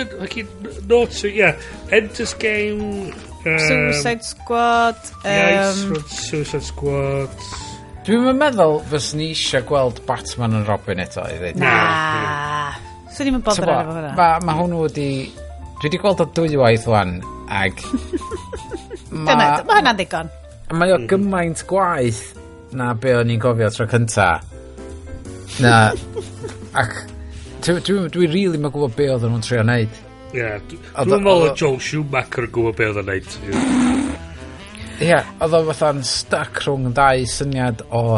Ender's Game... Suicide Squad. Suicide Squad. Dwi'n meddwl fys ni eisiau gweld Batman and Robin eto I ddweud. Na. So ddim yn bodr ar efo hwnna. Mae hwnnw wedi... Dwi wedi gweld o dwywaith wan ag... Mae hwnna'n ddigon. Mae o gymaint gwaith na be o'n i'n gofio tro cynta. Na... Ac... Dwi really mae'n gwybod be oedd nhw'n trio wneud. Dwi'n meddwl o Joel Schumacher yn gwybod beth oedd yn neud. Ie, oedd o fatha'n stuck rhwng dau syniad o,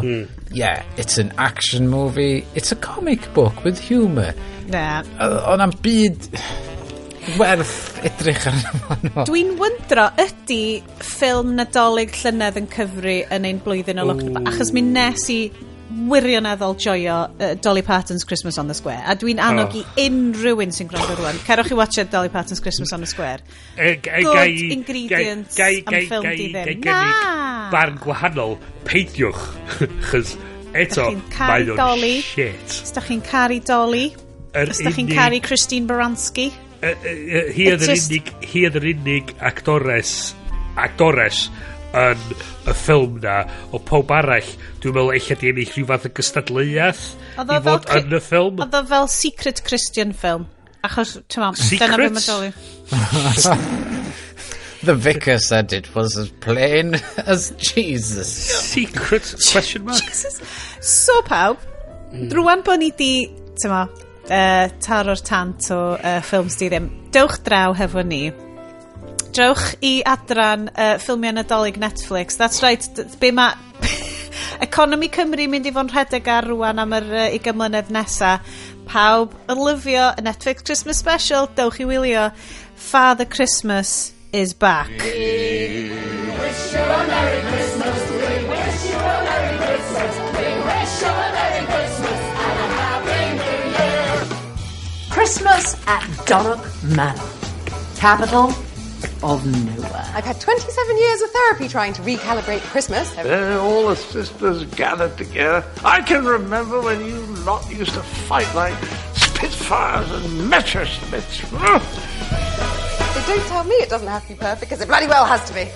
it's an action movie, it's a comic book with humour. Oedd na'm byd werth edrych arno. Dwi'n wyndro, ydy ffilm Nadolig llynedd yn cyfri yn ein blwyddyn o lockdown, achos mi nes I wirioneddol joio Dolly Parton's Christmas on the Square, a dwi'n annog I unrhyw un sy'n gwrando rwan. Cerwch I watch Dolly Parton's Christmas on the Square. Good ingredients am ffilm di ddim. Na! Barn gwahanol, peidiwch. Chys eto, mae o'n shit. Os da chi'n caru Dolly, os da chi'n caru Christine Baranski. Hi oedd yr unig actores yn y ffilm na, o pob arall dwi'n meddwl eich di ennill rhyw fath o gystadleuaeth I fod yn y ffilm. Oedd o fel secret Christian film, achos dyna beth mae Dolly. The vicar said it was as plain as Jesus. Secret question mark. Jesus. So pawb, rwan bod ni di taro'r tant o ffilms di ddim, dewch draw hefo ni. Drewch I adran ffilmiau Nadolig Netflix. That's right, be ma Economy Cymru mynd I fo'n rhedeg ar rwan am yr 20 mlynedd nesa. Pawb yn lyfio y Netflix Christmas special, dewch I wylio Father Christmas is back. We wish you a Merry Christmas. We wish you a Merry Christmas. We wish you a Merry Christmas and a Happy New Year. Christmas at Donnock Manor, capital of nowhere. I've had 27 years of therapy trying to recalibrate Christmas. All the sisters gathered together. I can remember when you lot used to fight like Spitfires and Messerschmitts. But don't tell me it doesn't have to be perfect, because it bloody well has to be.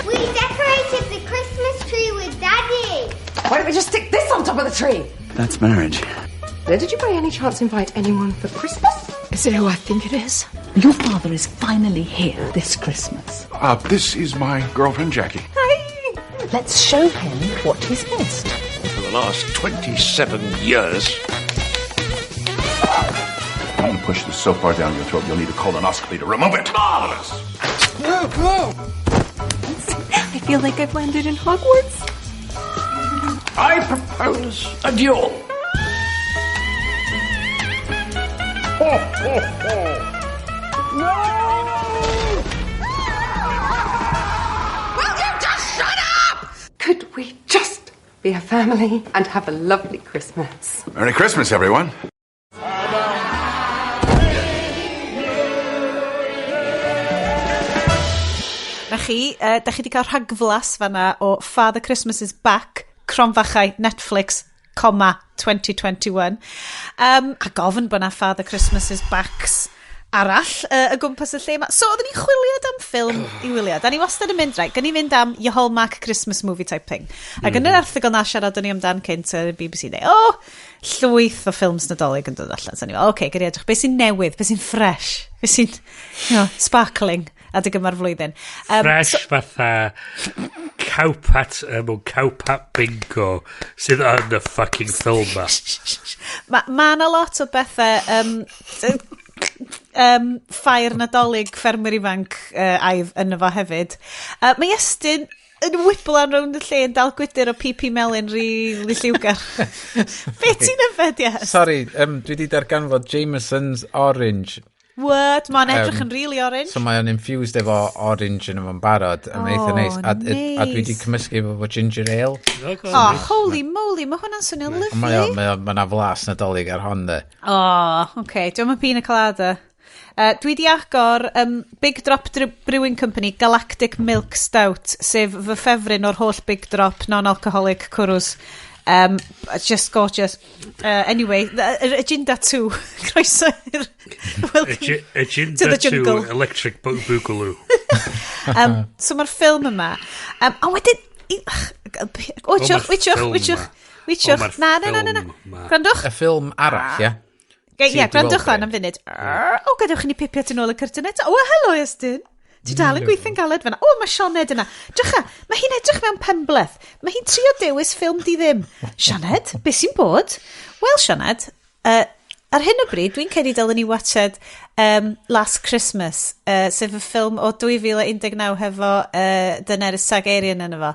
We decorated the Christmas tree with Daddy. Why don't we just stick this on top of the tree? That's marriage. Did you by any chance invite anyone for Christmas? Is it who I think it is? Your father is finally here this Christmas. This is my girlfriend, Jackie. Hi! Let's show him what he's missed. For the last 27 years. I'm going to push this so far down your throat, you'll need a colonoscopy to remove it. Marvelous! Whoa! I feel like I've landed in Hogwarts. I propose a duel. Ho, ho, ho. No! Will you just shut up? Could we just be a family and have a lovely Christmas? Merry Christmas, everyone. Na chi, da chi wedi cael rhagflas fanna o Father Christmas is Back, cronfachau Netflix, 2021. A gofyn bod na Father Christmas is Backs arall y gwmpas y lle yma. So, oedden ni'n chwiliad am ffilm I wiliad. A ni wastad yn mynd, right, gan ni fynd am your Hallmark Christmas movie type thing. Ac yn yr erthygl na siarad o'n i amdan cynt y BBC neu, llwyth o ffilms Nadolig yn dod allan. So, ni fel, oce, gyrru edrych, beth sy'n newydd, beth sy'n fresh, beth sy'n, sparkling adeg yma'r flwyddyn. Fresh fatha cowpat bingo sydd yn y fucking ffilm ma. Ma na lot o bethau ffair Nadolig ffermwyr ifanc aidd yn efo hefyd. Mae Estyn yn wyblan rownd y lle yn dal gwydyr o PP Melyn rili lliwgar. Be ti'n yfed, Yes? Sorry, dwi wedi darganfod Jameson's Orange. What? Mae'n edrych yn really orange. So mae'n infused efo orange yn efo'n barod. Yn eitha neis. A dwi wedi cymysgu efo ginger ale. Holy moly, mae hwnna'n swnio'n lyflu. Mae'n aflas Nadolig ar hon de. Okay. Dwi'n mynd pina colada. Dwi di agor Big Drop Brewing Company Galactic Milk Stout, sef fy ffefryn o'r holl Big Drop non-alcoholic cwrws. Just gorgeous. Anyway, Agenda 2. Croeso i'r Agenda 2 Electric Boogaloo. So mae'r ffilm yma. Ond wedyn... Wychwch. Na. Grandwch. Y ffilm arall, ia? Ie, grandwch lan am funud. Gadewch ni pipio tyn ôl y cyrtynet. Helo, Estyn. Ti dal yn gweithio'n galed fanna. Mae Sioned yna. Drycha, mae hi'n edrych mewn penbleth. Mae hi'n trio dewis ffilm di ddim. Sioned, beth sy'n bod? Wel, Sioned, ar hyn o bryd, dwi'n credu dylen ni watched Last Christmas, sef y ffilm o 2019 hefo Daenerys Targaryen yn efo.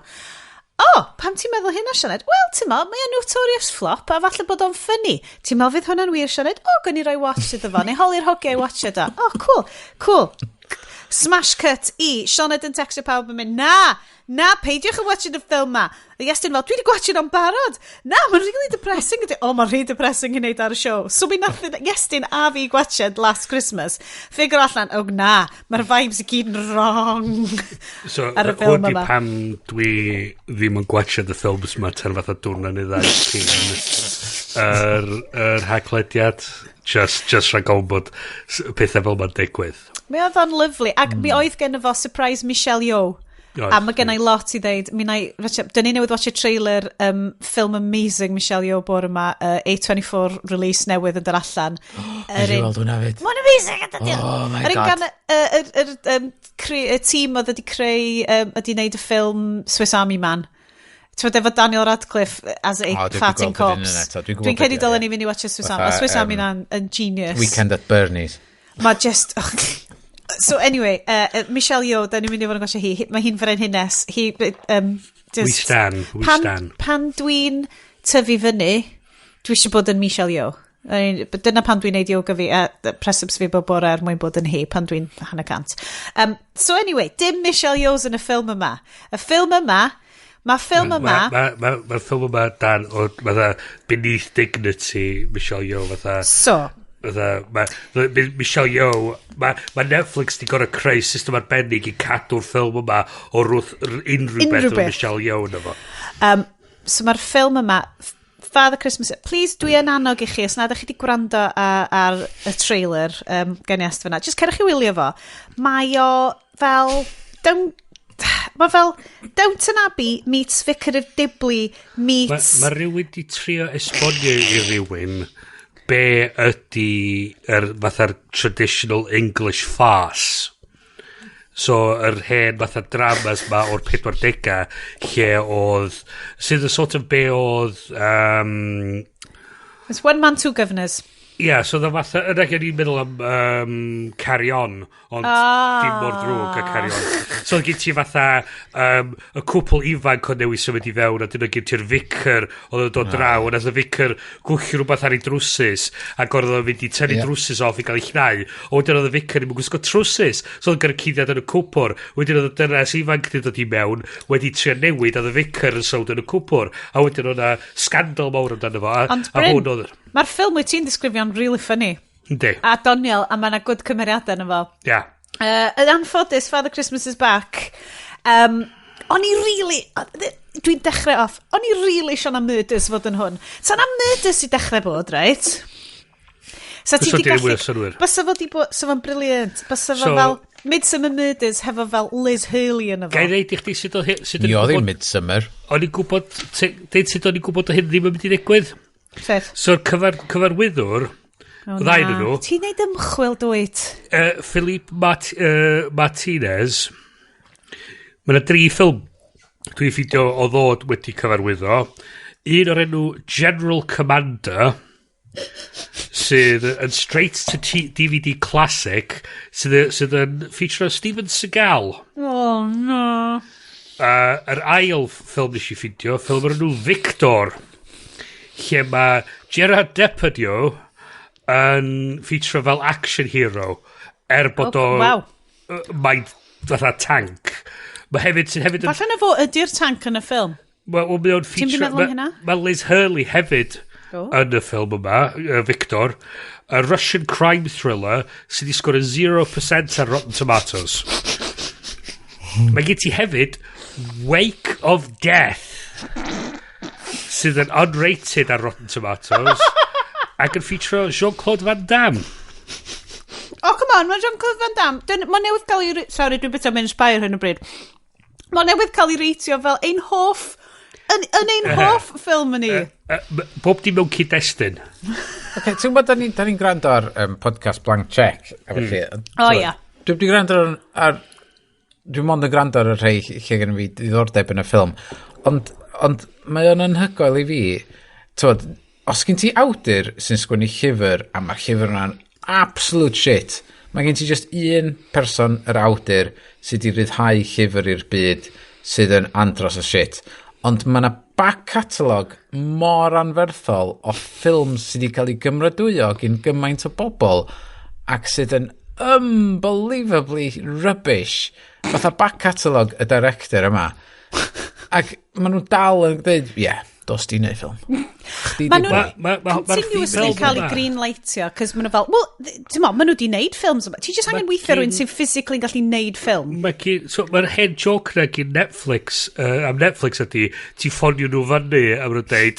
Pam ti'n meddwl hynna, Sianed? Wel, ti'n meddwl, mae'n notorious flop, a falle bod o'n ffynnu. Ti'n meddwl fydd hwnna'n wir, Sianed? Gwn i roi watch iddo fo, neu holi'r hogiau watch iddo. Cool. Smash cut i Sianed yn textio pawb yn mynd, na, peidiwch yn watching y ffilm ma. Iestyn fel, dwi wedi gwatching o'n barod. Na, mae'n really depressing. Mae'n really depressing i wneud ar y show. So mi nath Iestyn a fi gwatched Last Christmas. Ffigur allan, mae'r vibes i gyd yn wrong ar y ffilm yma. So, pam dwi ddim yn gwatched y ffilms yma tan fath o dwrna neu ddau cyn yr haglediad. Just rhaid gofyn bod pethau fel ma'n digwydd. Mi oedd o'n lyflu. Ac mi oedd gen fo surprise Michelle Yeoh. A mae gennau lot i ddeud. Dyn ni newydd watch y trailer ffilm amazing Michelle Yeoh bore yma, A24 release newydd yn dod allan. Nes i weld hwnna fyd. Mae'n amazing! Oh my god. Y tîm oedd wedi creu, wedi wneud y ffilm Swiss Army Man. Ti'n fod efo Daniel Radcliffe as a farting corpse. Dwi'n credu dylen ni fynd i watch Swiss Army. Swiss Army Man yn genius. Weekend at Bernie's. Mae just... So anyway, Michelle Yeoh, da ni'n mynd i fod yn gwasio hi. Mae hi'n fyrin hynnes. We stan. Pan dwi'n tyfu fyny, dwi eisiau bod yn Michelle Yeoh. Dyna pan dwi'n neud yoga fi, presups fi bod bore mwyn bod yn hi, pan dwi'n 100%. So anyway, dim Michelle Yeohs yn y ffilm yma. Mae'r ffilm yma dan o beneath dignity Michelle Yeoh Michelle Yeoh mae Netflix di gorau creu system arbennig i cadw'r ffilm yma o unrhyw beth o Michelle Yeoh yna fo. So mae'r ffilm yma Father Christmas, please dwi yn annog i chi os na ydych chi wedi gwrando ar y trailer gen i ast fyna, just cerwch chi wylio fo. Mae o fel Downton Abbey meets Vicar of Dibley meets... Mae rhywun di trio esbonio i rhywun be ydy fatha'r traditional English farce. So, yr hen fatha dramas ma o'r 40au lle oedd... sydd y sort of be oedd... It's one man, two governors. Yeah, so the fatha, yna gen i'n meddwl am Carry On, ond dim mor drwg a Carry On. So gen ti fatha y cwpl ifanc o newis symud i fewn, a dyna gen ti'r vicar oedd yn dod draw, ond oedd y vicar gwchio rhywbeth ar ei drwsus, ac oedd o'n mynd i tynnu drwsus off i gael ei chnau, o wedyn oedd y vicar yn mynd gwisgo trwsus, so oedd gyda cyddiad yn y cwpwr, wedyn oedd y dynas ifanc yn dod i mewn, wedi trio newid, oedd y vicar yn sawd yn y cwpwr, a wedyn oedd yna scandal mawr amdano fo, ond Bryn, mae'r ffilm wyt ti'n disgrifio'n really funny. Yndi. A doniol, a mae'n good cymeriadau yna fo. Ia. Yn anffodus, Father Christmas is back. O'n i really... Dwi'n dechrau off. O'n i really eisiau na murders fod yn hwn. So na murders i dechrau bod, right? So ti di gallu... Bysa fo di bod... So fo'n briliant. Bysa fo fel... Midsummer Murders hefo fel Liz Hurley yn efo. Gai ddeud i chdi sydd o hyn... Ni oedd i'n Midsummer. O'n i'n gwybod... Deud sydd o'n i'n gwybod o hyn ddim yn mynd i ddigwydd. So'r cyfarwyddwr... Ddain yn nhw. Ti'n neud ymchwil dwyt? Philippe Martinez. Mae yna 3 ffilm dwi'n ffidio o ddod wedi cyfarwyddo. Un o'r enw General Commander, sydd yn straight to DVD classic, sydd yn feature o Steven Seagal. Oh no. Yr ail ffilm nes i ffidio, ffilm o'r enw Victor, lle mae Gerard Depardieu yn feature fel action hero bod o mae'n fatha tank. Mae hefyd falle na fo ydy'r tank yn y ffilm. Ti'n meddwl hynna? Mae Liz Hurley hefyd yn y ffilm yma, Victor, a Russian crime thriller sydd wedi sgor 0% ar Rotten Tomatoes. Mae gen ti hefyd Wake of Death sydd yn unrated ar Rotten Tomatoes ac yn feature Jean-Claude Van Damme. Come on, mae Jean-Claude Van Damme mae newydd cael ei... Sorry, dwi'n bit am inspire hyn o bryd. Mae newydd cael ei reitio fel ein hoff hoff ffilm yn ni. Bob di mewn cyd-destun. Ti'n gwybod, da ni'n gwrando ar podcast Blank Check. Ia. Dwi'n di gwrando ar... Dwi'n mond yn gwrando ar y rhai lle gen fi diddordeb yn y ffilm. Ond mae o'n anhygoel i fi. Os gen ti awdur sy'n sgwennu llyfr, a mae'r llyfr yna'n absolute shit, Mae gen ti just un person, yr awdur, sydd wedi ryddhau llyfr i'r byd sydd yn andros o shit. Ond mae yna back catalog mor anferthol o ffilms sydd wedi cael ei gymrydwyo gyn gymaint o bobl ac sydd yn unbelievably rubbish. Fatha back catalog y director yma. Ac maen nhw dal yn dweud, dos di neud ffilm. Maen nhw'n continuously cael ei greenlightio, cos maen nhw fel, maen nhw wedi neud ffilms yma. Ti just angen weithio rwy'n sy'n physically gallu neud ffilm. Mae'r hen joke na gyn Netflix, am Netflix ydi, ti ffonio nhw fyny a maen nhw'n dweud,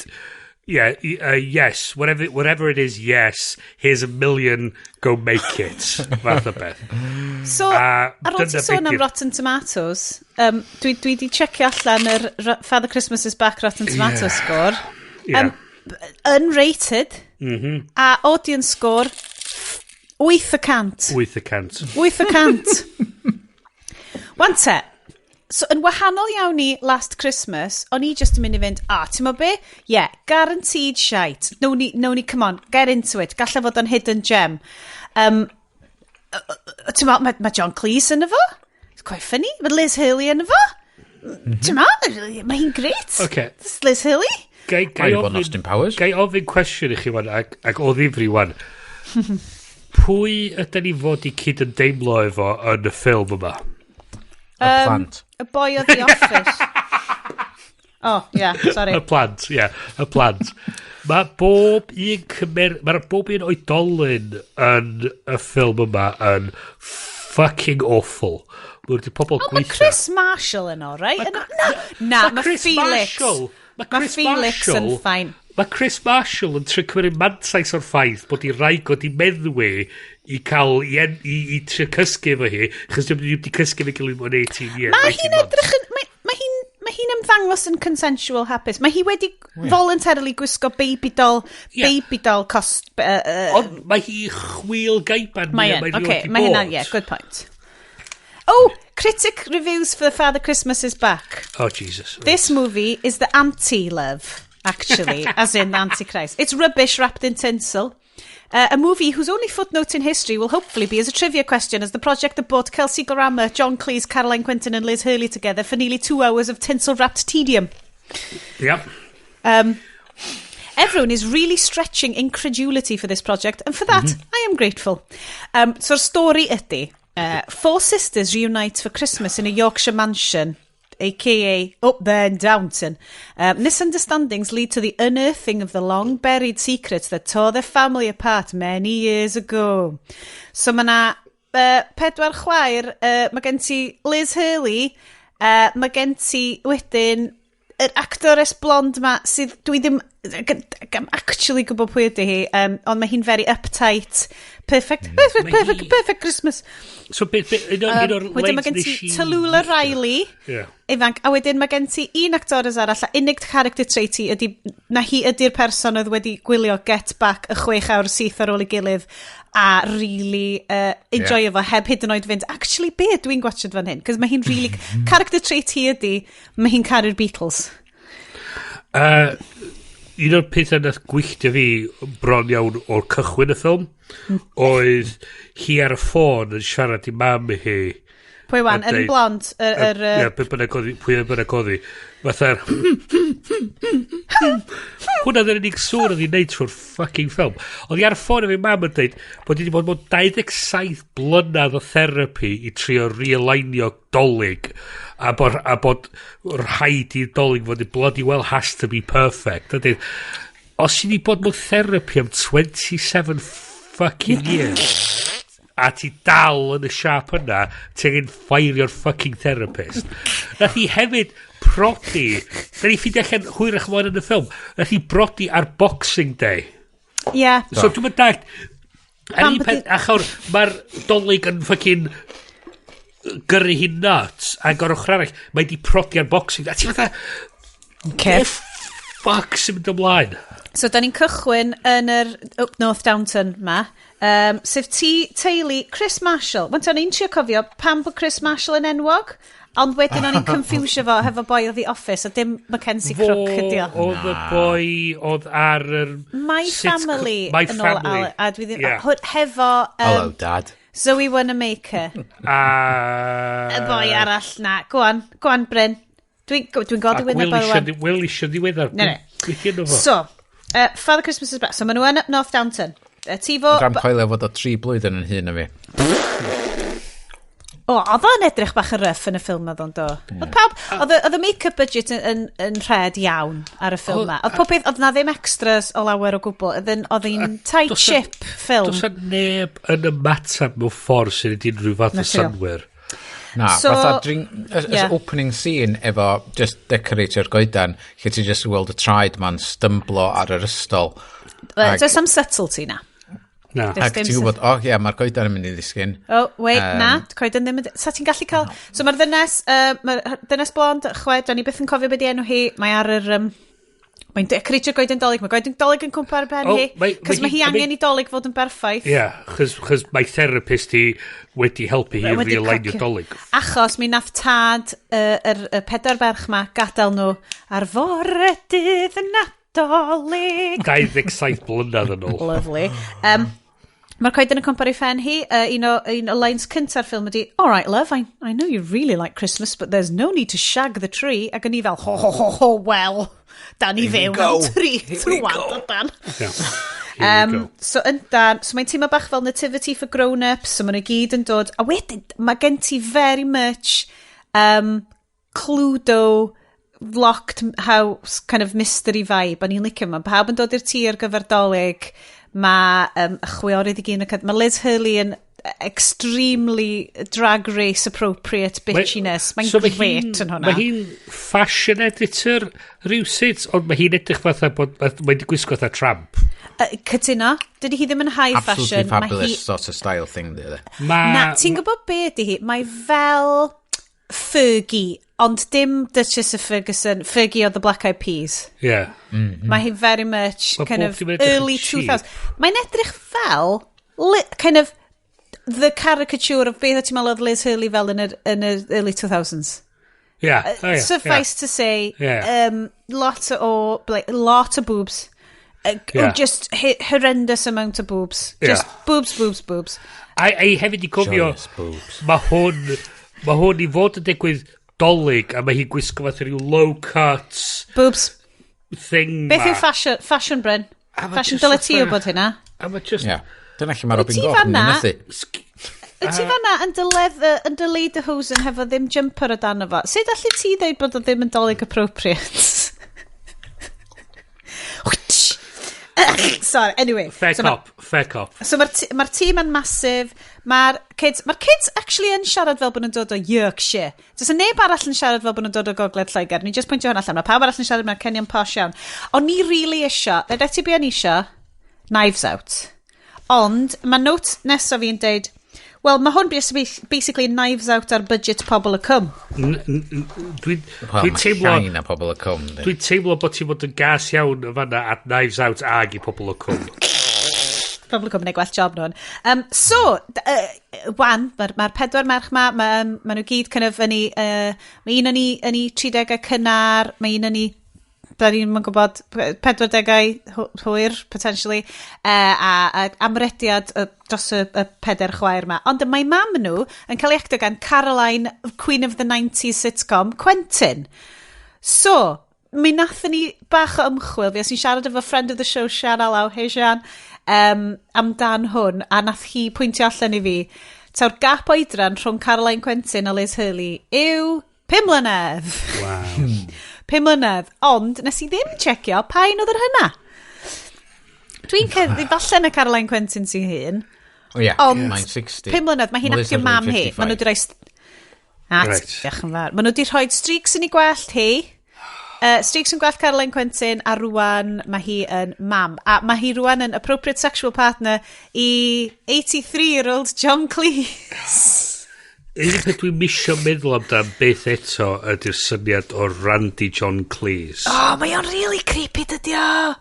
yes, whatever it is, yes, here's $1 million, go make it. Fath o beth. So, ar ôl ti sôn am Rotten Tomatoes, dwi di checio allan yr Father Christmas is Back Rotten Tomatoes score. Unrated. A audience score 8%. 8%. Wante. So, yn wahanol iawn i Last Christmas, o'n i just yn mynd i fynd, ti'n mo be? Guaranteed shite. No, come on, get into it. Galla fod o'n hidden gem. Ti'n mo, mae John Cleese yn efo? It's quite funny. Mae Liz Hurley yn efo? Ti'n mo, mae hi'n great. Okay. Liz Hurley? Gai ofyn cwestiwn i chi wan, ac o ddifri wan. Pwy ydyn ni fod i cyd yn deimlo efo yn y ffilm yma? Y plant. Y boy o The Office. Sorry. Y plant. Mae bob un oedolyn yn y ffilm yma yn fucking awful. Mae pobl gweithio. Mae Chris Marshall yn o, right? Mae Felix. Mae Felix yn ffain. Mae Chris Marshall yn cymryd mantais o'r ffaith bod i raig o di meddwi i cael i trio cysgu efo hi, chos dwi'n wedi cysgu efo gilydd mewn 18 years. Mae hi'n edrych yn... Mae hi'n ymddangos yn consensual hapus. Mae hi wedi voluntarily gwisgo baby doll cost... Ond mae hi chwil gaiban. Mae hynna'n, good point. Oh, critic reviews for The Father Christmas is Back. Oh, Jesus. This movie is the anti-love. Actually, as in the Antichrist. It's rubbish wrapped in tinsel. A movie whose only footnote in history will hopefully be as a trivia question as the project that brought Kelsey Grammer, John Cleese, Caroline Quinton and Liz Hurley together for nearly 2 hours of tinsel-wrapped tedium. Yep. Everyone is really stretching incredulity for this project, and for that, I am grateful. So'r story ydy, 4 sisters reunite for Christmas in a Yorkshire mansion, a.k.a. up there in Downton. Misunderstandings lead to the unearthing of the long-buried secrets that tore their family apart many years ago. So mae na 4 chwaer, mae gen ti Liz Hurley, mae gen ti wedyn yr actores blond ma sydd dwi ddim actually gwybod pwy ydy hi, ond mae hi'n very uptight. Perfect Christmas. So wedyn mae gen ti Tallulah Riley ifanc, a wedyn mae gen ti un actores arall, a unig character trait hi ydy, na hi ydy'r person oedd wedi gwylio Get Back y 6 awr syth ar ôl ei gilydd a really enjoy efo heb hyd yn oed fynd actually be dwi'n gwachod fan hyn, cos mae hi'n really character trait hi ydy, mae hi'n caru'r Beatles. Un o'r pethau nath gwylltio fi bron iawn o'r cychwyn y ffilm oedd hi ar y ffôn yn siarad i mam hi. Pwy wan, yn blond? Pwy bynnag oddi. Fatha'r... Hwna dyn unig sŵr oedd i'n neud trwy'r fucking ffilm. Oedd hi ar y ffôn efo mam yn dweud bod hi wedi bod mewn 27 blynedd o therapi i trio realinio dolyg a bod rhaid i'r dolyg fod i bloody well has to be perfect. Os i ni bod mewn therapy am 27 fucking years a ti dal yn y siap yna ti angen ffeirio'r fucking therapist. Nath hi hefyd prodi, da ni ffidio allan hwyrach mlaen yn y ffilm, nath hi brodi ar Boxing Day. So dwi'n mynd dagt achor mae'r dolyg yn fucking gyrru hi'n nuts ac o'r ochr arall mae di prodi ar Boxing Day a ti fatha fuck sy'n mynd ymlaen. So da ni'n cychwyn yn yr North Downton ma, sef teulu Chris Marshall. Wante o'n i'n trio cofio pam bod Chris Marshall yn enwog, ond wedyn o'n i'n confusio fo hefo boi o The Office a dim Mackenzie Crook ydi o. Oedd y boi oedd ar yr... My Family. My Family. A dwi ddim... Hefo... Hello, Dad. Zoe Wanamaker. Y boi arall, na. Go on, Bryn. Dwi'n gweld i wyneb ar wan. Wel, eisiau ddiweddar. Ne. So, Father Christmas is Back. So, maen nhw yn North Downton. Tifo... Rha'n coelio fod o 3 blwyddyn yn hyn o fi. Oedd o'n edrych bach yn ryff yn y ffilm oedd o'n do. Oedd y make-up budget yn rhed iawn ar y ffilm ma. Oedd popeth, oedd na ddim extras o lawer o gwbl. Oedd hi'n tight ship ffilm. Does neb yn ymateb mewn ffordd sy'n edrych rhyw fath o synwyr. Na, fatha opening scene efo just decorator goedan, lle ti just weld y traed ma'n stymblo ar yr ystol. Does am subtlety na. Na. Ac ti'n gwybod, mae'r goedan yn mynd i ddisgyn. Na, coedan ddim yn... Sa ti'n gallu cael... So mae'r ddynes blond, do'n i byth yn cofio beth i enw hi, mae ar yr... Mae'n decoratio'r goedan dolyg, mae goedan dolyg yn cwmpa ar ben hi, cos mae hi angen i dolyg fod yn berffaith. Ie, chos mae therapist hi wedi helpu hi realinio dolyg. Achos mi nath tad y 4 ferch ma gadael nhw ar foredydd y Nadolig. 27 blynedd yn ôl. Lovely. Mae'r coeden yn compar i ffen hi. Un o lines cynta'r ffilm ydi, all right, love, I know you really like Christmas, but there's no need to shag the tree. Ac yn i fel, ho, well, da ni fewn am tree. Trwad o dan. So mae'n teimlo bach fel nativity for grown-ups, so maen nhw gyd yn dod, a wedyn, mae gen ti very much Cluedo locked house kind of mystery vibe, a ni'n licio yma. Pawb yn dod i'r tŷ ar gyfer dolyg, mae y chwiorydd i gyn y mae Liz Hurley yn extremely drag race appropriate bitchiness. Mae'n gret yn hwnna. Mae hi'n fashion editor rhywsyd, ond mae hi'n edrych fatha bod mae wedi gwisgo fatha tramp. Cytuno, dydy hi ddim yn high fashion. Absolutely fabulous sort of style thing. Na, ti'n gwybod be ydy hi? Mae fel Fergie, ond dim Duchess of Ferguson, Fergie o the Black Eyed Peas. Yeah. Mae hi very much kind of early 2000s. Mae'n edrych fel kind of the caricature of beth o ti'n meddwl oedd Liz Hurley fel yn y early 2000s. Yeah. Suffice to say, lot of boobs. Just horrendous amount of boobs. Just boobs. A hefyd i cofio, mae hwn i fod yn digwydd dolyg, a mae hi gwisgo fath rhyw low cuts boobs thing. Beth yw fashion, Bryn? Fashion dyle ti o bod hynna? A mae just... Dyna lle mae Robin Goff yn methu. Wyt ti fanna yn dy lederhosen hefo ddim jumper o dan o fo? Sut allu ti dweud bod o ddim yn dolyg appropriate? Sorry, anyway. Fair cop. So mae'r tîm yn masif. Mae'r kids actually yn siarad fel bod nhw'n dod o Yorkshire. Does y neb arall yn siarad fel bod nhw'n dod o Gogledd Lloegr. Ni just pwyntio hwnna allan. Mae pawb arall yn siarad mewn Kenyan posh iawn. Ond ni really isio, ddech ti be o'n isio? Knives Out. Ond mae note nesaf fi'n deud, well, mae hwn basically Knives Out ar budget pobl y cwm. Dwi'n teimlo... Llain a pobl y cwm. Dwi'n teimlo bod ti'n bod yn gas iawn yn fanna at Knives Out ag i pobl y cwm. Pobl y cwm yn ei gwell job nhw'n. So, mae'r 4 merch ma, mae nhw gyd kind of yn mae un yn ei 30au cynnar, mae un yn ei... Da ni'n gwybod 40au hwyr, potentially, a amrediad dros y 4 chwaer ma. Ond mae mam nhw yn cael ei actio gan Caroline, Queen of the 90s sitcom, Quentin. So, mi nathon ni bach o ymchwil, fi os ni'n siarad efo friend of the show, Sian Alaw, hey Sian, amdan hwn, a nath hi pwyntio allan i fi, taw'r gap oedran rhwng Caroline Quentin a Liz Hurley yw 5 mlynedd. Wow. 5 mlynedd, ond nes i ddim checio pa un oedd yr hynna. Dwi'n ceddi falle na Caroline Quentin sy'n hyn. Ond 60. 5 mlynedd, mae hi'n actio mam hi. Mae nhw wedi rhoi... Mae nhw wedi rhoi streaks yn ei gwellt hi. Streaks yn gwellt Caroline Quentin, a rwan mae hi yn mam. A mae hi rwan yn appropriate sexual partner i 83-year-old John Cleese. Un peth dwi'n misio meddwl amdan beth eto ydy'r syniad o Randy John Cleese. Mae o'n really creepy dydy o.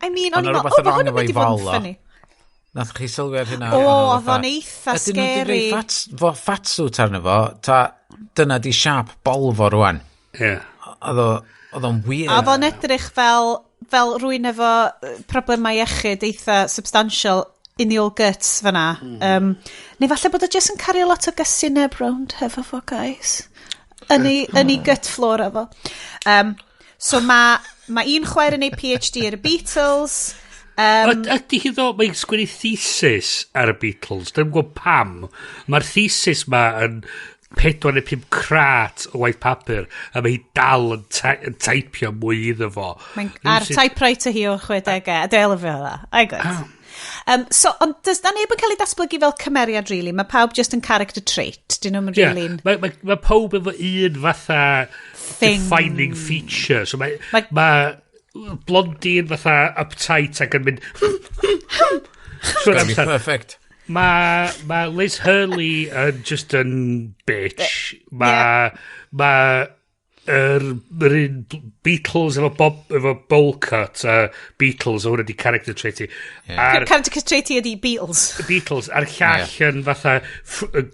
I mean, o'n i'n meddwl, mae hwn yn mynd i fod yn ffynnu. Nath chi sylwi ar hynna? Oedd o'n eitha scary. Ydyn nhw wedi fatsuit arno fo, ta dyna di siap bolfo rwan. Oedd o'n weird. Oedd o'n edrych fel rwy'n efo problemau iechyd eitha substantial in the old guts fanna. Neu falle bod o just yn cario lot o gysineb round hefo fo, guys. Yn ei gut floor efo. So mae un chwaer yn ei PhD ar y Beatles. Ydy hi ddo, mae'n sgwennu thesis ar y Beatles. Dwi'n gwybod pam. Mae'r thesis ma yn 4 neu 5 crat o waith papur, a mae hi dal yn taipio mwy iddo fo. Ar typewriter hi o 60au, a dwi'n elefio hwnna. I got. So, ond does da neb yn cael ei datblygu fel cymeriad, really? Mae pawb just yn character trait. Dyn nhw'n really... Mae pawb efo un fatha defining feature. So mae blondie yn fatha uptight ac yn mynd... Perfect. Mae Liz Hurley yn just yn bitch. Mae'r Beatles efo bowl cut, Beatles o hwnna di character traiti. Character traiti ydi Beatles. Beatles, a'r llall yn fatha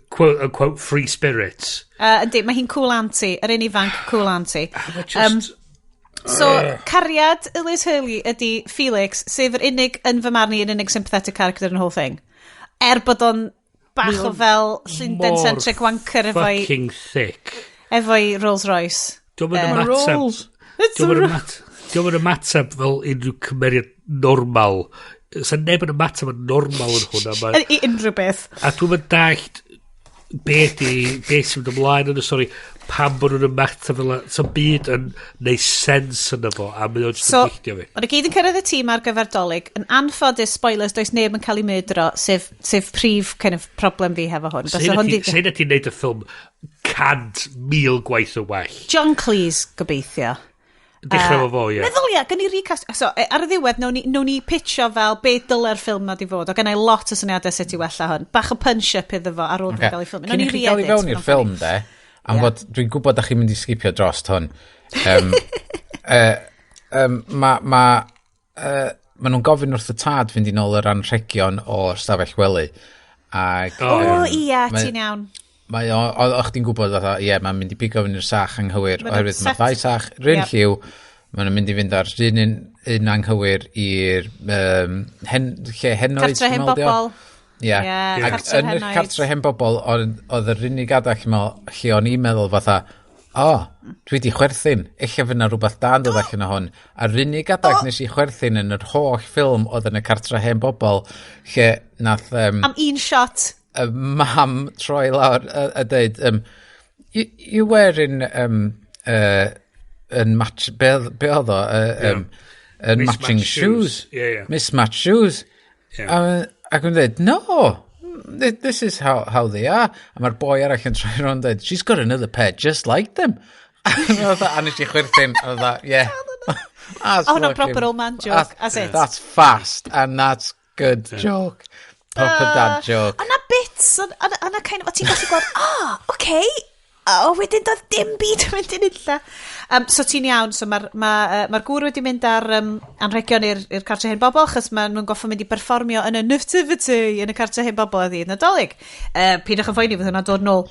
quote free spirits. Yndi, mae hi'n cool auntie, yr un ifanc cool auntie. So, cariad Liz Hurley ydi Felix, sef yr unig yn fy marn i yn unig sympathetic character yn y whole thing. Bod o'n bach o fel Llundain-centric wanker efo'i... fucking thick. Efo'i Rolls Royce. Diolch yn ymateb fel unrhyw cymeriad normal. Sa'n neb yn ymateb yn normal yn hwnna. I unrhyw beth. A dwi'n mynd dallt beth sy'n mynd ymlaen yn y stori. Pam bod nhw'n ymateb fel so byd yn neud sens yn efo, a mynd o'n just yn ddichdio fi. Ond y gyd yn cyrraedd y tîm ar gyfer Dolig, yn anffodus, spoilers, does neb yn cael ei mydro, sef prif kind of problem fi hefo hwn. Sa'n ti'n neud y ffilm 100,000 gwaith o well. John Cleese, gobeithio. Dechrau fo, ie. Meddwl, ia, gan i recast... So, ar y ddiwedd, nawn ni pitcho fel beth dyle'r ffilm ma di fod, o gan i lot o syniadau sut i wella hwn. Bach o punch-up iddo fo ar ôl gael ei ffilm. Cyn i chi gael ei fewn i'r ffilm, de? Am fod, dwi'n gwybod da chi'n mynd i sgipio drost hwn. Ma nhw'n gofyn wrth y tad fynd i nôl yr anrhegion o'r stafell wely. Ia, ti'n iawn. O'ch ti'n gwybod, mae'n mynd i bigo fynd i'r sach anghywir, oherwydd mae ddau sach, ryn lliw, maen nhw'n mynd i fynd ar un anghywir i'r lle henoed. Cartre hen bobl. Ie, yn y cartre hen bobl, oedd yr unig adach lle o'n i'n meddwl fatha, dwi di chwerthin, eich fyna rhywbeth dan dod allan o hwn. A'r unig adach nes i chwerthin yn yr holl ffilm oedd yn y cartre hen bobl, lle nath... am un shot. Y mam troi lawr a dweud, you were in match, be oedd o? Matching shoes. Mismatched shoes. Ac yn dweud, no, this is how they are. A mae'r boi arall yn troi rond dweud, she's got another pair just like them. A nes i chwerthin, a dda, yeah. Oh, no, proper old man joke, as it. That's fast, and that's good joke. Proper dad joke. Yna bits, yna kind of, o ti'n gallu gweld, okay. Wedyn doedd dim byd yn mynd i'n illa. So ti'n iawn, so mae'r gŵr wedi mynd ar anrhegion i'r cartre hen bobl, chos maen nhw'n goffo mynd i perfformio yn y nativity yn y cartre hen bobl a ddydd Nadolig. Pidwch yn phoeni fydd hwnna dod nôl.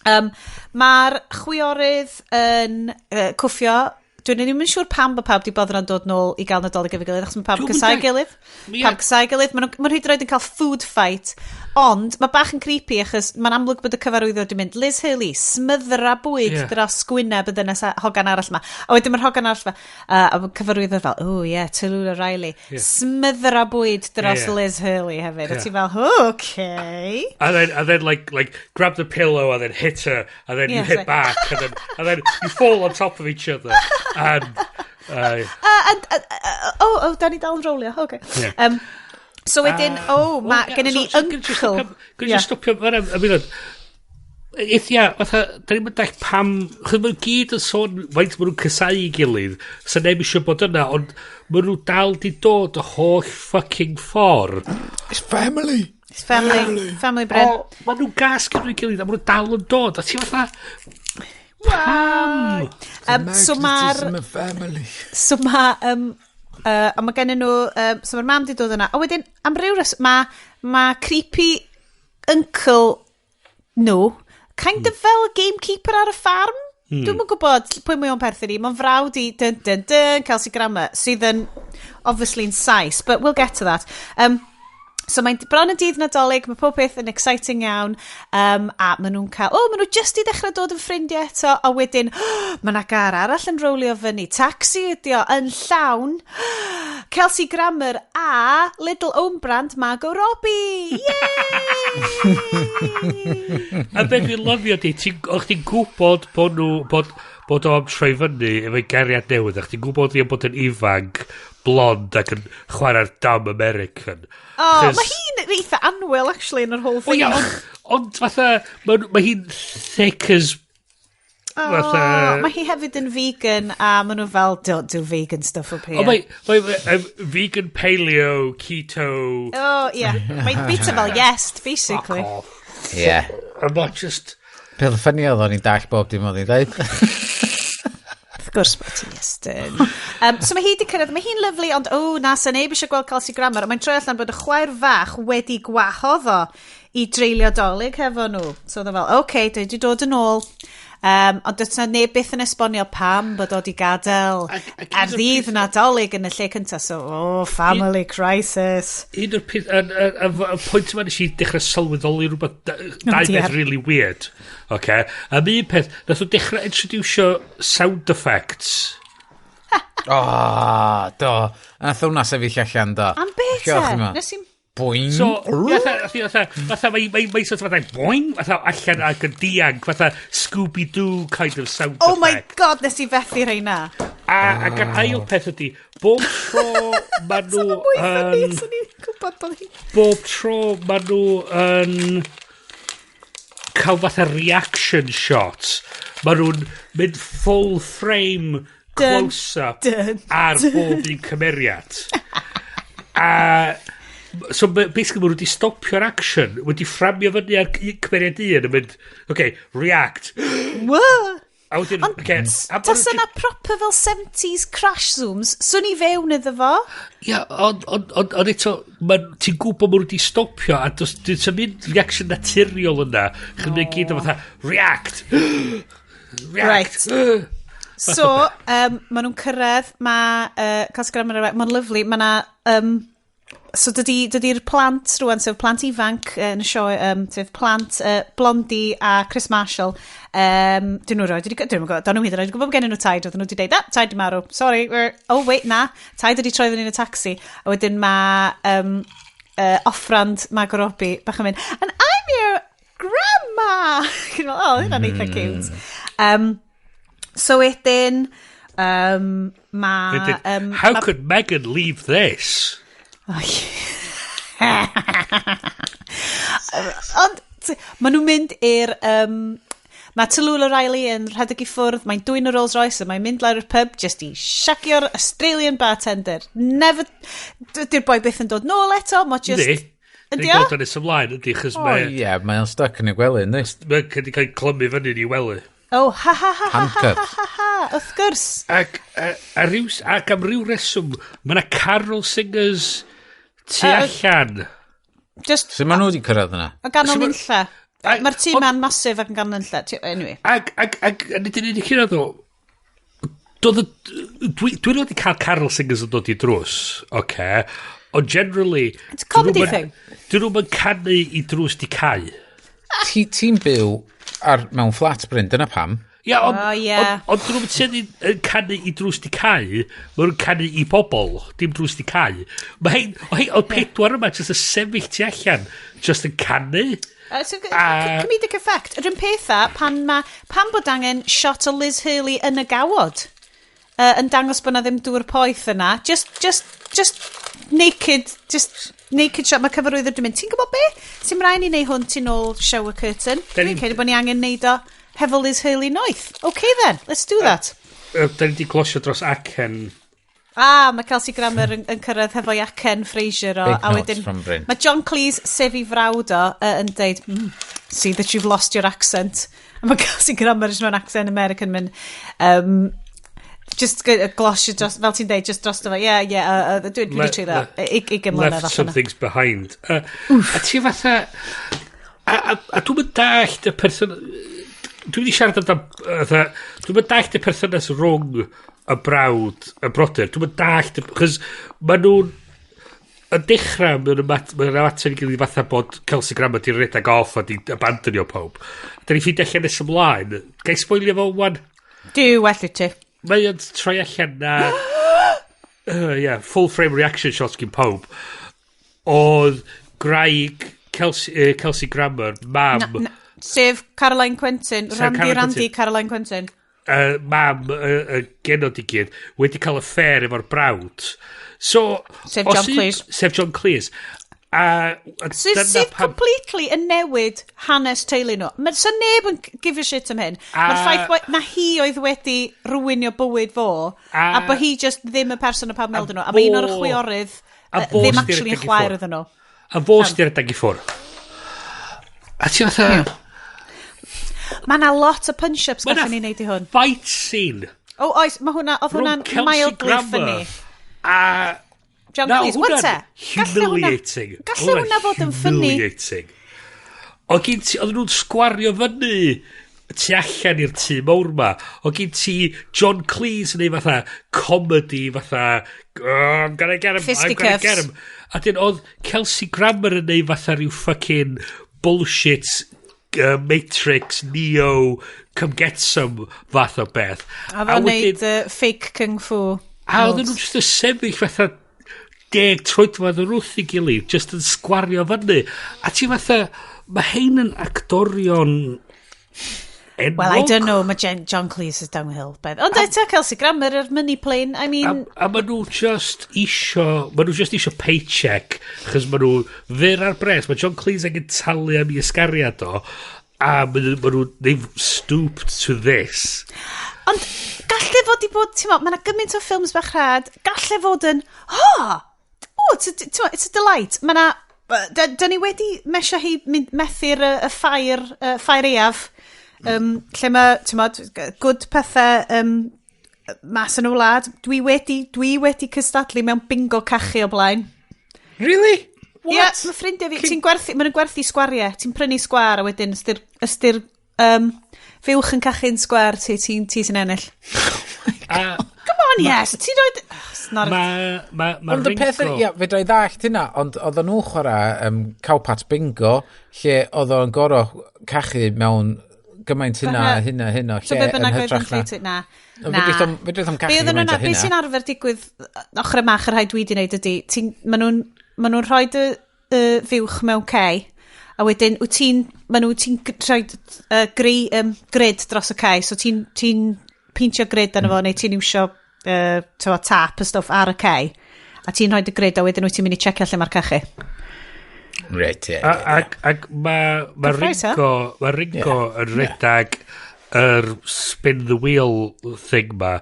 Mae'r chwiorydd yn cwffio. Dwi'n ddim yn siŵr pam bod pawb di boddran dod nôl i gael Nadolig efo'i gilydd, achos mae pawb cysau gilydd. Pawb cysau gilydd. Mae'n hyd yn oed yn cael food fight. Ond mae bach yn creepy, achos mae'n amlwg bod y cyfarwyddwr wedi mynd, Liz Hurley, smyddra bwyd dros gwyneb y dynes hogan arall yma. A wedyn mae'r hogan arall yma, a cyfarwyddwr fel, Tallulah Riley, smyddra bwyd dros Liz Hurley hefyd. A ti fel, okay. And then like grab the pillow and then hit her, and then you hit back, and then you fall on top of each other. And da ni dal yn rolio, okay. So wedyn, mae gen i ni uncle. Gwyd i'n stopio fyna, a mynd, fatha, da ni'n mynd pam, chyd mae'n gyd yn sôn faint maen nhw'n cysau i gilydd, sa'n neb eisiau bod yna, ond maen nhw dal di dod y holl fucking ffordd. It's family. It's family. Family bread. Maen nhw'n gas gyda'i gilydd, a maen nhw dal yn dod, a ti'n fatha... Pam! So mae gen nhw, so mae'r mam di dod yna, a wedyn am ryw mae creepy uncle nhw, kind of fel gamekeeper ar y ffarm. Dwi'n yn gwybod pwy mwy o'n perthyn ni, mae'n frawd i Kelsey Grammer, sydd yn obviously yn sais, but we'll get to that. So mae'n bron y dydd Nadolig, mae pob peth yn exciting iawn, a maen nhw'n cael, maen nhw just i ddechrau dod yn ffrindiau eto, a wedyn, mae yna gar arall yn rowlio fyny, taxi ydi o, yn llawn, Kelsey Grammer a Little Ownbrand Margot Robbie! Yay! A beth fi'n lyfio di, o'ch ti'n gwybod bod o'n troi fyny efo'i gariad newydd, o'ch ti'n gwybod di bod yn ifanc, blond ac yn chwarae'r Dumb American. Mae hi'n eitha anwyl, actually, yn yr whole thing. Ond fatha, mae hi'n thick as... Mae hi hefyd yn vegan, a maen nhw fel, don't do vegan stuff up here. Mae vegan, paleo, keto... Mae'n bita fel yes, basically. Fuck off. Yeah. I'm not just... Peth ffynnu oedd o'n i'n dall bob dim oedd i'n dweud. Wrth gwrs bod ti'n estyn. So mae hi wedi cyrraedd, mae hi'n lyflu, ond na, sy'n neb eisiau gweld Kelsey Grammer, ond mae'n troi allan bod y chwaer fach wedi gwahodd o i dreulio dolyg hefo nhw. So oedd o fel, dwi wedi dod yn ôl. Ond dyna neb byth yn esbonio pam bod o di gadael ar ddydd Nadolig yn y lle cyntaf. So, family crisis. Un o'r peth, y pwynt yma nes i dechrau sylweddoli rhywbeth dau beth really weird. Okay. A mi un peth, nath o dechrau introducio sound effects. Do. Nath hwnna sefyll allan, do. Am beth nes i'n... Boing. So, fatha mae sort of fatha boing, fatha allan ag yn diang, fatha Scooby-Doo kind of sound effect. Oh my god, nes i fethu rheina. Ac yn ail peth ydi, bob tro ma nhw yn... Bob tro ma nhw yn cael fatha reaction shots, ma nhw'n mynd full frame close-up ar bob un cymeriad. So basically maen nhw wedi stopio'r action, wedi fframio fyny ar cymeriad un yn mynd, react. Ond tas yna proper fel 70s crash zooms, swn i fewn iddo fo? Ia, ond eto, ti'n gwybod maen nhw wedi stopio, a dwi'n mynd reaction naturiol yna, chi'n mynd gyd o fatha, react. React. So, maen nhw'n cyrraedd, Kelsey Grammer, mae'n lyflu, mae yna... So dydy'r plant rwan, sef plant ifanc yn y sioe, sef plant Blondie a Chris Marshall, dyn nhw roed, dyn nhw hyd yn oed, gwybod gen nhw taid, oedden nhw wedi dweud, taid di marw, sorry, wait, na, taid wedi troi fyny yn y taxi, a wedyn offrand Margot Robbie, bach yn mynd, and I'm your grandma! Hynna'n eitha cute. So wedyn, how could Meghan leave this? Ond maen nhw'n mynd i'r mae Tallulah Riley yn rhedeg i ffwrdd, mae'n dwy'n y Rolls Royce, mae'n mynd lawr i'r pub just i siacio'r Australian bartender. Di'r boi byth yn dod nôl eto, mae just... Ydy o? Ydy ymlaen, ydy, chys mae... Ie, mae'n stuck yn y gwely, ynddi? Mae'n wedi cael clymu fyny i wely. Wrth gwrs. Ac am ryw reswm, mae yna carol singers tu allan. Sut maen nhw wedi cyrraedd yna? A ganol nynlla. Mae'r tîm ma'n masif ac yn ganol nynlla. Anyway. Ac nid yn unig hynny o, dwi'n wedi cael carol singers yn dod i drws, ond generally... It's a comedy thing. Dyn nhw'n canu i drws di cau. Ti'n byw mewn flat Bryn, dyna pam. Ia, ond dyn nhw'n canu i drws di cau, maen nhw'n canu i bobl, dim drws di cau. Oedd pedwar yma, just y sefyll tu allan, just yn canu. Comedic effect. Yr un petha, pan bod angen shot o Liz Hurley yn y gawod, yn dangos bod na ddim dŵr poeth yna, just naked shot, mae cyfarwydd wedi mynd, ti'n gwybod be? Sy'n rhaid i neud hwn ti'n ôl shower curtain. Dwi'n credu bod ni angen neud o hefo Liz Hurley noeth. Then, let's do that. Da ni wedi glosio dros acen. Mae Kelsey Grammer yn cyrraedd hefo acen Frasier o. Big notes from Bryn. Mae John Cleese, sef i frawd o, yn deud, see that you've lost your accent. A mae Kelsey Grammer yn mewn accent American mynd, just glosio dros, fel ti'n deud, just dros dyma, dwi'n really trwy dda. Left some things behind. A ti fatha, a dwi'n mynd dallt y person... Dwi'n wedi siarad amdano... Dwi'n mynd dallt y perthynas rhwng y brawd, y brodyr. Dwi'n mynd dallt... Chos maen nhw'n... yn dechrau, mae'n ymateb i gilydd fatha bod Kelsey Grammer di redag off a di abandonio pob. Da ni ffeindio allan nes ymlaen. Gai spoilio fo wan? Dwi well i ti. Mae o'n troi allan na... full frame reaction shots gyn pob. Oedd graig Kelsey Grammer, mam... Sef Caroline Quentin. Randy Caroline Quentin. Mam genod i gyd wedi cael affair efo'r brawd. So, Sef John Cleese. Sydd completely yn newid hanes teulu nhw. So neb yn give a shit am hyn. Mae'r ffaith na hi oedd wedi rwynio bywyd fo, a bod hi just ddim y person y pawb meld nhw. A mae un o'r chwiorydd ddim actually yn chwaer iddyn nhw. A fo styr redag i ffwr. A ti fatha... Mae yna lot o punch-ups gallwn ni'n neud i hwn. Fight scene. Oes, oedd hwnna'n mildly funny. A... John Cleese, what's that? Humiliating. Gallai hwnna fod yn funny. Humiliating. Oedd nhw'n sgwario fyny tu allan i'r tŷ mawr ma. O gyn ti John Cleese yn ei fatha comedy, fatha I'm gonna get him, I'm gonna get him. A dyn oedd Kelsey Grammer yn ei fatha rhyw fucking bullshit Matrix, Neo, come get some fath o beth. A ddo'n neud fake kung fu. A oedd nhw'n just y sefyll fatha 10 troedfedd yn wrth i gilydd, just yn sgwario fyny. A ti fatha, mae hein yn actorion enwog. Well, I don't know, mae John Cleese is downhill. Ond eto Kelsey Grammer yr money plane, I mean... A maen nhw just isio paycheck, chys maen nhw fyr ar bres. Mae John Cleese yn talu am i ysgariad o, a maen nhw, they've stooped to this. Ond galle fod i bod, ti'n mo, mae yna gymaint o ffilms bach rhad, galle fod yn, it's a delight. Mae yna, da ni wedi mesio hi methu'r ffair eaf, lle mae, ti'n modd, good pethau mas yn y wlad. Dwi wedi cystadlu mewn bingo cachu o blaen. Really? What? Ie, mae ffrindiau fi, mae'n gwerthu sgwariau, ti'n prynu sgwar a wedyn ystyr fywch yn cachu'n sgwar ti sy'n ennill. Come on, yes, ti'n dweud... Ond y peth, fe droi ddallt hynna, ond oedd nhw chwarae cawpat bingo, lle oedd o'n goro cachu mewn gymaint hynna, so be bynnag oedd yn ffeit na. Fe drwydd am cachu gymaint o hynna. Be sy'n arfer digwydd ochr y mach yr rhai dwi wedi gwneud ydy, maen nhw'n rhoi dy fywch mewn cei, a wedyn maen nhw'n rhoi grid dros y cei, so ti'n pintio grid arno fo, neu ti'n iwsio tap y stwff ar y cei, a ti'n rhoi dy grid, a wedyn wyt ti'n mynd i checio lle mae'r cachu. Right, Ac mae Ringo yn redag yr spin the wheel thing ma.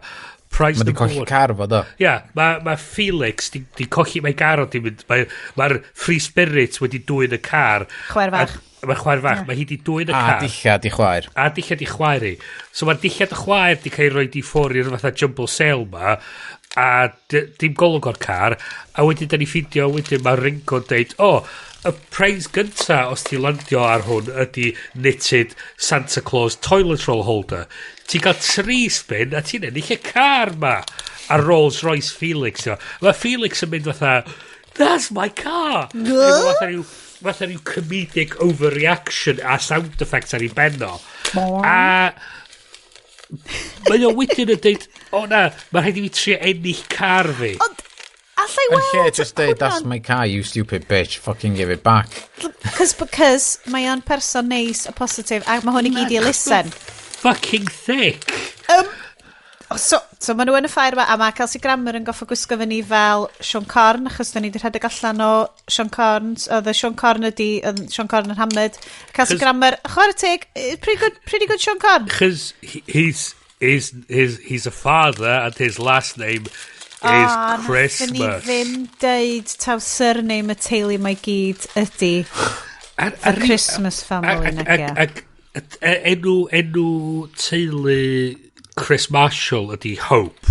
Mae di colli car fo, do. Ia, mae Felix di colli, mae gar o di mynd, mae'r Free Spirit wedi dwy'n y car. Chwaer fach. Mae chwaer fach, mae hi di dwy'n y car. A dillad i chwaer. A dillad i chwaer i. So mae'r dillad y chwaer di cael ei roi di ffwr i'r fatha jumble sale ma, a dim golwg o'r car, a wedyn da ni ffidio, wedyn mae Ringo deud, y prize gynta os ti landio ar hwn ydy knitted Santa Claus toilet roll holder. Ti'n cael 3 spin a ti'n ennill y car ma. A Rolls Royce Felix. Mae Felix yn mynd fatha, that's my car. Fatha rhyw comedic overreaction a sound effects ar ei benno. A mae o wedyn yn dweud, na, mae rhaid i fi trio ennill car fi. Yn lle just say, that's my car, you stupid bitch, fucking give it back. Because mae o'n person neis a positif, a mae hwn i gyd i elusen. Fucking thick. So mae nhw yn y ffair yma, a mae Kelsey Grammer yn goffa gwisgo fyny fel Sean Corn, achos da ni wedi rhedeg allan o Sean Corn, oedd Sean Corn yn hammed. Kelsey Grammer, chwarae teg, pretty good Sean Corn. Because he's a father, and his last name is Christmas. Ni ddim deud taw surname y teulu mae gyd ydy y Christmas family nag enw teulu Chris Marshall ydy Hope.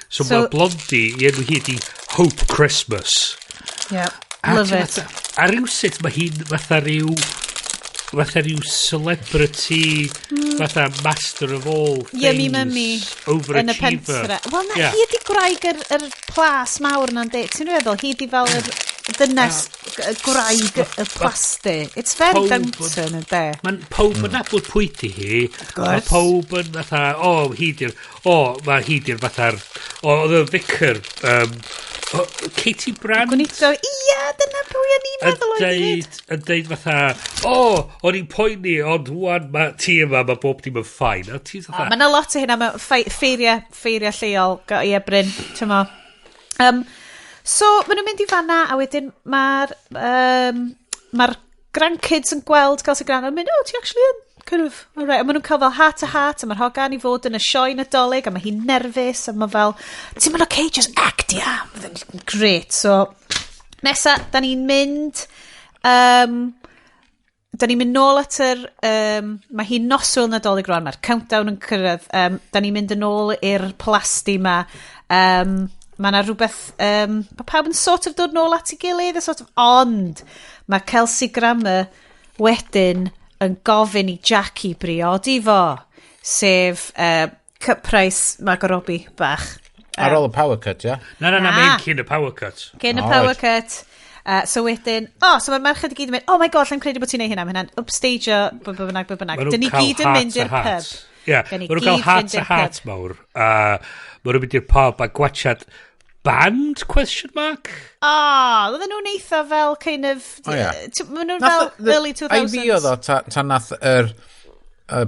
So mae Blondie, enw hi ydy Hope Christmas. Yeah, love it. A rhywsut mae hi'n fatha rhyw celebrity, fatha master of all things. Yummy mummy. Overachiever. Wel, hi ydi gwraig yr plas mawr na'n de. Ti'n meddwl, hi ydi fel ddynes gwraig y plasty. It's very Downton yn de. Mae'n pawb yn nabod pwyty hi. Mae pawb yn fatha, mae hi di'r fatha'r, oedd y vicar, Katie Brand. Gwneud dyna pwy o'n i'n meddwl oedd yn deud fatha, o'n i'n poeni, ond wwan mae ti yma, mae bob dim yn ffain. Mae yna lot o hynna, mae ffeiriau lleol i Ebryn, ti'n mo. So, maen nhw'n mynd i fanna, a wedyn mae'r grandkids yn gweld Kelsey Grammer, a mynd, ti actually yn, kind of, alright, a maen nhw'n cael fel heart to heart, a mae'r hogan i fod yn y sioe Nadolig, a mae hi'n nerfus, a mae fel, ti'n mynd okay, just act, great. So, nesa, da ni'n mynd, nôl at yr, mae hi'n noswyl Nadolig rwan, mae'r countdown yn cyrraedd, da ni'n mynd yn ôl i'r plasty ma, mae yna rhywbeth, mae pawb yn sort of dod nôl at ei gilydd, ond mae Kelsey Grammer wedyn yn gofyn i Jackie briodi fo, sef cut price Margot Robbie bach. Ar ôl y power cut, ia? Na, mae'n cyn y power cut. Cyn y power cut. So wedyn, so mae'r merched i gyd yn mynd, oh my god, lle'n credu bod ti'n neud hynna, mae hynna'n upstageio, bynnag. Dyn ni gyd yn mynd i'r pub. Ie, mae nhw'n cael heart to heart mawr, mae nhw'n mynd i'r pub a gwachad band, question mark? Oedden nhw'n eitha fel kind of... Mae nhw'n fel early 2000s. A i fi oedd o, ta nath yr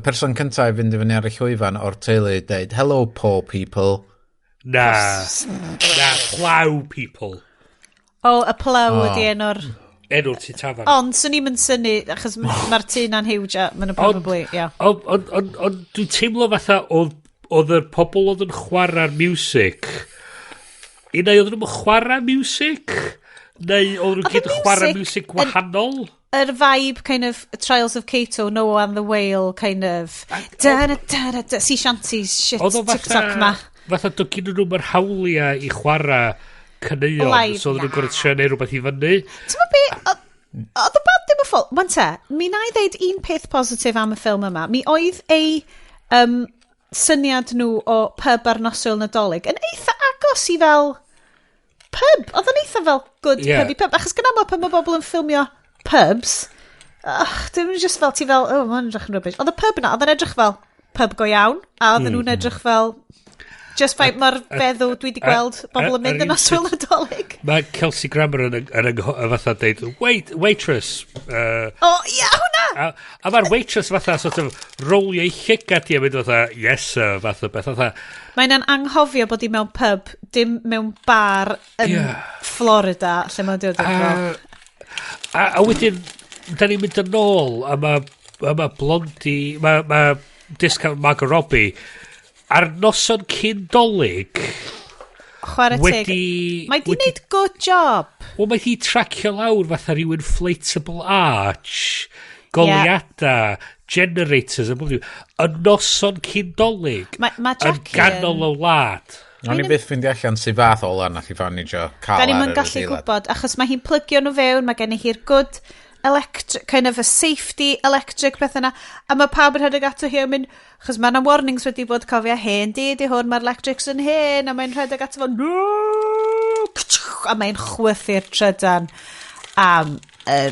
person cyntaf fynd i fyny ar y llwyfan o'r teulu deud, hello poor people. Na, plow people. Y plow ydi enw'r... Enw'r ti tafan. Ond, swn i'n mynd syni, achos mae'r tŷ'n anhiwj a maen nhw'n probably, ia. Ond dwi'n teimlo fatha oedd yr pobl oedd yn chwarae'r music... Neu oedd nhw'n chwarae music? Neu oedd nhw'n gyd chwarae music wahanol? Yr vibe, kind of, Trials of Cato, Noah and the Whale, kind of, sea shanties, shit, TikTok ma. Fatha, do gyn nhw'n yr hawliau i chwarae caneuon, so oedd nhw'n gwrdd trio neu rhywbeth i fyny. Ti'n ma be, oedd y band ddim yn ffwl, wan te, mi na i ddeud un peth positif am y ffilm yma, mi oedd ei syniad nhw o pub ar noswyl Nadolig yn eitha agos i fel pub. Oedd yn eitha fel good pub i pub. Achos gyda pan mae bobl yn ffilmio pubs, dim just fel ti fel, mae'n edrych yn rybys. Oedd y pub yna, oedd yn edrych fel pub go iawn, a oedd nhw'n edrych fel just faint mae'r feddw dwi wedi gweld bobl yn mynd yn noswyl Nadolig. Mae Kelsey Grammer yn fatha deud, waitress. Hwnna! A mae'r waitress fatha sort of rolio ei llygad i a mynd fatha, yes sir, fatha beth fatha. Mae'n anghofio bod i mewn pub, dim mewn bar yn Florida, lle mae'n dod yn fawr. A wedyn, da ni'n mynd yn ôl, a mae Blondie, mae discount Margot Robbie, ar noson cyn Dolig wedi... Mae di wneud good job. Wel, mae di tracio lawr fatha rhyw inflatable arch, goliadau, generators, y noson cyn Dolig, yn ganol o wlad. O'n i byth fynd i allan sy'n fath o lan allu fan i jo cael ar yr adeilad. Da ni'n gallu gwybod, achos mae hi'n plygio nhw fewn, mae gen i hi'r good electric, kind of a safety electric beth yna, a mae pawb yn rhedeg ato hi yn mynd, chos mae yna warnings wedi bod cofio hen di hwn, mae'r electrics yn hen, a mae'n rhedeg ato fo, a mae'n chwythu'r trydan am y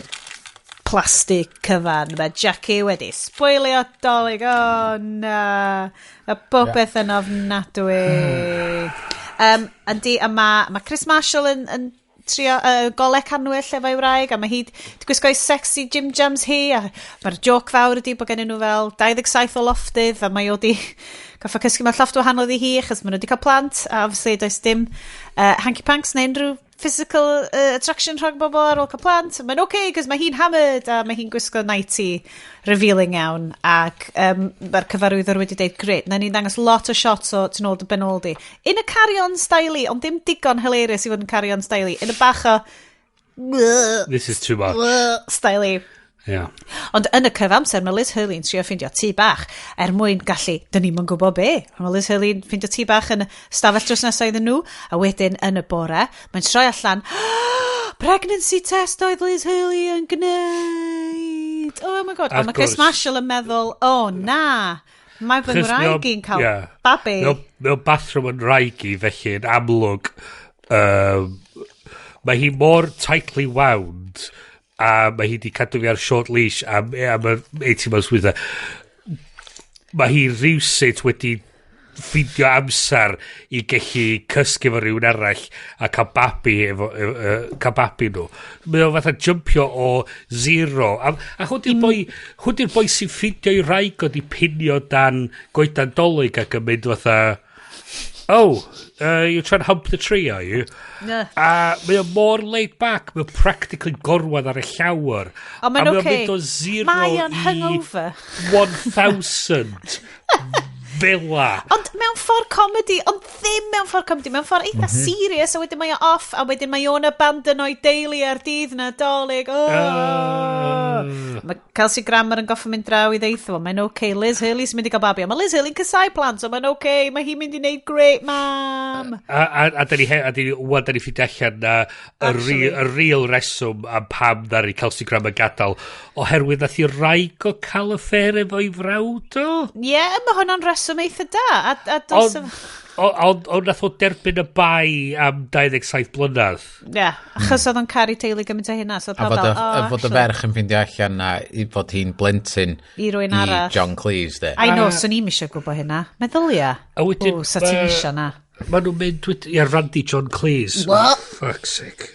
plastig cyfan. Mae Jackie wedi spoilio Dolig, na, a bobeth yn ofnadwy. Yndi, a mae Chris Marshall yn trio golau canwyll efo'i wraig, a mae hi di gwisgo'i sexy Jim Jams hi, a mae'r joc fawr ydi bod gen nhw fel 27 o loftydd, a mae o di goffa cysgu mewn llofft wahanol i hi, achos maen nhw wedi cael plant, a obviously does dim hanky panks neu unrhyw physical attraction rhwng bobl ar ôl cael plant. Mae'n okay, cos mae hi'n hammered, a mae hi'n gwisgo nighty revealing iawn, ac mae'r cyfarwyddwr wedi dweud, great, na ni'n dangos lot o shots o Tynoldi Benoldi. In y carry-on styli, ond dim digon hilarious i fod yn carry-on styli, in y bach o... This is too much. Styli. Yeah. Ond yn y cyfamser, mae Liz Hurley'n trio ffindio tŷ bach mwyn gallu, dyn ni'n gwybod be. Mae Liz Hurley'n ffindio tŷ bach yn stafell dros nesau iddyn nhw, a wedyn yn y bore, mae'n troi allan, pregnancy test oedd Liz Hurley yn gwneud. Oh my god. Ond mae Chris Marshall yn meddwl, na, mae fy ngwraig i'n cael babi. Mewn bathroom yn rhaegi, felly yn amlwg, mae hi mor tightly wound, a mae hi di cadw fi ar short leash am 18 months with her. Mae hi rhywsut wedi ffindio amser i gellu cysgu efo rhywun arall a cael babi nhw. Mae o fatha jumpio o 0. A hwn di'r boi sy'n ffindio i raig o di pinio dan goedan dolyg ac yn mynd fatha, you're trying to hump the tree, are you? Yeah. A mae o mor laid back, mae o practically gorwad ar y llawer. A mae'n okay. Mynd o 0 Mae o'n hungover. 1,000 fela. Ond mewn ffordd comedy, ond ddim mewn ffordd comedy, mewn ffordd eitha serious, a wedyn mae o off, a wedyn mae o'n abandon o'i deulu ar dydd Nadolig. Mae Kelsey Grammer yn goffa mynd draw i ddeitho, mae'n okay. Liz Hurley sy'n mynd i gael babi, a mae Liz Hurley'n cysau plant, so mae'n okay. Mae hi'n mynd i wneud great, mam. A da ni ffindi allan na y real reswm am pam ddari Kelsey Grammer gadael, oherwydd nath i raig o cael y ffer efo i frawd o. Ie, mae hwnna'n reswm eitha da. Ond nath o derbyn y bai am 27 blynedd. Ie, achos oedd o'n caru teulu gymaint o hynna. So a fod y ferch yn ffindio allan na i fod hi'n blentyn i rwy'n arall. I John Cleese, de. I know, so ni'n eisiau gwybod hynna. Meddylia. Sa ti'n eisiau na. Maen nhw'n mynd i'r Randy John Cleese. What? Fuck's sake.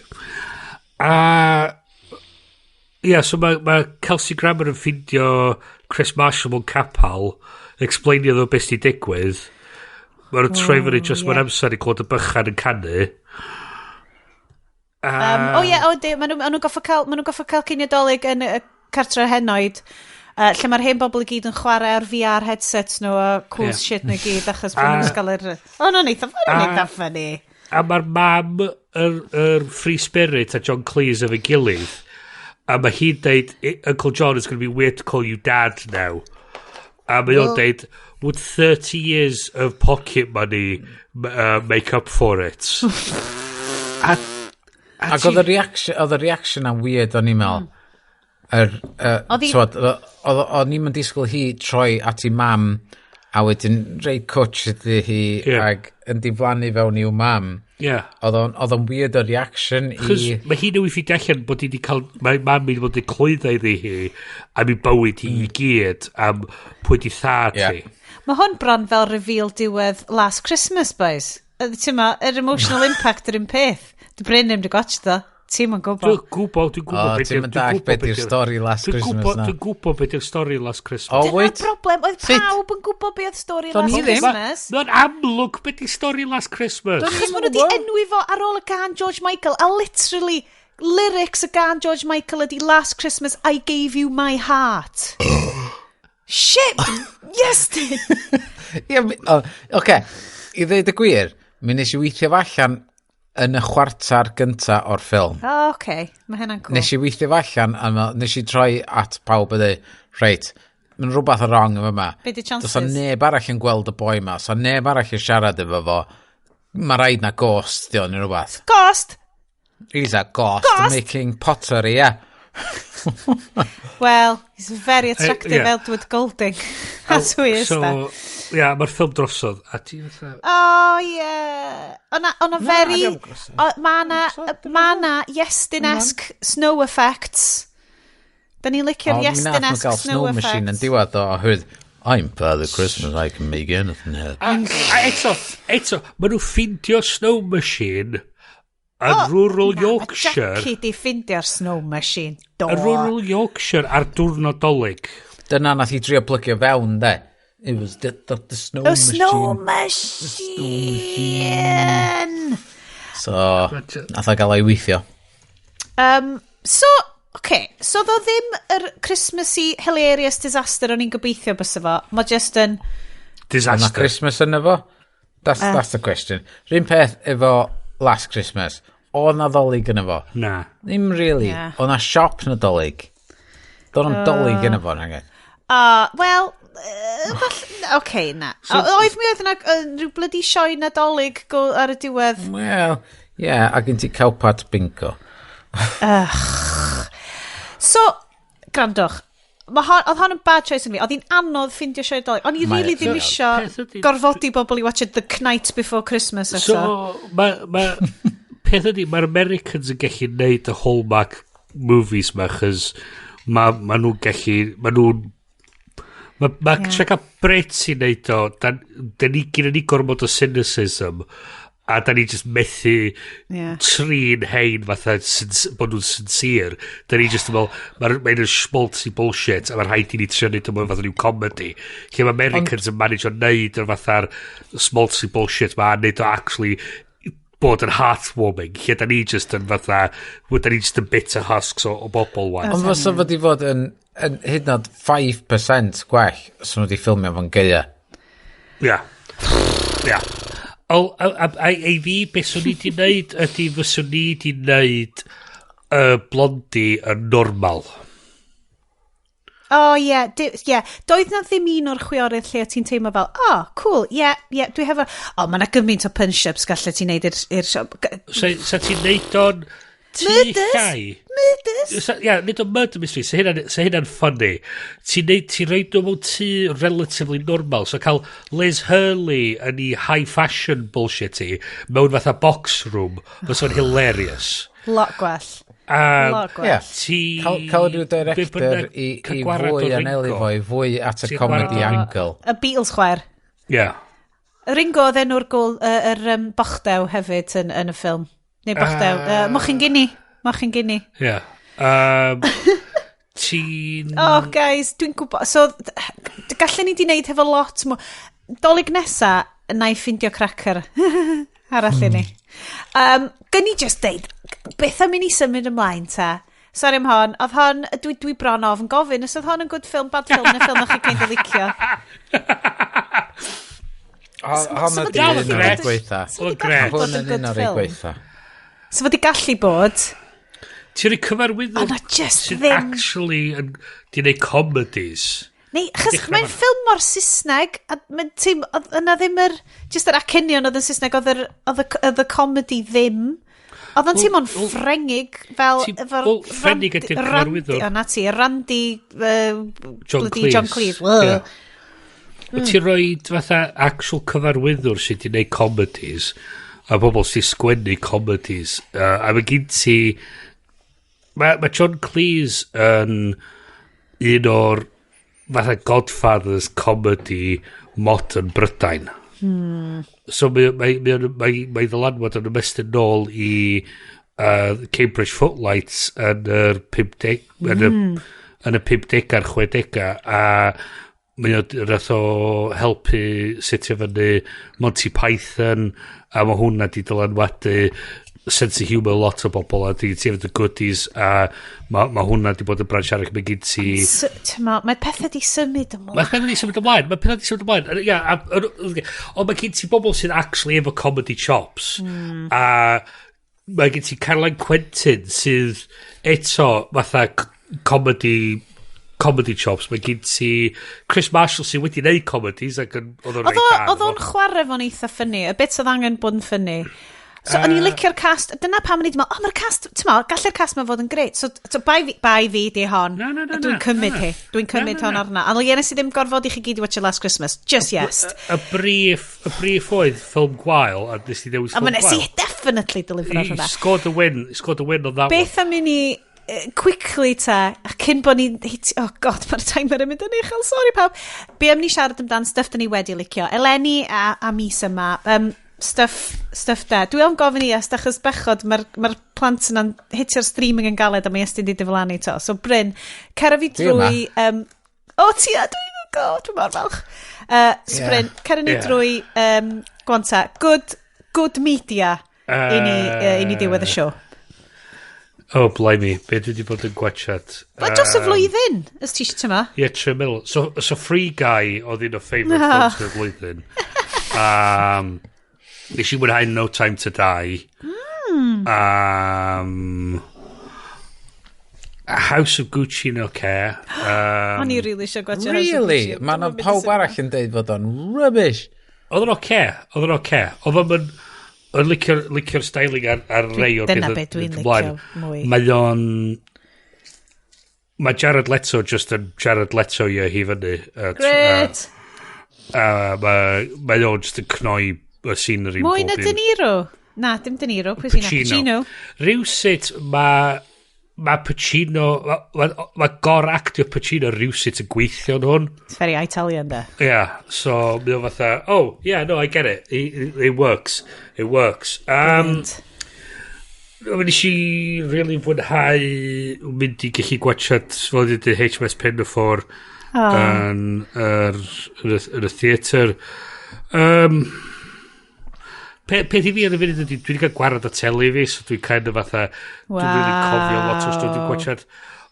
So mae Kelsey Grammer yn ffindio Chris Marshall mewn capal, explainio ddo beth sy'n digwydd. Mae'n troi fyny just mae'n amser i clod y bychan yn canu. Maen nhw'n goffa cael cyniadolig yn y cartre henoed, lle mae'r hen bobl i gyd yn chwarae ar VR headsets nhw a cool shit nhw i gyd, achos bod nhw'n gael yr... nhw'n eitha ffynnu. A mae'r mam, yr Free Spirit a John Cleese efo gilydd, a mae hi'n deud, Uncle John is going to be weird to call you dad now. A mae o'n deud, would 30 years of pocket money make up for it? Ac oedd y reaction am weird o'n i'n meddwl. O'n i'n disgwyl hi troi at i mam, a wedyn reid cwtch ydy hi, ag yn diflannu fewn i'w mam. Oedd o'n weird o reaction i... Mae hi newid ffindi allan bod hi wedi cael... Mae mam wedi bod yn clwyddo iddi hi am ei bywyd hi i gyd am pwy di thad hi. Mae hwn bron fel reveal diwedd Last Christmas, boys. Ti'n ma, yr emotional impact yr un peth. Dy Bryn ddim di gotch ddo. Ti'n ma'n gwybod. Dwi'n gwybod. Ti'n ma'n dall beth yw'r stori Last Christmas na. Dwi'n gwybod beth yw'r stori Last Christmas. Dyna'r problem, oedd pawb yn gwybod beth yw'r stori Last Christmas. Mae'n amlwg beth yw'r stori Last Christmas. Achos maen nhw di enwi fo ar ôl y gan George Michael, a literally, lyrics y gan George Michael ydi Last Christmas, I gave you my heart. Shit! Yes, dude! Oce, i ddeud y gwir, mi nes i weithio allan yn y chwartar gynta o'r ffilm. Mae hynna'n cool. Nes i weithio allan, a nes i troi at pawb y dweud, reit, mae'n rhywbeth o wrong yma yma. Be di chances? Does o neb arall yn gweld y boi yma, so neb arall yn siarad efo fo. Mae rhaid na ghost, di o'n rhywbeth. Ghost? He's a ghost making pottery, yeah. Well, he's very attractive Edward Golding. That's who he is, then. Mae'r ffilm drosodd. O'na very... Ma na Iestyn-esque snow effects. Da ni'n licio'r Iestyn-esque snow effects. Machine yn diwedd o hwyd. I'm Father Christmas, I can make anything happen. Eto, maen nhw ffindio snow machine yn rural Yorkshire. Jackie di ffindio'r snow machine. Yn rural Yorkshire ar diwrnod Dolig. Dyna nath i drio plygio fewn, de. It was the snow machine. Snow machine! So, nath o gael ei weithio. So ddo ddim yr Christmassy hilarious disaster o'n i'n gobeithio bys efo. Mae just yn... Disaster. Yna Christmas yn efo? That's the question. Rhyn peth efo Last Christmas. O Nadolig yn efo? Na. Ddim really. O na siop Nadolig. Do'n Nadolig yn efo, nag e? Well... na. Oedd mi oedd yna rhyw blydi sioe Nadolig ar y diwedd? Well, a gen ti cawpad bingo. So, grandwch, oedd hon yn bad choice yn fi. Oedd hi'n anodd ffindio sioe Nadolig. O'n i really ddim isio gorfodi bobl i watch The Night Before Christmas. So, peth ydy, mae'r Americans yn gallu neud y Hallmark movies ma, chys ma nhw'n gallu, Mae trio cael Brits i neud o, gyda ni gormod o cynicism, a da ni just methu trin hein fatha bod nhw'n sincere. Da ni just yn meddwl, mae'n schmaltzy bullshit, a mae'n rhaid i ni trio neud o mewn fatha new comedy. Lle mae Americans yn manage o neud o'r fatha'r schmaltzy bullshit ma, a neud o actually bod yn heartwarming. Lle da ni just yn fatha, da ni just yn bitter husks o bobl wan. Ond fysa fod i fod yn hyd yn oed 5% gwell os nhw wedi ffilmio fo'n geia. Ia. A ei fi, beth swn i di wneud ydy fyswn ni di wneud Blondie yn normal. Doedd na ddim un o'r chwiorydd lle ti'n teimlo fel, cool, dwi hefo, mae na gymaint o punch-ups gallu ti'n neud i'r siop. Sa ti'n neud o'n tu llai? Murders? Nid o'n murder mystery, so hynna'n funny. Ti'n reid nhw mewn tu relatively normal, so cael Liz Hurley yn ei high fashion bullshit i, mewn fatha box room, was o'n hilarious. Lot gwell. Cael rhyw director i fwy anelu fo, i fwy at y comedy angle. Y Beatles chwaer. Ringo oedd enw'r bochdew hefyd yn y ffilm. Neu bochdew. Mochyn Gini. Guys, dwi'n gwybod. So, gallen ni di wneud hefo lot mwy. Dolyg nesa, na i ffindio cracker. Arall i ni. Gyn ni just deud, beth am i ni symud ymlaen ta? Sorry am hon. Oedd hon, dwi bron of yn gofyn, os oedd hon yn good film, bad film, neu ffilm o'ch chi kind o licio. Hon ydy un o'r gweitha. Hwn yn un o'r gweitha. So fod i gallu bod... Ti'n rhoi cyfarwyddwr sy'n actually di wneud comedies. Neu, chys mae'n ffilm mor Saesneg, a yna ddim just yr acenion oedd yn Saesneg, oedd y comedy ddim. Oedd yn teimlo'n ffrengig fel... Ffrengig ydy'r cyfarwyddwr. O, na ti, Randy... John Cleese. Ti'n rhoi fatha actual cyfarwyddwr sy'n di wneud comedies, a bobl sy'n sgwennu comedies. A mae gyn ti... Mae John Cleese yn un o'r fatha Godfather's comedy modern Brydain. So mae ddylanwad yn ymestyn nôl i Cambridge Footlights yn y 50a'r 60a, a mae rath o helpu setio fyny Monty Python, a mae hwnna di dylanwadu sense of humour lot o bobl, a di ti efo the goodies, a mae hwnna di bod yn branch arall. Mae gyd ti... Mae pethau di symud ymlaen. Mae pethau di symud ymlaen. Ond mae gyd ti bobl sydd actually efo comedy chops. A mae gyd ti Caroline Quentin sydd eto fatha comedy chops. Mae gyd ti Chris Marshall sydd wedi gwneud comedies ac oedd o'n chwarae fo'n eitha ffynnu, y bit oedd angen bod yn ffynnu. So, o'n i'n licio'r cast, dyna pam o'n i wedi meddwl, mae'r cast, gallai'r cast ma fod yn greit. So bai fi di hon. Dwi'n cymryd hi. Dwi'n cymryd hon arna. A ie, nes i ddim gorfod i chi gyd i watch Last Christmas. Just yes. Y brif oedd ffilm gwael, a nes i ddewis ffilm gwael. A nes i definitely deliver ar hwnna. He scored the win on that one. Beth am i ni quickly ta, a cyn bod ni'n... Oh god, mae'r timer yn mynd yn uchel. Sorry pawb. Be am ni siarad amdan stuff da ni wedi licio. Eleni a mis yma. Stuff da. Dwi am gofyn i est, achos bechod, mae'r plant yna'n hitio'r streaming yn galed, a mae ystod i diflannu to. So, Bryn, cera fi drwy... dwi'n mor falch. So, Bryn, cera ni drwy... Gwanta, good media i ni diwedd y show. Oh, blimey, be dwi wedi bod yn gwachad? Mae dros y flwyddyn, ys ti eisiau tyma? Ie, trwy middle. So Free Guy oedd un o favourite films y flwyddyn. Nes i mwynhau No Time to Die. House of Gucci no care. O'n i really eisiau gwachio House of Gucci. Mae'n o'n pawb arall yn deud fod o'n rubbish. Oedd o'n oce. Oedd o'n licio'r styling ar rei o'r dyna beth dwi'n licio mwy. Mae Jared Leto just yn Jared Leto i hi fyny. Great. Mae o'n just yn cnoi y scenery. Mwy na De Niro? Na, dim De Niro. Pwy sy'n Pacino. Rywsut mae Pacino, mae gor-actio Pacino rywsut yn gweithio yn hwn. It's very Italian, da. Yeah, so mi o fatha, oh, yeah, no, I get it. It works. It works. Nes i really fwynhau mynd i gallu gwachod fel ydy HMS Pinafore yn y theatr. Peth i fi yn y funud ydy, dwi wedi cael gwarad o teli fi, so dwi'n kind of fatha, dwi'n really cofio lot o stwff dwi'n gwachod.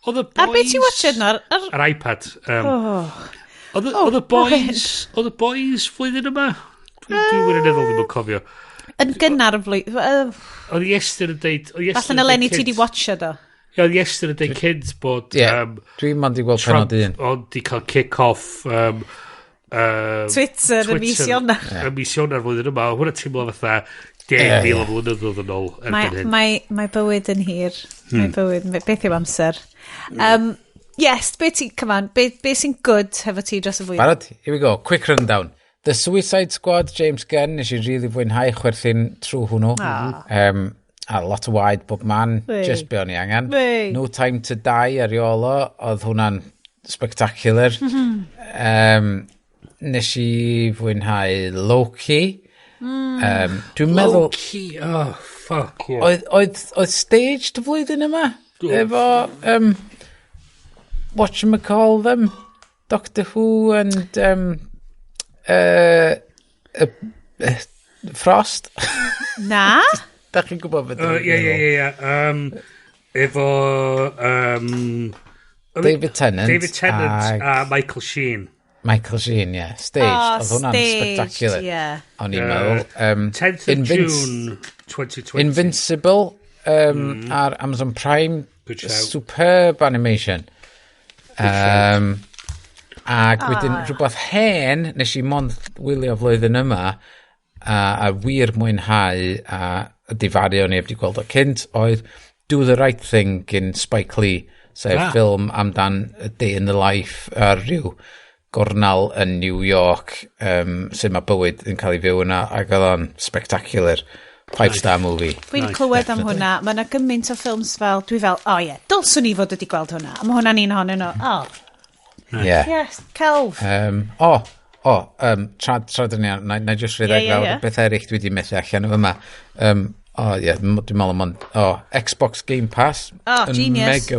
A beth ti'n watchod nawr? Ar iPad. Oedd y boys flwyddyn yma? Dwi'n wirioneddol ddim yn cofio. Yn gynnar y flwyddyn. Oedd Iestyn yn deud... Falle na Lenny ti di watcha do. Oedd Iestyn yn deud kids bod... Dwi'n mond i gweld penod un. Ond di cael kick-off... Twitter y mis Ionar. Y mis Ionar flwyddyn yma. Hwna teimlo fatha 10,000 o flynyddoedd yn ôl. Mae bywyd yn hir. Mae bywyd... Beth yw amser? Yes, beth ti... Come on. Beth sy'n good hefo ti dros y flwyddyn? Barod? Here we go. Quick rundown. The Suicide Squad, James Gunn, nes i really fwynhau chwerthin trwy hwnnw. A lot o waed bob man, just be o'n i angen. No Time to Die ar iolo, oedd hwnna'n spectacular. Nes i fwynhau Loki. Dwi'n meddwl... Loki, oh, fuck yeah. Oedd staged y flwyddyn yma? Efo, whatchamacall them? Doctor Who and... Frost? Na? Da chi'n gwybod beth? Ie. Efo... David Tennant a Michael Sheen. Michael Sheen, yeah. Staged. Oedd hwnna'n spectacular. Yeah. O'n i'n meddwl. 10th of June 2020. Invincible ar Amazon Prime. Superb animation. Ac wedyn rhywbeth hen nes i mond wylio flwyddyn yma a wir mwynhau a difaru o'n i wedi gweld o cynt oedd Do the Right Thing gyn Spike Lee, sef ffilm amdan A Day in the Life ar ryw gornal yn New York sydd mae bywyd yn cael ei fyw yna ac oedd o'n spectacular 5-star movie. Dwi'n clywed am hwnna. Mae yna gymaint o ffilms fel, dwi fel, dylswn i fod wedi gweld hwnna. A mae hwnna'n un ohonyn nhw. Yeah. Yes, celf. Trad yn iawn, na i just rhedeg fawr beth eraill dwi wedi methu allan o yma. Dwi'n meddwl am Xbox Game Pass. Genius.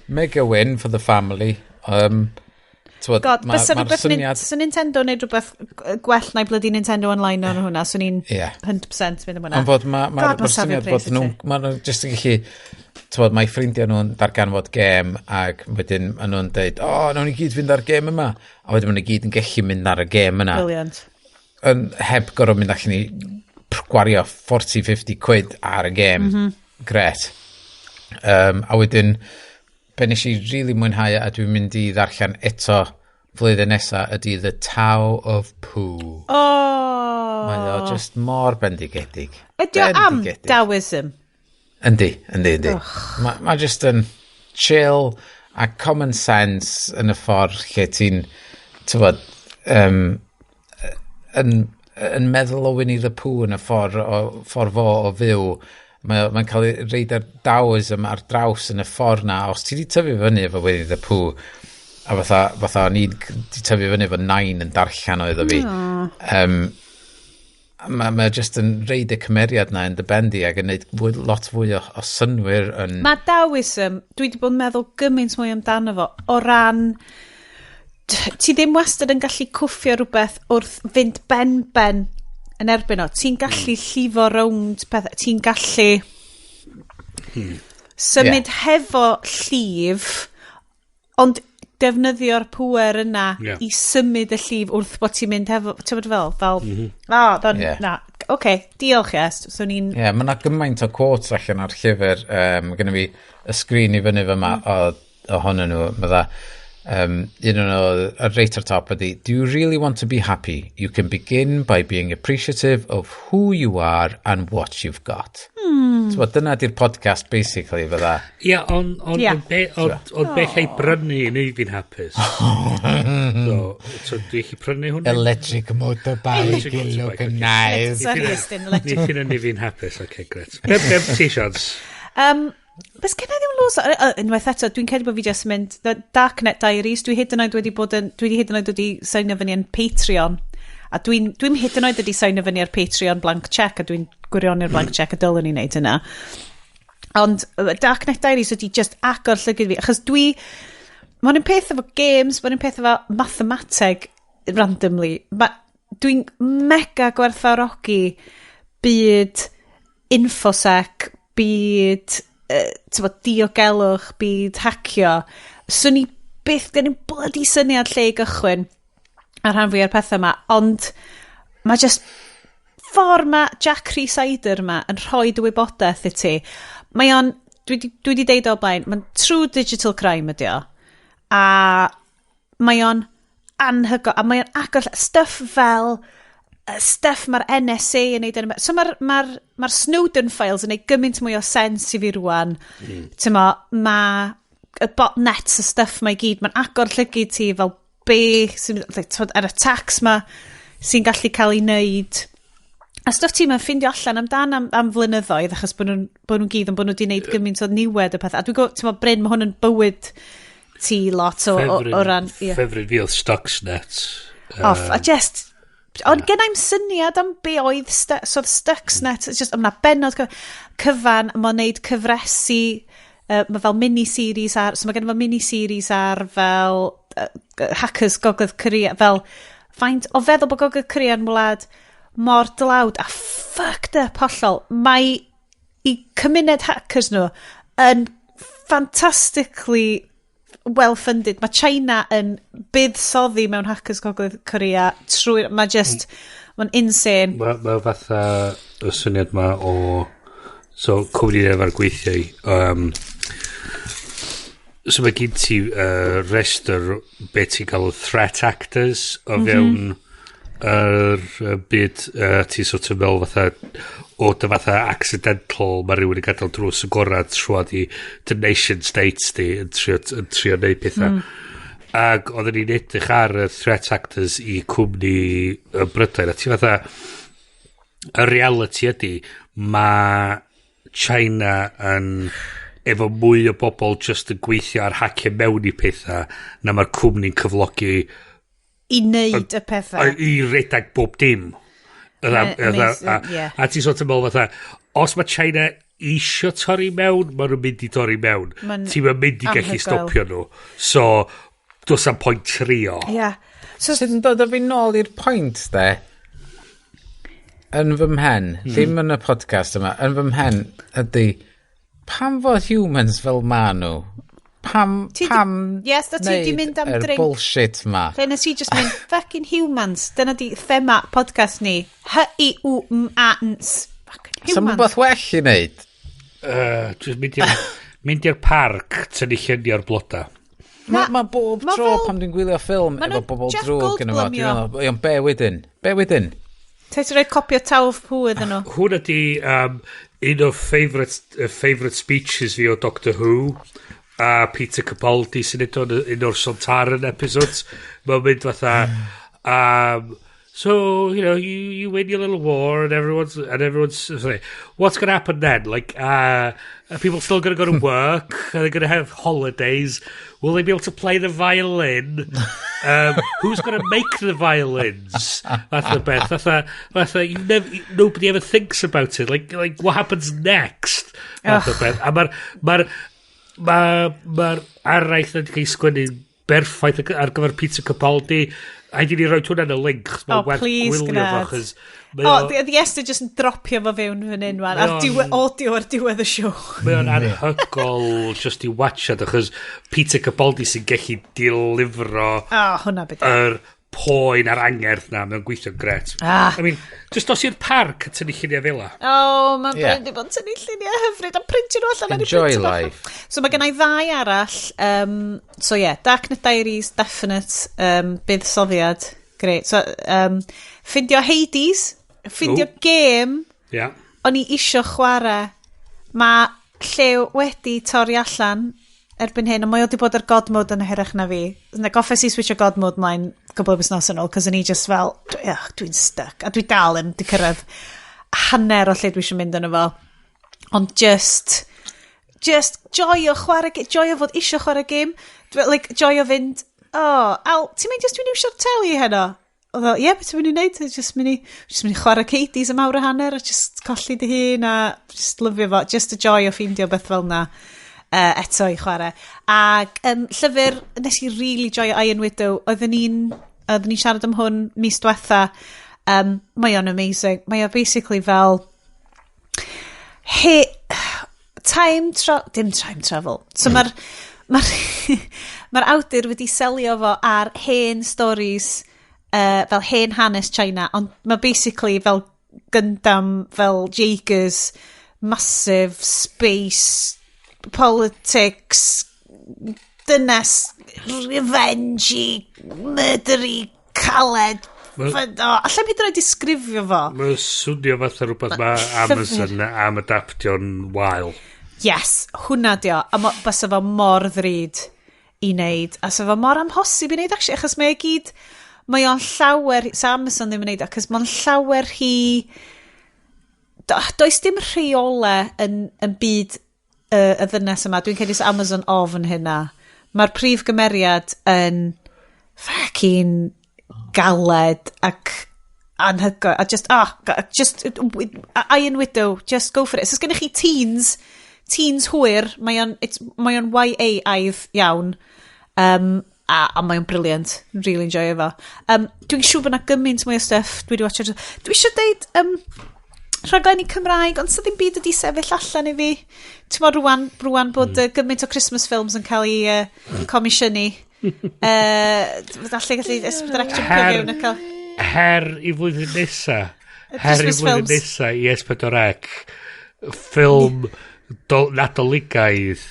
Mega win for the family. God, bysa Nintendo neud rhywbeth gwell na'i blydi Nintendo Online o'n hwnna, so ni'n 100% mynd am hwnna. Ond fod mae'r syniad bod nhw'n just yn gallu, mae ffrindiau nhw'n darganfod gêm ac wedyn nhw'n dweud, nawn ni gyd fynd ar gêm yma, a wedyn nhw'n gyd yn gallu mynd ar y gêm yna. Brilliant. Heb gorfod mynd allan ni gwario 40-50 quid ar y gêm. Gret. A wedyn, be nes i really mwynhau a dwi'n mynd i ddarllen eto flwyddyn nesa ydy The Tao of Pooh. Mae o just mor bendigedig. Ydy o am Taoism? Yndi. Mae just yn chill a common sense yn y ffordd lle ti'n yn meddwl o Winnie the Pooh yn y ffordd fo o fyw. Mae'n cael ei reid ar Taoism ar draws yn y ffordd na. Os ti di tyfu fyny efo Winnie the Pooh, a fatha ni di tyfu fyny efo 9 yn darllen oedd o fi. Mae just yn reid y cymeriad na yn dybendi ac yn gwneud lot fwy o synwyr. Mae Taoism, dwi wedi bod yn meddwl gymaint mwy amdano fo, o ran... Ti ddim wastad yn gallu cwffio rhywbeth wrth fynd ben yn erbyn o. Ti'n gallu llifo rownd pethau. Ti'n gallu symud hefo llif, ond defnyddio'r pŵer yna i symud y llif wrth bod ti'n mynd hefo, ti'n bod fel, diolch Iest. Mae yna gymaint o quotes allan ar llyfr, mae gen i fi y sgrin i fyny fyma ohonyn nhw, Un o reit ar top ydi, do you really want to be happy? You can begin by being appreciative of who you are and what you've got. So, dyna di'r podcast, basically, fydda. Ia, ond beth ei brynu i neud fi'n hapus. So, dwi chi prynu hwnna? Electric motorbike, look nice. Nid chi'n neud fi'n hapus, oce, gret. Beb t-shirts. Bys gen i ddim los, unwaith eto, dwi'n credu bod fi jyst yn mynd, Darknet Diaries, dwi hyd yn oed wedi sign fyny yn Patreon, a dwi'n hyd yn oed wedi sign fyny ar Patreon blank check, a dwi'n gwirionnu'r blank check, a dylwn i'n neud yna. Ond Darknet Diaries wedi just agor llygyd fi, achos mae'n un peth efo games, mae'n un peth efo mathemateg randomly, dwi'n mega gwerthfawrogi byd infosec, byd diogelwch, byd hacio. Swn i byth gen i'n bloody syniad lle i gychwyn ar rhan fwy o'r pethau yma, ond mae just ffordd mae Jack Rhysider yma yn rhoi dy wybodaeth i ti. Mae o'n, dwi di deud o blaen, mae'n true digital crime ydi o, a mae o'n anhygoel, a mae o'n agor stuff fel stuff mae'r NSA yn neud yn... So mae'r Snowden files yn neud gymaint mwy o sens i fi rwan. Mae y botnets y stuff mae gyd, mae'n agor llygyd ti fel yr attacks ma sy'n gallu cael ei wneud. A stuff ti mae'n ffindio allan amdan am flynyddoedd, achos bod nhw'n gyd, bod nhw wedi wneud gymaint o niwed y peth. A dwi'n gwybod, Bryn, mae hwn yn bywyd ti lot o ran... Ffefryn fi oedd Stuxnet. A just... Ond gennau'n syniad am be oedd Stuxnet, just yma benod cyfan, mae'n neud cyfresu, mae fel mini-series ar, so mae gen i fel mini-series ar fel hackers Gogledd Korea, fel faint o feddwl bod Gogledd Korea yn wlad mor dlawd a fucked up hollol. Mae i cymuned hackers nhw yn fantastically well-funded. Mae China yn buddsoddi mewn hackers Gogledd Korea trwy... Mae'n insane. Mae fatha y syniad ma o... So, cwmni efo'r gweithiau. So, mae gen ti rester beth ti'n cael threat actors o fewn yr byd ti sort of fel fatha o dy fatha accidental mae rhywun yn gadael drws y gorad trwad i dy nation states di yn trio neud pethau. Ac oedden ni'n edrych ar y threat actors i cwmni y Brydain, a ti fatha y reality ydi mae China yn efo mwy o bobl just yn gweithio ar hacio mewn i pethau na mae'r cwmni'n cyflogi i wneud y pethau i redag bob dim. A ti sort of meddwl fatha, os mae China isio torri mewn, maen nhw'n mynd i torri mewn. Ti'n mynd i gallu stopio nhw. So, dos am pwynt trio. So, sydd yn dod o fi nôl i'r pwynt, de, yn fy mhen, ddim yn y podcast yma, yn fy mhen ydy, pam fod humans fel ma nhw? Pam yes, da ti di mynd am drink bullshit ma. Lle nes i just mynd fucking humans. Dyna di thema podcast ni. H-I-U-M-A-N-S. Fucking humans. Sa'n mwbath well i wneud? Just mynd i'r parc tynnu llunio'r bloda. Mae bob tro pan dwi'n gwylio ffilm efo bobl drwg yn yma. Be wedyn? Ta ti roi copio tawf pw iddyn nhw? Hwna di un o favourite speeches fi o Doctor Who. A Peter Capaldi sy'n edrych yn o'r Sontaran episodes. Mae'n mynd fatha, so, you win your little war and everyone's like, what's going to happen then? Like, are people still going to go to work? Are they going to have holidays? Will they be able to play the violin? Who's going to make the violins? That's the best. Nobody ever thinks about it. Like what happens next? That's the best. A mae'r araith yn cael sgwennu berffaith ar gyfer Peter Capaldi. A di ni roi hwnna yn y link. Please, gnad. The Esther just yn dropio fo fewn fan hyn wan. Audio ar diwedd y show. Mae o'n anhygol just i watchad, achos Peter Capaldi sy'n gallu dilifro hwnna beth yr poen a'r angerdd na, mae'n gweithio'n gret. I mean, just os i'r parc yn tynnu lluniau fel la. Mae'n bryd i bod yn tynnu lluniau hyfryd a printio nhw allan. Enjoy life. So mae gennau ddau arall. So Dark Knight Diaries, definite, buddsoddiad. Great. So, ffindio Hades, ffindio game, o'n i isio chwarae. Mae llew wedi torri allan erbyn hyn, ond mae wedi bod ar God mode yn hyrach na fi. Yna goffes i switcho God mode mlaen cwbl o busnes yn ôl, cos o'n i just fel, dwi'n stuck, a dwi dal yn di cyrraedd hanner o lle dwi eisiau mynd yn efo. Ond just joy o chwarae, joy o fod isio chwarae game, like, joy o fynd, Al, ti'n mynd just dwi'n iwsio'r teli heno? Oedd o, beth ti'n mynd i wneud? Just mynd i chwarae Hades am awr a hanner, a just colli dy hun, a just lyfio fo, just y joy o ffindio beth fel na. Eto i chwarae. Ac llyfr, nes i really joio Iron Widow, oedden ni'n siarad am hwn mis diwetha. Mae o'n amazing. Mae o basically fel dim time travel. So mae'r awdur wedi selio fo ar hen stories, fel hen hanes China, ond mae basically fel Gundam, fel Jaegers, massive space politics, dynes, revenge, murdery, caled. Alla mi droi disgrifio fo. Mae'n swnio fatha rhywbeth mae Amazon am adaptio'n wael. Yes, hwnna dio. A basa fo mor ddrud i wneud. A sa fo mor amhosib i wneud, actually, achos mae gyd, mae o'n llawer, sa Amazon ddim yn wneud, achos mae'n llawer does dim rheole yn byd y ddynes yma. Dwi'n credu Amazon ofn hynna. Mae'r prif gymeriad yn fucking galed ac anhygoel. A just Iron Widow, just go for it. So gennych chi teens hwyr, mae o'n YA aidd iawn, a mae o'n brilliant. Really enjoy fo. Dwi'n siŵr bod yna gymaint mwy o stuff dwi eisiau deud rhaglenni Cymraeg, ond sa ddim byd wedi sefyll allan i fi. Ti'n meddwl rwan bod gymaint o Christmas films yn cael ei comisiynu. Falle gallu Ysbryd Action Preview yn cael... Her i flwyddyn nesa. Her i flwyddyn nesa i Ysbryd ffilm nadoligaidd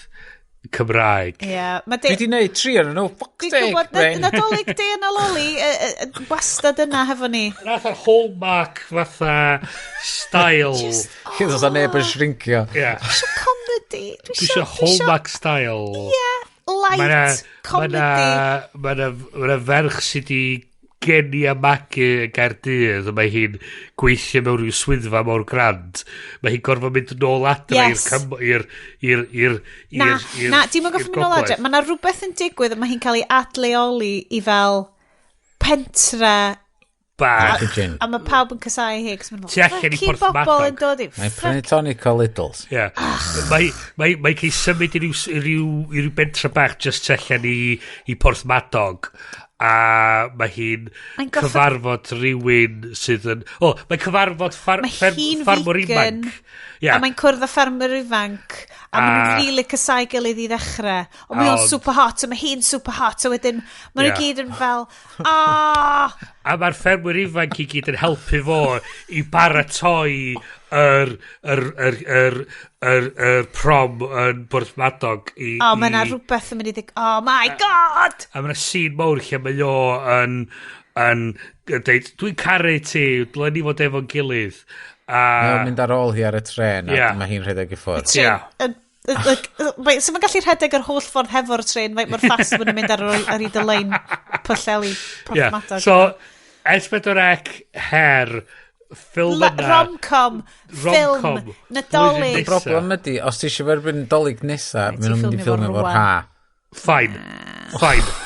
Cymraeg. Dwi wedi gwneud 3 o'n nhw. Fuck sake, Nadolig de yn aloli, wastad yna hefo ni. Nath ar Hallmark fatha style. Chydd os a neb yn shrinkio. Dwi eisiau comedy. Dwi eisiau Hallmark style. Light comedy. Mae'na ferch sydd di geni a magu yn Gaerdydd, a mae hi'n gweithio mewn rhyw swyddfa mor grand. Mae hi'n gorfod mynd nôl adra i'r Na, dim yn goffo mynd nôl adra. Mae yna rhywbeth yn digwydd, a mae hi'n cael ei adleoli i fel pentre bach. A mae pawb yn cysau hi. Ti allan i Porthmadog. Mae'n prynu tonic o Lidl's. Mae cael symud i ryw bentre bach just allan i Porthmadog. A mae hi'n cyfarfod rhywun sydd yn... mae'n cyfarfod ffarmwr ifanc. A mae'n cwrdd â ffarmwr ifanc. A mae'n rili cysau gilydd i ddechrau. O mae o'n super hot, a mae hi'n super hot. A wedyn, mae'n gyd yn fel... A mae'r ffarmwr ifanc i gyd yn helpu fo i baratoi yr prom yn Porthmadog i... mae yna rhywbeth yn mynd i ddig... Oh my god! A mae yna scene mawr lle mae o yn dweud, dwi'n caru ti, dylen ni fod efo'n gilydd. Mae o'n mynd ar ôl hi ar y tren, a mae hi'n rhedeg i ffwrdd. So mae'n gallu rhedeg yr holl ffordd hefo'r tren, mae'r fast yn mynd ar i dylein Pwllheli Porthmadog. So, S4C, Her... ffilm yna rom-com ffilm Nadolig. Problem ydi, os ti eisiau ferbyn Nadolig nesa, maen nhw'n mynd i ffilmio fo'r ha. Fine,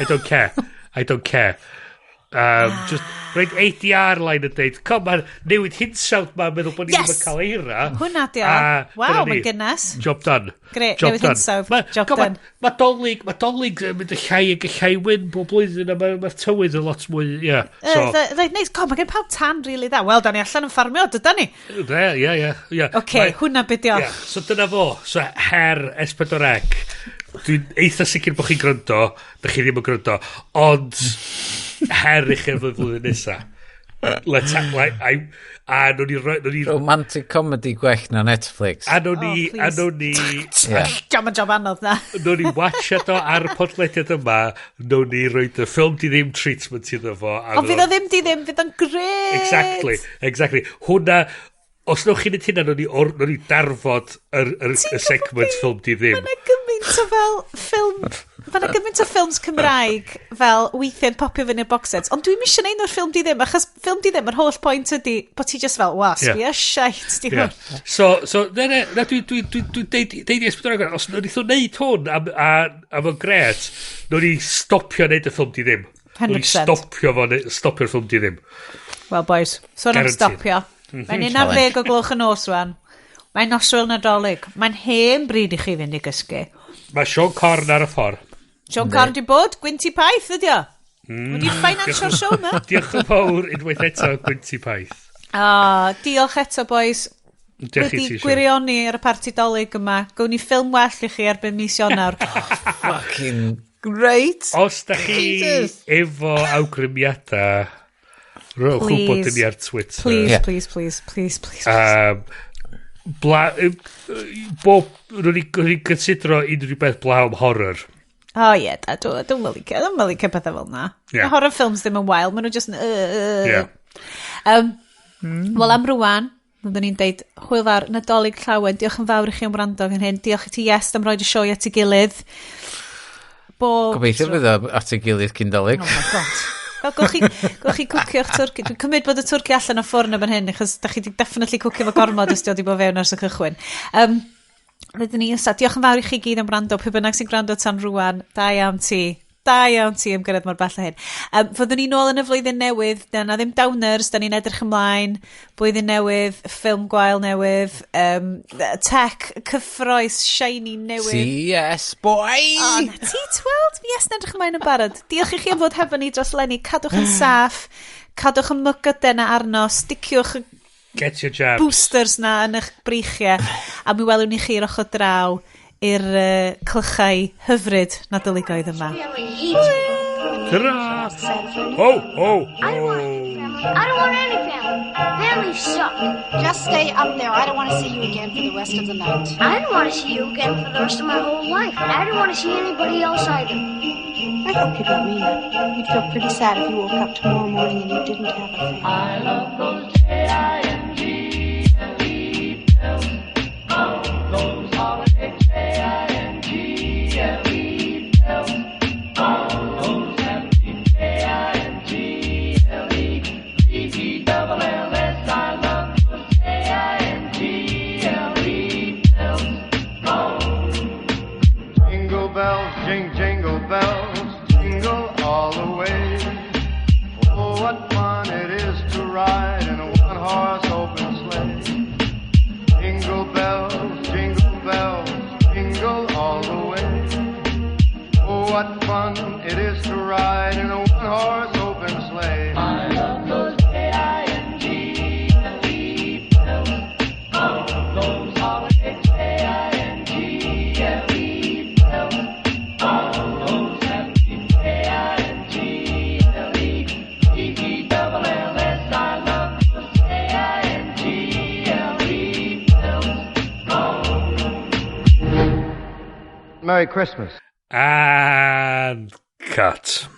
I don't care. Just rhaid ADR line yn deud, come on, newid hinsawd ma'n meddwl bod ni'n mynd cael eira. Hwna dio. Waw, mae'n gynnes. Job done. Gret, newid hinsawd. Job done. Mae dolig yn mynd y llai wyn bob blwyddyn, a mae'r tywydd yn lot mwy, Rhaid neis, mae gen pawb tan rili dda. Wel, da ni allan yn ffarmio, dyda ni. Ie. Oce, hwnna bydio. So dyna fo, so Her S4C. Dwi'n eitha sicr bod chi'n gryndo, da chi ddim yn gryndo, ond her i chi flwyddyn nesa. Let's act like a nhw'n ni romantic comedy gwell na Netflix. A nhw'n ni Job anodd na. nhw'n ni watched o ar y podlediad yma, nhw'n ni roed y ffilm di ddim treatment iddo fo. O, fydd o ddim di ddim, fydd o'n gret. Exactly. Hwna, os nwch chi'n neud hynna, nhw'n ni darfod y segment ffilm di ddim. Mae'n gymaint o fel ffilm... Mae'n gymaint o ffilms Cymraeg fel weithiau'n popio fyny'r box sets, ond dwi'n misio neud o'r ffilm di ddim, achos ffilm di ddim, yr holl pwynt ydi, bod ti just fel, was, fi a shite, di hwn. So, dwi'n deud i esbyd os nhw'n eitho neud hwn am y gret, nhw'n ni stopio neud y ffilm di ddim. 100%. Stopio'r ffilm di ddim. Well, boys, so na'n stopio. Mae'n 11 o gloch y nos rwan. Mae'n noswyl nadolig. Mae'n hen bryd i chi fynd i gysgu. Mae Sean Corn ar y ffordd. Sean Corn di bod, Gwynti Paith ydi o. Wedi'n financial show na. Diolch yn fawr unwaith eto, Gwynti Paith. Diolch eto, boys. Wedi gwirioni ar y parti dolyg yma. Gwn ni ffilm well i chi erbyn mis Ionawr. Fucking great. Os da chi efo awgrymiadau, rhowch wybod i ni ar Twitter. Please. Bob, rwy'n ni considero unrhyw beth blaw am horror. Dwi'n mylicio pethau fel na. Horror films ddim yn wael, maen nhw just... Wel, am rwan, byddwn ni'n deud, hwyl fawr, Nadolig Llawen, diolch yn fawr i chi am wrando yn hyn, diolch i ti Iest am roed y sioe at ei gilydd. Gobeithio bydd at ei gilydd Cyndolig. Oh my god. Gwch chi cwcio'ch twrci. Dwi'n cymryd bod y twrci allan o ffwrn yn hyn, achos da chi definitely cwcio fo gormod os di o di bod fewn ars y cychwyn. Rydyn ni ystod. Diolch yn fawr i chi gyd am wrando. Pwy bynnag sy'n gwrando tan rwan. Da iawn ti am gyrraedd mor bell o hyn. Fyddwn ni nôl yn y flwyddyn newydd. Na ddim downers. Da ni'n edrych ymlaen. Blwyddyn newydd. Ffilm gwael newydd. Tech cyffroes shiny newydd. CS boy! Na ti tweld? Yes, edrych ymlaen yn barod. Diolch i chi am fod hefo ni dros Lenny. Cadwch yn saff. Cadwch yn mygydau arno. Sticiwch y Get your jabs. Boosters na yn eich breichiau. A mi welwn ni chi ar ochr draw i'r clychau hyfryd nadoligaidd yma. Ta-ra! Ho! I don't want any family. Families suck. Just stay up there. I don't want to see you again for the rest of the night. I don't want to see you again for the rest of my whole life. I don't want to see anybody else either. I hope you don't mean it. You'd feel pretty sad if you woke up tomorrow morning and you didn't have a family. I love those J-I-N-G-L-E films. All those holiday J-I-N-G-L-E films. All those happy J-I-N-G-L-E B-E-double-L-S. I love those J-I-N-G-L-E films. Oh. Jingle bells, jingle bells, jingle all the way. Oh, what fun it is to ride in a one-horse open sleigh. Jingle bells, jingle all the way. Oh, what fun it is to ride in a one-horse open sleigh. I love those J-I-N-G-L-E films. All those holiday J-I-N-G-L-E films. All those happy J-I-N-G-L-E B-E-double-L-S. I love those J-I-N-G-L-E films. Merry Christmas. And cut.